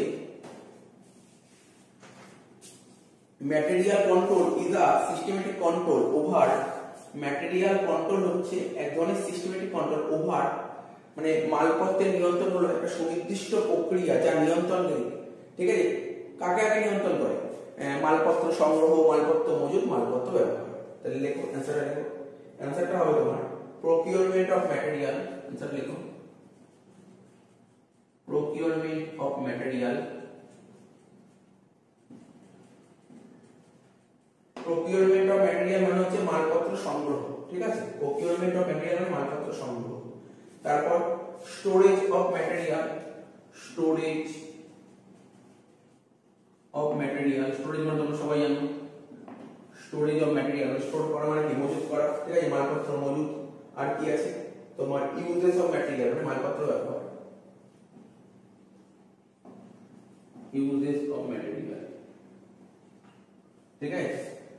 material control is a systematic control over, material control হচ্ছে এক ধরনের সিস্টেমেটিক কন্ট্রোল ওভার মানে মালপত্রের নিয়ন্ত্রণ হলো একটা সুনির্দিষ্ট প্রক্রিয়া যা নিয়ন্ত্রণ করে, ঠিক আছে, কাকে কাকে নিয়ন্ত্রণ করে, মালপত্র সংগ্রহ, মালপত্র মজুত, মালপত্র ব্যবহার। তাহলে লেখো অ্যানসারটা, লেখো অ্যানসারটা হবে তোমার প্রকিউরমেন্ট অফ ম্যাটেরিয়াল। অ্যানসার লেখো procurement of material, procurement of material মানে হচ্ছে মালপত্র সংগ্রহ, ঠিক আছে, প্রকিউরমেন্ট অফ ম্যাটেরিয়াল মানে মালপত্র সংগ্রহ। তারপর storage of material, storage of material, storage মানে তোমরা সবাই জানো, স্টোরেজ অফ ম্যাটেরিয়াল স্টোর করা মানে কি মজুত করা, ঠিক আছে, মালপত্র মজুত। আর কি আছে তোমার ইউজেস অফ ম্যাটেরিয়াল মানে মালপত্র ব্যবহার, ইউজেস অফ ম্যাটেরিয়াল, ঠিক আছে।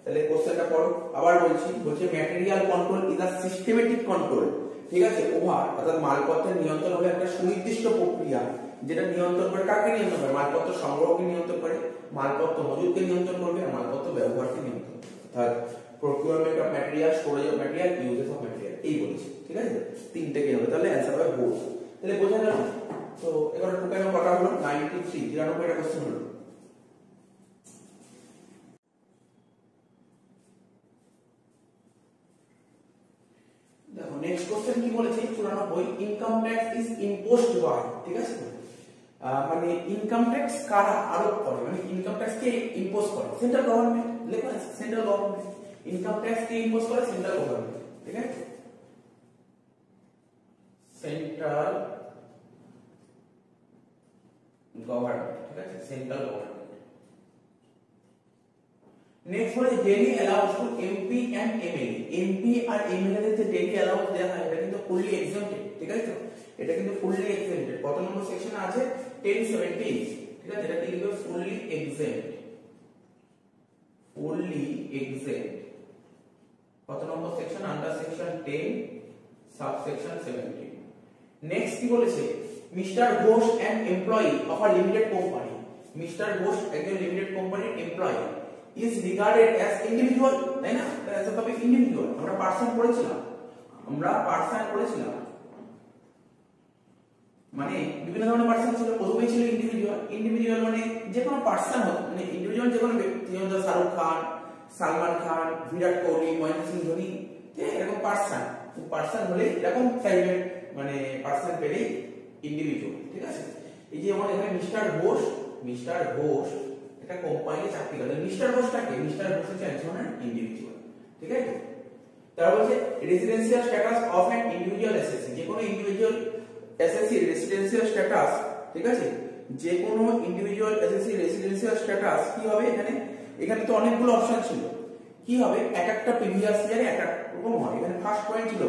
তাহলে কোশ্চেনটা পড়ো, আবার বলছি, বলছে material control is a systematic control, ঠিক আছে, ওভার অর্থাৎ মালপত্রের নিয়ন্ত্রণ হলো একটা সুনির্দিষ্ট প্রক্রিয়া যেটা নিয়ন্ত্রণ করে, কাকে নিয়ন্ত্রণ করে, মালপত্র সংগ্রহকে নিয়ন্ত্রণ করে, মালপত্র মজুতকে নিয়ন্ত্রণ করবে, আর মালপত্র ব্যবহারকে নিয়ন্ত্রণ করবে। অর্থাৎ procurement of material, storage of material, uses of material, এই বলেছে, ঠিক আছে, তিনটে কি হবে, তাহলে অ্যানসার হবে বোথ। তাহলে বোঝা গেল। তো এবার টোটাল কটা হলো 93, 93 টা কোশ্চেন হলো। দেখো নেক্সট কোশ্চেন কি বলেছে 94, income tax is imposed by, ঠিক আছে, মানে ইনকাম ট্যাক্স কারা আরোপ করে, মানে ইনকাম ট্যাক্স কে ইম্পোজ করে, সেন্ট্রাল গভর্নমেন্ট, লেখা আছে সেন্ট্রাল গভর্নমেন্ট। ইনকাম ট্যাক্স কে ইম্পোজ করে, সেন্ট্রাল গভর্নমেন্ট, ঠিক আছে, সেন্ট্রাল গভর্নমেন্ট, ঠিক আছে, সেন্ট্রাল গভর্নমেন্ট। নেক্সট বলে daily allowance to MP and MLA, MP আর এমএলএ দের যে ডেলি অ্যালাউন্স দেয়া হয় এটা কিন্তু ফুললি এক্সেম্পটেড, ঠিক আছে, তো এটা কিন্তু ফুললি এক্সেম্পটেড। কত নম্বর সেকশনে আছে 1070, ঠিক আছে, এটা কিন্তু ফুললি এক্সেম্পট, ফুললি এক্সেম্পট। কত নম্বর section, under section 10 subsection 17। Next কি বলেছে, Mister Ghosh and employee of a limited company, Mister Ghosh একজন লিমিটেড কোম্পানির employee is regarded as individual, তাই না, তাহলে তবে ইন্ডিভিজুয়াল, আমরা পার্সন পড়েছিলাম, আমরা পার্সন পড়েছিলাম, মানে বিভিন্ন ধরনের পার্সন ছিল, প্রথমেই ছিল ইন্ডিভিজুয়াল, ইন্ডিভিজুয়াল মানে যে কোনো পার্সন হতো, মানে ইন্ডিভিজুয়াল যে কোনো ব্যক্তি, যেমন শাহরুখ খান, সালমান খান, বিরাট কোহলি, মহেন্দ্র সিং ধোনি, এরকম পার্সন, পার্সন হলে এরকম টাইপের মানে পার্সন পেলেই ইন্ডিভিজুয়াল, ঠিক আছে। এই যে আমাদের এখানে মিস্টার ঘোষ, মিস্টার ঘোষ একটা কোম্পানিতে চাকরি করে, মিস্টার ঘোষটাকে, মিস্টার ঘোষ হচ্ছে একজন ইন্ডিভিজুয়াল, ঠিক আছে। তারপর হচ্ছে residential status of an individual SSC, যে কোনো ইন্ডিভিজুয়াল এসএসসি রেসিডেন্সিয়াল স্ট্যাটাস, ঠিক আছে, যে কোনো ইন্ডিভিজুয়াল এসএসসি রেসিডেন্সিয়াল স্ট্যাটাস কি হবে, এখানে এখানে তো অনেকগুলো অপশন ছিল, কি হবে, এক একটা প্রিভিয়াস ইয়ারে এক এক রকম হয়। এখানে ফার্স্ট পয়েন্ট ছিল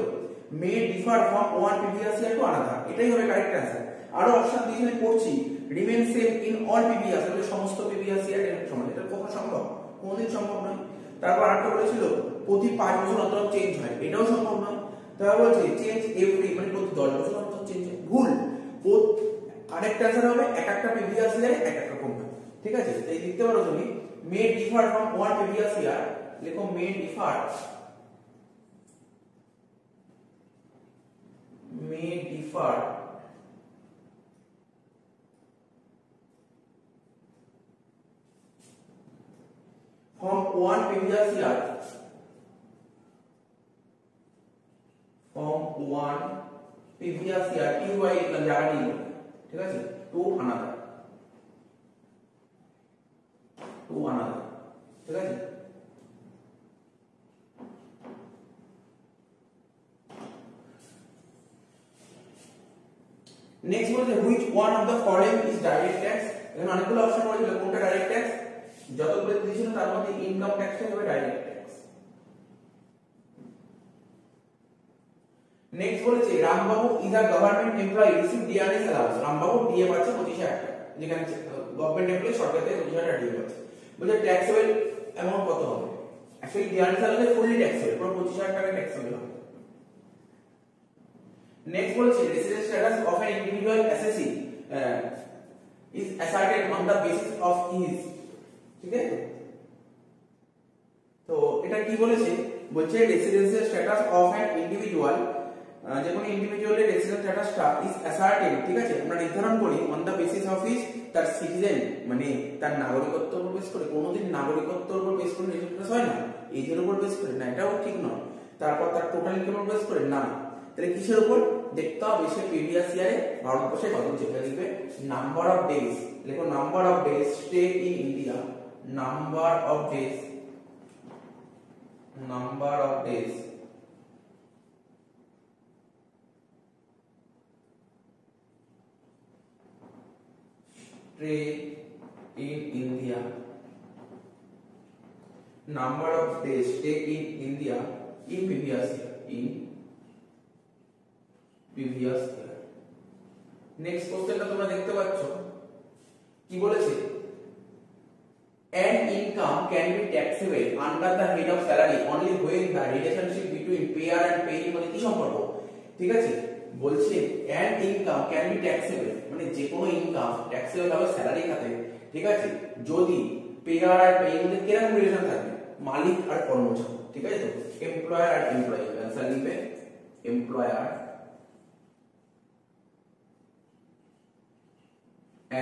may differ from one previous year to another, এটাই হবে কারেক্ট आंसर। আরো অপশন দিয়েছে পড়ছি remain same in all previous, মানে সমস্ত প্রিভিয়াস ইয়ার এর সমান, এটা কখনো সম্ভব, কোনদিন সম্ভব নয়। তারপর আরেকটা বলেছিল প্রতি 5 বছর অন্তর চেঞ্জ হয়, এটাও সম্ভব নয়। তারপর বলছে চেঞ্জ এভরি, মানে প্রতি 10 বছর অন্তর চেঞ্জ হয়, ভুল। কারেক্ট आंसर হবে এক একটা প্রিভিয়াস ইয়ারে এক এক রকম হয়, ঠিক আছে। এই লিখতে পারো তুমি may differ from one previous year, লেখো may differ, may differ from one previous year, from one previous year TY লিখলাম জায়গা নিয়ে, ঠিক আছে, to another, ঠিক আছে। নেক্সট বলছে which one of the following is direct tax। এখানে অনেকগুলো অপশন বলেছিল কোনটা ডাইরেক্ট ট্যাক্স, যতগুলো দিয়েছিল তার মধ্যে ইনকাম ট্যাক্সটা হবে ডাইরেক্ট ট্যাক্স। নেক্সট বলেছে Rambabu is a government employee receive DRS allowance. Rambabu DA পাচ্ছে 25,000 টাকা, যেখানে গভর্নমেন্ট এমপ্লয়ি সরকার থেকে 25,000 টাকা ডিএ পাচ্ছে। বলছে ট্যাক্সেবল অ্যামাউন্ট কত হবে? Actually DRS allowance fully taxable, পুরো 25,000 টাকা ট্যাক্সেবল হবে। নেক্সট বলছে residence status of an individual অ্যাসেসি is asserted on the basis of his, ঠিক আছে। তো এটা কি বলেছে, বলছে residential status of an individual, যে কোনো ইন্ডিভিজুয়ালের রেসিডেন্স স্ট্যাটাসটা ইজ অ্যাসার্টেড, ঠিক আছে, আমরা নির্ধারণ করি on the basis of his, তার সিটিজেন মানে তার নাগরিকত্বের উপর বেস করে। কোনোদিন নাগরিকত্বের উপর বেস করে রেসিডেন্স হয় না, এজের উপর বেস করে না, এটাও ঠিক নয়। তারপর তার টোটাল ইনকামের উপর বেস করে না, তাহলে কিসের উপর দেখতে হবে? সে প্রিভিয়াস ইয়ারে ভারতবর্ষে কতদিন ছিল, লিখবে নাম্বার অফ ডেজ, লিখো number of days stay in India, number of days stay in India, number of days stay in India in previous year, next কোশ্চেনটা তোমরা দেখতে পাচ্ছ কি বলেছে, an income can be taxable under the head of salary only when the relationship between payer and payee মানে কি সম্পর্ক, ঠিক আছে। বলছে an income can be taxable মানে যে কোনো ইনকাম ট্যাক্সেবল হবে স্যালারি খাতে, ঠিক আছে, যদি পেয়ার আর পেয়ির মধ্যে কিরকম রিলেশন থাকে, মালিক আর কর্মচারী, ঠিক আছে। তো এমপ্লয়ার আর এমপ্লয়ি, आंसर লিখবে employer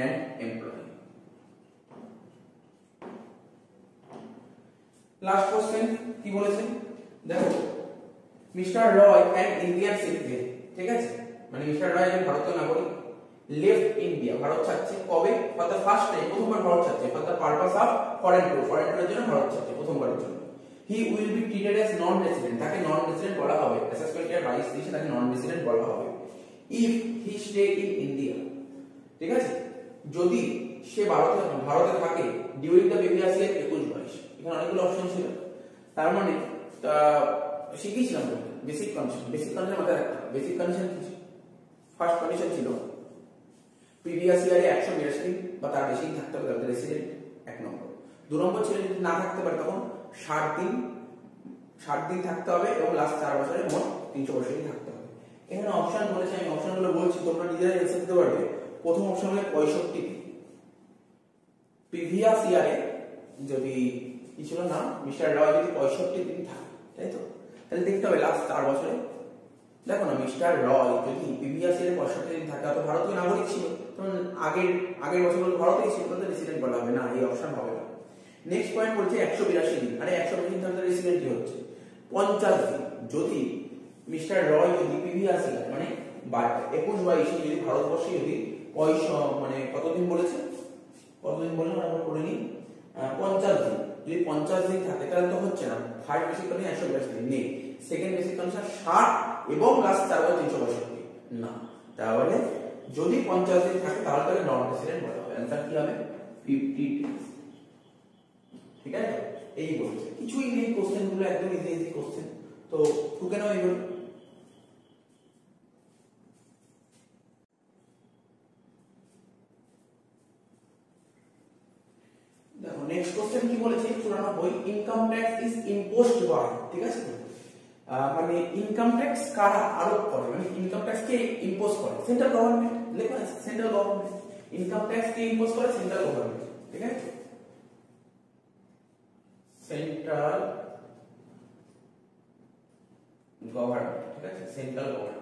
and employee। Last question কি বলেছেন দেখো, mister Roy an Indian citizen, ঠিক আছে, মানে মিস্টার রয় একজন ভারতীয় নাগরিক, লেফট ইন্ডিয়া, ভারত ছাড়ছে কবে, ফর দ্য ফার্স্ট টাইম, প্রথমবার ভারত ছাড়ছে, for the purpose of foreign tour, foreign ট্যুরের জন্য ভারত ছাড়ছে প্রথমবারের জন্য। হি will be treated as non resident, তাকে নন রেসিডেন্ট বলা হবে, অ্যাসেসমেন্ট ইয়ার 22 দিয়েছে, তাকে নন রেসিডেন্ট বলা হবে। If he stay in India, ঠিক আছে, যদি সে ভারতে থাকে ডিউরিং দ্য প্রিভিয়াস ইয়ার 21-22, এখানে অনেকগুলো অপশন ছিল, তার মানে শিখিয়েছিলাম বেসিক কন্ডিশন মাথায় রাখতে হবে। বেসিক কন্ডিশন কি ছিল? ফার্স্ট কন্ডিশন ছিল প্রিভিয়াস ইয়ারে 182 দিন বা তার বেশি থাকতে হবে তাদের রেসিডেন্ট, এক নম্বর। দু নম্বর ছিল যদি না থাকতে পারে তখন 60 দিন থাকতে হবে এবং লাস্ট 4 বছরে মোট 362 দিন থাকতে হবে। এখানে অপশন বলেছে, আমি অপশনগুলো বলছি, তোমরা নিজেরাই অ্যানসার দিতে পারবে। প্রথম অপশন হলো 65 দিন, প্রিভিয়াস ইয়ারে যদি কি ছিল না, মিস্টার রয় যদি 65 দিন থাকে, তাই তো, তাহলে দেখতে হবে লাস্ট 4 বছরে। দেখো না, মিস্টার রয় যদি প্রিভিয়াস ইয়ারে 65 দিন থাকে, তো ভারতীয় নাগরিক ছিল, তখন আগের বছরগুলো ভারতেই ছিল, তাহলে রেসিডেন্ট বলা হবে না, এই অপশন হবে না। নেক্সট পয়েন্ট বলছে 182 দিন, আরে 182 দিন তাহলে রেসিডেন্টই হচ্ছে। 50 দিন, যদি মিস্টার রয় যদি প্রিভিয়াস ইয়ার মানে 21-22 যদি ভারতবর্ষে যদি মানে কতদিন বলেছে, কতদিন বললাম আমরা করে নিই, 50 দিন, যদি 50 দিন থাকে তাহলে তো হচ্ছে না, ফার্স্ট বেসিক কন্ডিশন 182 দিন নেই, সেকেন্ড বেসিক কন্ডিশন 60 এবং লাস্ট 4 বার 362 না, তাহলে যদি 50 দিন থাকে তাহলে নন রেসিডেন্ট বলা হবে। आंसर কি হবে 50 days, ঠিক আছে। এই বলছে কিছুই নেই, কোশ্চেন গুলো একদম ইজি কোশ্চেন, তো ঠুকে নাও এইগুলো। দেখো নেক্সট কোশ্চেন কি বলেছে 94, income tax is imposed by, ঠিক আছে, মানে ইনকাম ট্যাক্স কারা আরোপ করে, মানে ইনকাম ট্যাক্স কে ইম্পোজ করে, সেন্ট্রাল গভর্নমেন্ট, লেখা আছে সেন্ট্রাল গভর্নমেন্ট। ইনকাম ট্যাক্স কে ইম্পোজ করে, সেন্ট্রাল গভর্নমেন্ট, ঠিক আছে, সেন্ট্রাল গভর্নমেন্ট, ঠিক আছে, সেন্ট্রাল গভর্নমেন্ট।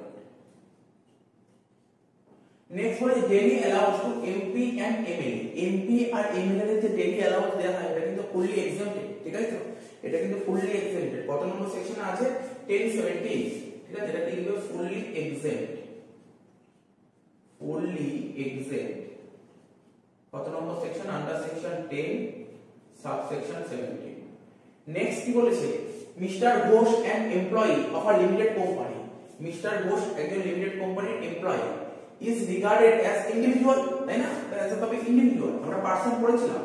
নেক্সট বলে daily allowance to MP and MLA, MP আর এমএলএ এর যে ডেইলি অ্যালাউন্স দেয়া হয় এটা কিন্তু ফুললি এক্সাম্পটেড, ঠিক আছে, এটা কিন্তু ফুললি এক্সাম্পটেড। কত নম্বর সেকশনে আছে 1070, ঠিক আছে, এটা কিন্তু ফুললি এক্সাম্পট, exempt। কত নম্বর section? Under section 10 subsection 17। Next কি বলেছে, Mister Ghosh an employee of a limited company. Mister Ghosh একজন লিমিটেড কোম্পানির employee, is regarded as individual, তাই না? অ্যাজ আ টপিক ইন্ডিভিজুয়াল আমরা পার্সন পড়েছিলাম,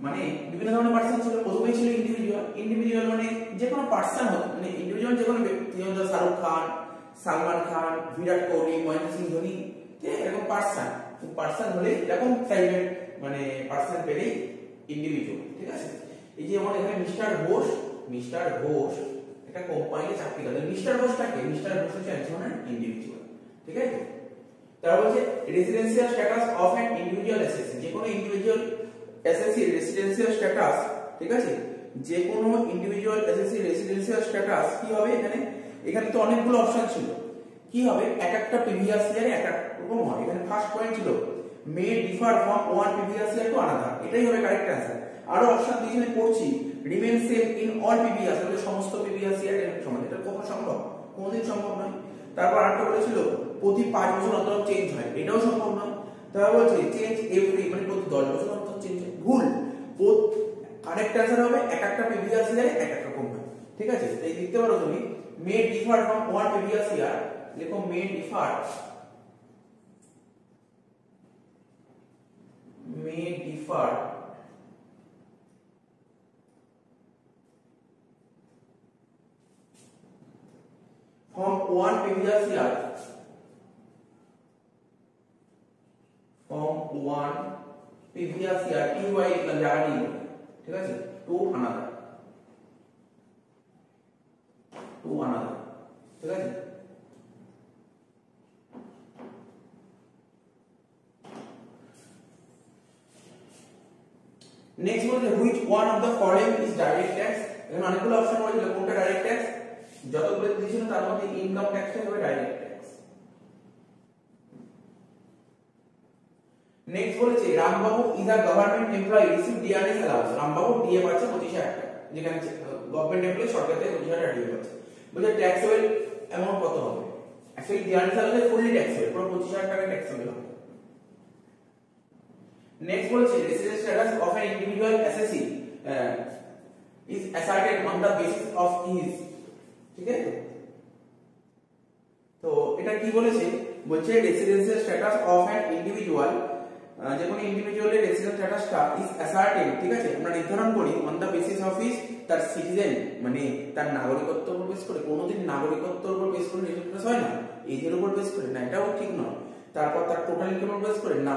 মানে বিভিন্ন ধরনের পার্সন ছিল। প্রথমেই ছিল ইন্ডিভিজুয়াল। ইন্ডিভিজুয়াল মানে যে কোনো পার্সন হোক, মানে ইন্ডিভিজুয়াল যে কোনো ব্যক্তি, যেমন শাহরুখ খান, সালমান খান, বিরাট কোহলি, মহেন্দ্র সিং ধোনি, ঠিক আছে, এরকম পার্সন হলে এরকম টাইপের মানে পার্সন পেলেই ইন্ডিভিজুয়াল, ঠিক আছে। এই যে আমাদের এখানে মিস্টার ঘোষ একটা কোম্পানিতে চাকরি করে। মিস্টার ঘোষটাকে, মিস্টার ঘোষ হচ্ছে একজন ইন্ডিভিজুয়াল, ঠিক আছে। তারপর হচ্ছে residential status of an individual অ্যাসেসি। যে কোনো ইন্ডিভিজুয়াল অ্যাসেসি রেসিডেন্সিয়াল স্ট্যাটাস, ঠিক আছে, যে কোনো ইন্ডিভিজুয়াল অ্যাসেসি রেসিডেন্সিয়াল স্ট্যাটাস কি হবে এখানে তো অনেকগুলো অপশন ছিল, কি হবে এক একটা প্রিভিয়াস ইয়ারে এক এক রকম হয়। এখানে ফার্স্ট পয়েন্ট ছিল may differ from one previous year to another, এটাই হবে কারেক্ট অ্যান্সার। আরো অপশন দিয়েছেন পড়ছি, remain same in all previous, মানে সমস্ত প্রিভিয়াস ইয়ার এর সমান। এটা কখনো সম্ভব? কোনোদিন সম্ভব নয়। তারপর আরেকটা বলেছিল প্রতি 5 বছর অন্তর চেঞ্জ হয়, এটাও সম্ভব নয়। তারপর বলছে চেঞ্জ এভরি, মানে প্রতি 10 বছর অন্তর চেঞ্জ হয়, ভুল। কারেক্ট অ্যান্সার হবে এক একটা প্রিভিয়াস ইয়ারে এক এক রকম হয়, ঠিক আছে। এই লিখতে পারো তুমি may differ from one previous year, লিখো may differ from one previous year, TY লিখলাম জানি, ঠিক আছে, to another, ঠিক আছে। নেক্সট বলছে which one of the following is direct tax। এখানে অনেকগুলো অপশন বলেছিল, কোনটা ডাইরেক্ট ট্যাক্স? যতগুলো দিয়েছিল তার মধ্যে ইনকাম ট্যাক্সটা হবে ডাইরেক্ট ট্যাক্স। নেক্সট বলেছে Rambabu is a government employee receive DRS allowance. Rambabu DA পাচ্ছে 25,000 টাকা, যেখানে গভর্নমেন্ট এমপ্লয়ি সরকার থেকে 25,000 টাকা ডিএ পাচ্ছে। বলছে ট্যাক্সেবল অ্যামাউন্ট কত হবে? Actually DRS allowance fully taxable, পুরো 25,000 টাকা ট্যাক্সেবল হবে। নেক্সট বলেছে residence status of an individual অ্যাসেসি is asserted on the basis of his, ঠিক আছে। তো এটা কি বলেছে? বলছে residential status of an individual, যে কোনো ইন্ডিভিজুয়ালের রেসিডেন্স স্ট্যাটাসটা ইজ অ্যাসার্টেড, ঠিক আছে, আমরা নির্ধারণ করি on the basis of his, তার সিটিজেন মানে তার নাগরিকত্বের উপর বেস করে। কোনোদিন নাগরিকত্বের উপর বেস করে রেসিডেন্স হয় না, এজের উপর বেস করে না, এটাও ঠিক নয়। তারপর তার টোটাল ইনকামের উপর বেস করে না,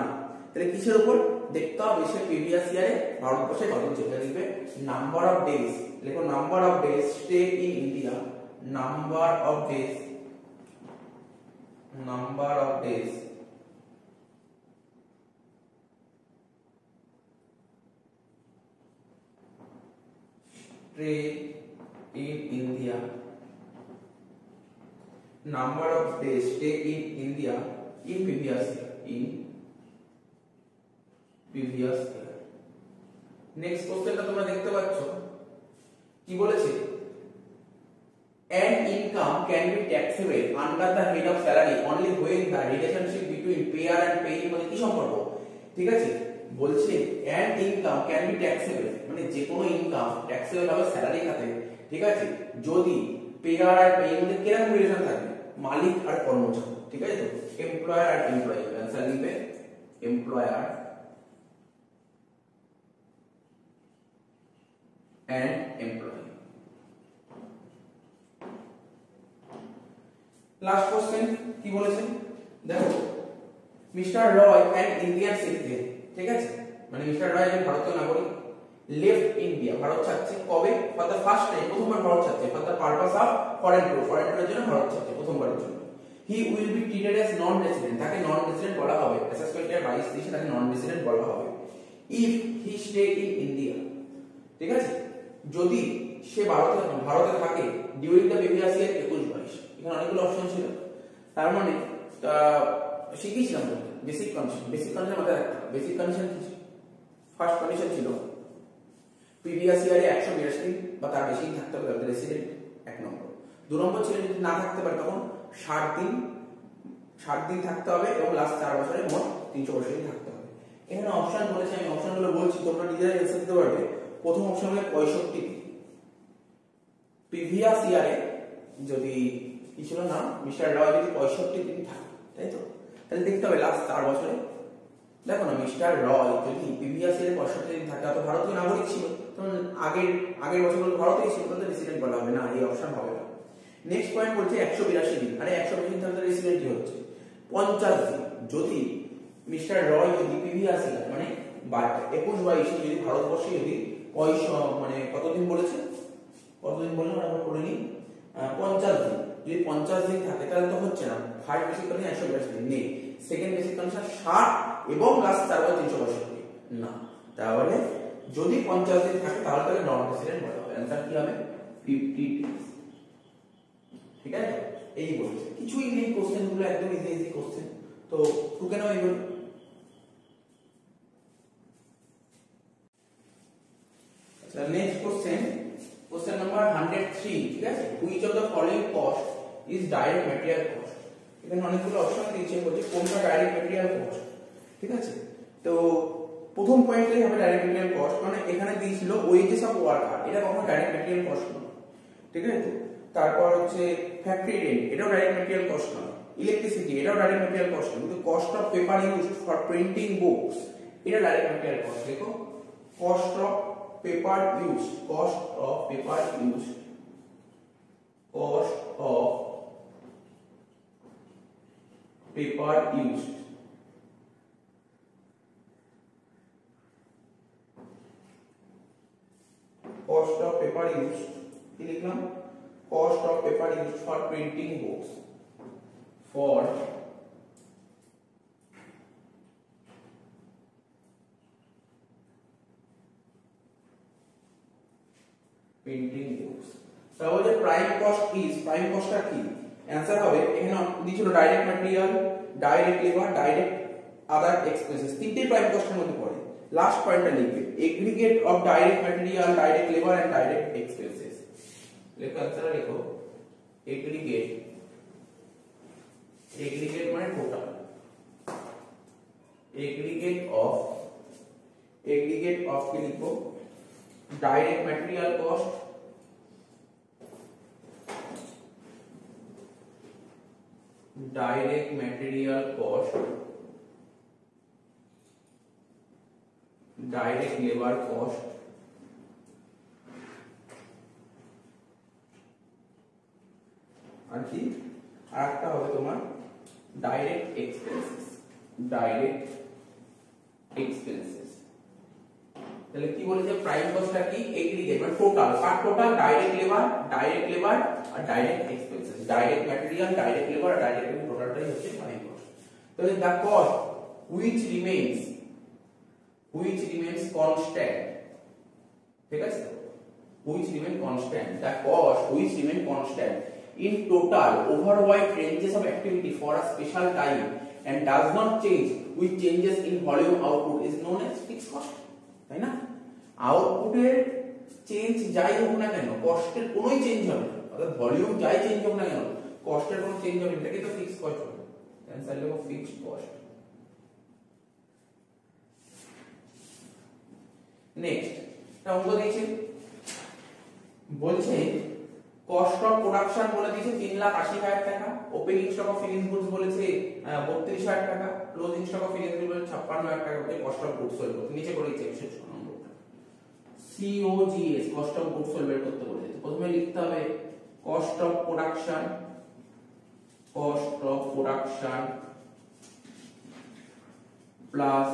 তাহলে কিসের উপর দেখতে হবে? সে প্রিভিয়াস ইয়ারে ভারতবর্ষে কত যেটা লিখবে নাম্বার অফ ডেজ, লেখো number of days stay in India, number of days stay in India, number of days stay in India in previous year। Next কোশ্চেনটা তোমরা দেখতে পাচ্ছ কি বলেছে? an income can be taxable under the head of salary only when the relationship between payer and payee মানে কি সম্পর্ক, ঠিক আছে। বলছে an income can be taxable মানে যে কোনো ইনকাম ট্যাক্সেবল হবে স্যালারি খাতে, ঠিক আছে, যদি পেয়ার আর পেয়ির মধ্যে কিরকম রিলেশন থাকে, মালিক আর কর্মচারী, ঠিক আছে। তো এমপ্লয়ার আর এমপ্লয়ি, आंसर লিখবে employer and employee। Last question কি বলেছেন দেখো, mister Roy an Indian citizen, ঠিক আছে, মানে মিস্টার রয় একজন ভারতীয় নাগরিক, লেফট ইন্ডিয়া, ভারত ছাড়ছে কবে? ফর দ্য ফার্স্ট টাইম, প্রথমবার ভারত ছাড়ছে, for the purpose of foreign ট্যুরের জন্য ভারত ছাড়ছে প্রথমবারের জন্য। হি will be treated as non resident, তাকে নন রেসিডেন্ট বলা হবে, অ্যাসেসমেন্টের 22 দিয়েছে তাকে নন রেসিডেন্ট বলা হবে। If he stay in India, ঠিক আছে, যদি সে ভারতে থাকে ডিউরিং দ্য প্রিভিয়াস ইয়ার 21-22। এখানে অনেকগুলো অপশন ছিল, তার মানে শিখিয়েছিলাম বেসিক কন্ডিশন মাথায় রাখতে হবে। বেসিক কন্ডিশন কি? ফার্স্ট কন্ডিশন ছিল প্রিভিয়াস ইয়ারে 182 দিন বা তার বেশি থাকতে হবে রেসিডেন্ট, এক নম্বর। দু নম্বর ছিল যদি না থাকতে পারে তখন 60 দিন থাকতে হবে এবং লাস্ট 4 বছরে মোট 365 দিন থাকতে হবে। এখানে অপশন বলেছে, আমি অপশনগুলো বলছি, তোমরা নিজেরাই অ্যান্সার দিতে পারবে। প্রথম অপশন হলো 65 দিন। প্রিভিয়াস ইয়ারে যদি কি ছিল না, মিস্টার রয় যদি 65 দিন থাকে, তাই তো, তাহলে দেখতে হবে লাস্ট 4 বছরে। দেখো না, মিস্টার রয় যদি প্রিভিয়াস ইয়ারে 65 দিন থাকে, তো ভারতীয় নাগরিক ছিল, তখন আগের বছরগুলো ভারতেই ছিল, তাহলে রেসিডেন্ট বলা হবে না, এই অপশন হবে না। নেক্সট পয়েন্ট বলছে 182 দিন। আরে 182 দিন তাহলে রেসিডেন্টই হচ্ছে। 50 দিন যদি মিস্টার রয় যদি প্রিভিয়াস ইয়ার মানে 21-22 যদি ভারতবর্ষে যদি মানে কতদিন বলেছে, কতদিন বললাম আমরা করে নিই, 50 দিন। যদি 50 দিন থাকে তাহলে তো হচ্ছে না, ফার্স্ট বেসিক কন্ডিশন 182 দিন নেই, সেকেন্ড বেসিক কন্ডিশন 60 এবং লাস্ট 4 বার 365 না। তাহলে যদি 50 দিন থাকে তাহলে নন রেসিডেন্ট বলা হবে। आंसर কি হবে 50 days। ঠিক আছে, এই বলছে, কিছুই নেই, কোশ্চেন গুলো একদম ইজি কোশ্চেন, তো টুকে নাও এগুলো। আচ্ছা, নেক্সট কোশ্চেন নাম্বার 103। ঠিক আছে, which of the following cost is direct material cost. এখানে অনেকগুলো অপশন দিয়েছে, বলছে কোনটা ডাইরেক্ট ম্যাটেরিয়াল কস্ট। ঠিক আছে, তো প্রথম পয়েন্টটাই হবে ডাইরেক্ট ম্যাটেরিয়াল কস্ট, মানে এখানে দিয়েছিল ওয়েজেস অফ ওয়ার্কার, এটা কখনো ডাইরেক্ট ম্যাটেরিয়াল কস্ট নয়। ঠিক আছে, তারপর হচ্ছে ফ্যাক্টরি রেন্ট, এটাও ডাইরেক্ট ম্যাটেরিয়াল কস্ট নয়। ইলেকট্রিসিটি, এটাও ডাইরেক্ট ম্যাটেরিয়াল কস্ট নয়। কিন্তু cost of paper used for printing books, এটা ডাইরেক্ট ম্যাটেরিয়াল কস্ট। দেখো, cost of paper used, cost of paper used, cost of paper used, cost of paper used, কি লিখলাম, cost of paper used for printing books, for printing books। তাহলে prime cost টা কি, answer হবে এখানে দিছিল direct material, direct labour, direct other expenses, তিনটে prime কস্টের মধ্যে পড়ে। লাস্ট পয়েন্টটা লিখবে aggregate of direct material, direct labour and direct expenses. লেখো आंसर লিখো এগ্রিগেট মানে টোটাল, এগ্রিগেট অফ কি লিখবো, direct material cost, direct material cost, direct labour cost, আর কি আরেকটা হবে তোমার ডাইরেক্ট এক্সপেন্সেস, ডাইরেক্ট এক্সপেন্সেস। তাহলে কি বলেছে, প্রাইম কস্টটা কি, এগ্রিগেট মানে টোটাল, আর টোটাল ডাইরেক্ট লেবার আর direct expenses, direct material, direct labour আর ডাইরেক্ট টোটালটাই হচ্ছে প্রাইম কস্ট। তাহলে the cost which remains constant, ঠিক আছে, which remain constant, the cost which remain constant in total over wide ranges of activity for a special time and does not change with changes in volume output is known as fixed cost। তাই না, আউটপুটের change যাই হোক না কেন, কস্টের কোনোই change হবে না, অর্থাৎ ভলিউম যাই চেঞ্জ হোক না কেন, কস্টের কোনো চেঞ্জ হবে না, এটাকে তো ফিক্সড কস্ট বলে। आंसर লিখো ফিক্সড কস্ট। নেক্সট অঙ্ক দিয়েছে, বলছে কস্ট অফ প্রোডাকশন বলে দিয়েছে 3,80,000 টাকা, opening stock of finished goods বলেছে 32,000 টাকা, closing stock of finished goods বলেছে 56,000 টাকা, বলে কস্ট অফ গুডস সোল্ড করতে নিচে করে দিয়েছে 106 নম্বরটা। COGS cost of goods sold বের করতে বলেছে, প্রথমে লিখতে হবে cost of production plus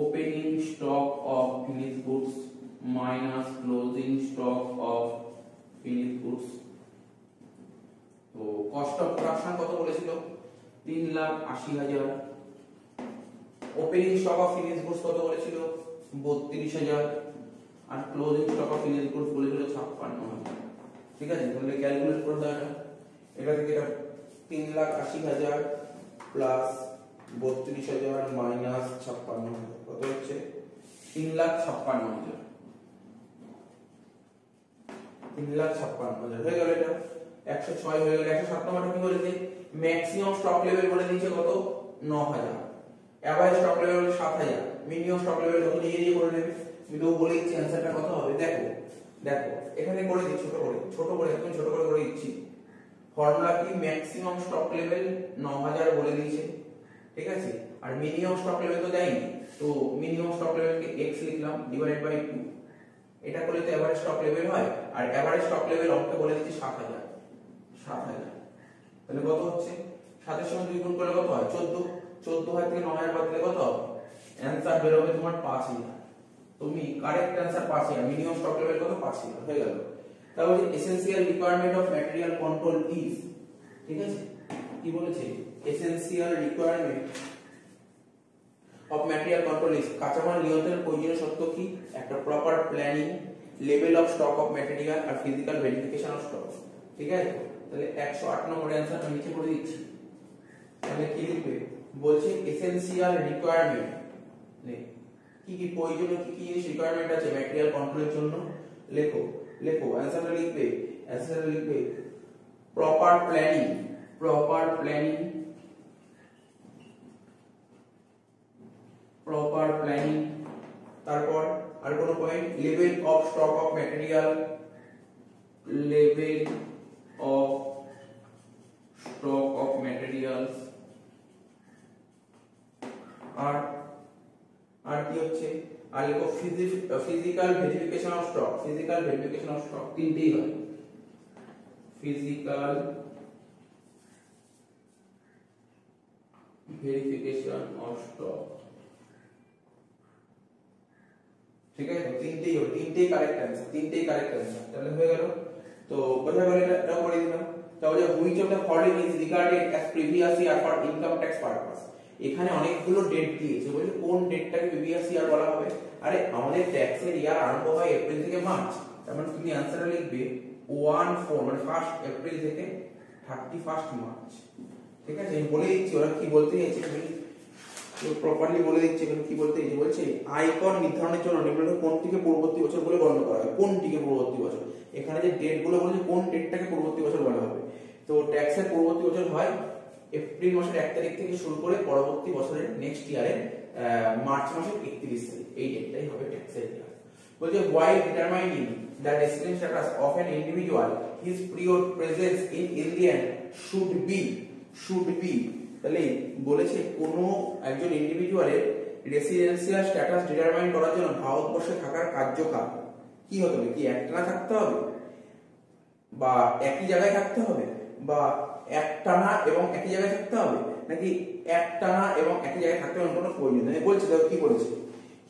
opening stock of finished goods minus closing stock of finished goods। তো কস্ট অফ প্রোডাকশন কত বলেছিল, 3,80,000, opening stock of finished goods কত বলেছিল 32,000, আর closing stock of finished goods বলেছিল 56,000। ঠিক আছে, তাহলে ক্যালকুলেট করে দাও, এটা থেকে এটা 3,80,000 প্লাস 32,000 মাইনাস 56,000 কত হচ্ছে 3,56,000 হয়ে গেল। এটা 106 হয়ে গেল। 107 নম্বরটা কি বলেছে, ম্যাক্সিমাম স্টক লেভেল বলে দিয়েছে কত 9000, average stock level 7000, minimum stock level কত নিজে নিজে করে নেবে। আমি তো বলে দিচ্ছি অ্যানসারটা কত হবে। দেখো দেখো এখানে করে দিই ছোট করে একদম ছোট করে করে দিচ্ছি। ফর্মুলা কি, ম্যাক্সিমাম স্টক লেভেল 9000 বলে দিয়েছে, ঠিক আছে, আর মিনিমাম স্টক লেভেল তো যায়নি, তো মিনিমাম স্টক লেভেলকে x লিখলাম ডিভাইডেড বাই 2, এটা করলে তো এভারেজ স্টক লেভেল হয়, আর এভারেজ স্টক লেভেল অঙ্কে বলে দিচ্ছি 7000, তাহলে কত হচ্ছে 7 এর সঙ্গে 2 গুণ করলে কত হয় 14 থেকে 9000 বাদ দিলে কত হবে, অ্যানসার বের হবে তোমার 5000। তুমি correct answer 5000, minimum stock level কত 5000 হয়ে গেল। তাহলে essential requirement of material control is, ঠিক আছে, কি বলেছে, essential requirement of material control is, কাঁচামাল নিয়ন্ত্রণের প্রয়োজনীয় শর্ত কি, একটা proper planning, level of stock of material আর ফিজিক্যাল ভেরিফিকেশন অফ স্টক, ঠিক আছে। তাহলে 108 নম্বর অ্যানসারটা নিচে করে দিচ্ছি। তাহলে কি লিখবে, বলছে এসেনশিয়াল রিকোয়ারমেন্ট, কি কি প্রয়োজনীয় কি কি জিনিস রিকোয়ারমেন্ট আছে ম্যাটেরিয়াল কন্ট্রোলের জন্য, লেখো অ্যানসারটা লিখবে। প্রপার প্ল্যানিং, তারপর আর কোন point, level of stock of material, আর কি হচ্ছে, আর লেখো ফিজিক্যাল ভেরিফিকেশন অফ স্টক, তিনটেই হয়, ফিজিক্যাল ভেরিফিকেশন অফ স্টক, ঠিক আছে, তিনটেই কারেক্ট অ্যানসার, তাহলে হয়ে গেল। তো বোঝা গেল, এটাও করে দিলাম। তাহলে which of the following is regarded as previous year for income tax purpose, এখানে অনেকগুলো ডেট দিয়েছে, বলছে কোন ডেটটাকে প্রিভিয়াস ইয়ার বলা হবে। আরে আমাদের ট্যাক্সের ইয়ার আরম্ভ হয় এপ্রিল থেকে মার্চ, তার মানে তুমি অ্যানসারটা লিখবে 1/4 মানে 1 এপ্রিল থেকে 31 মার্চ, ঠিক আছে। আমি বলে দিচ্ছি ওরা কি বলতে চাইছে, তো প্রপারলি বলে দিচ্ছি এখানে কি বলতে চাইছে। বলছে আয়কর নির্ধারণের জন্য নিম্নলিখিত কোনটিকে পূর্ববর্তী বছর বলে গণ্য করা হয়, কোনটিকে পূর্ববর্তী বছর, এখানে যে ডেট গুলো বলেছে কোন ডেটটাকে পূর্ববর্তী বছর বলা হবে। তো ট্যাক্সের পূর্ববর্তী বছর হয় এপ্রিল মাসের 1 তারিখ থেকে শুরু করে পরবর্তী বছরের নেক্সট ইয়ারের মার্চ মাসের 31 তারিখ, এই ডেটটাই হবে ট্যাক্সের ইয়ার। বলছে while determining the resident status of an individual, his prior presence in Indian should be, তাহলে বলেছে কোন একজন ইন্ডিভিজুয়ালের রেসিডেন্সিয়াল স্ট্যাটাস ডিটারমাইন করার জন্য ভারতবর্ষে থাকার কার্যকাল কি হতে হবে, কি একটানা থাকতে হবে, বা একই জায়গায় থাকতে হবে, বা একটানা এবং একই জায়গায় থাকতে হবে, নাকি একটানা এবং একই জায়গায় থাকতে হবে কোনো প্রয়োজন নেই। বলছে দেখো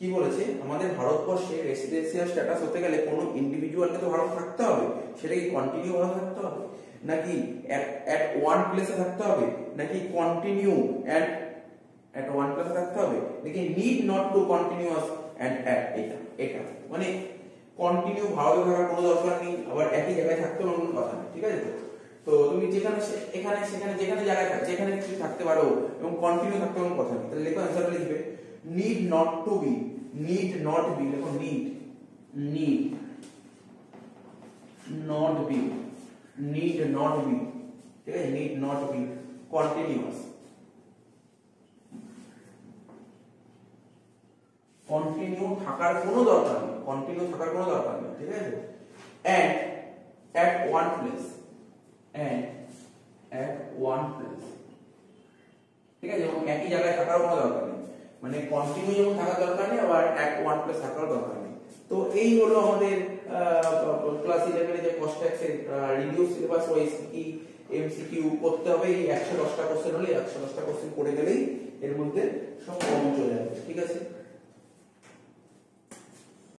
কি বলেছে আমাদের ভারতবর্ষে রেসিডেন্সিয়াল স্ট্যাটাস হতে গেলে কোনো ইন্ডিভিজুয়ালকে তো ভারত থাকতে হবে, সেটা কি কন্টিনিউ ভারত থাকতে হবে, নাকি at one place থাকতে হবে, নাকি কন্টিনিউ at one place থাকতে হবে, নাকি need not to continuous and at, এটা মানে কন্টিনিউ ভারতে থাকার কোনো দরকার নেই, আবার একই জায়গায় থাকতে হবে কোনো কথা নেই, ঠিক আছে। তো তুমি যেখানে এখানে সেখানে যেখানে জায়গায় থাকছে এখানে কিছু থাকতে পারো এবং কন্টিনিউ থাকতে কোনো কথা নেই। তাহলে লেখো অ্যানসারটা লিখবে need not be লেখো need not be, ঠিক আছে, need not be continuous, continue থাকার কোনো দরকার নেই, ঠিক আছে। and at one place, ঠিক আছে, এবং একই জায়গায় থাকার কোনো দরকার নেই, মানে কন্টিনিউ যেমন থাকার দরকার নেই আবার at one place থাকার দরকার নেই। তো এই হলো আমাদের ক্লাস 11 যে কস্ট ট্যাক্সের রিডিউস সিলেবাস ওয়াইজ কি এমসিকিউ করতে হবে। এই 110টা কোশ্চেন হলে 110টা কোশ্চেন করে গেলেই এর মধ্যে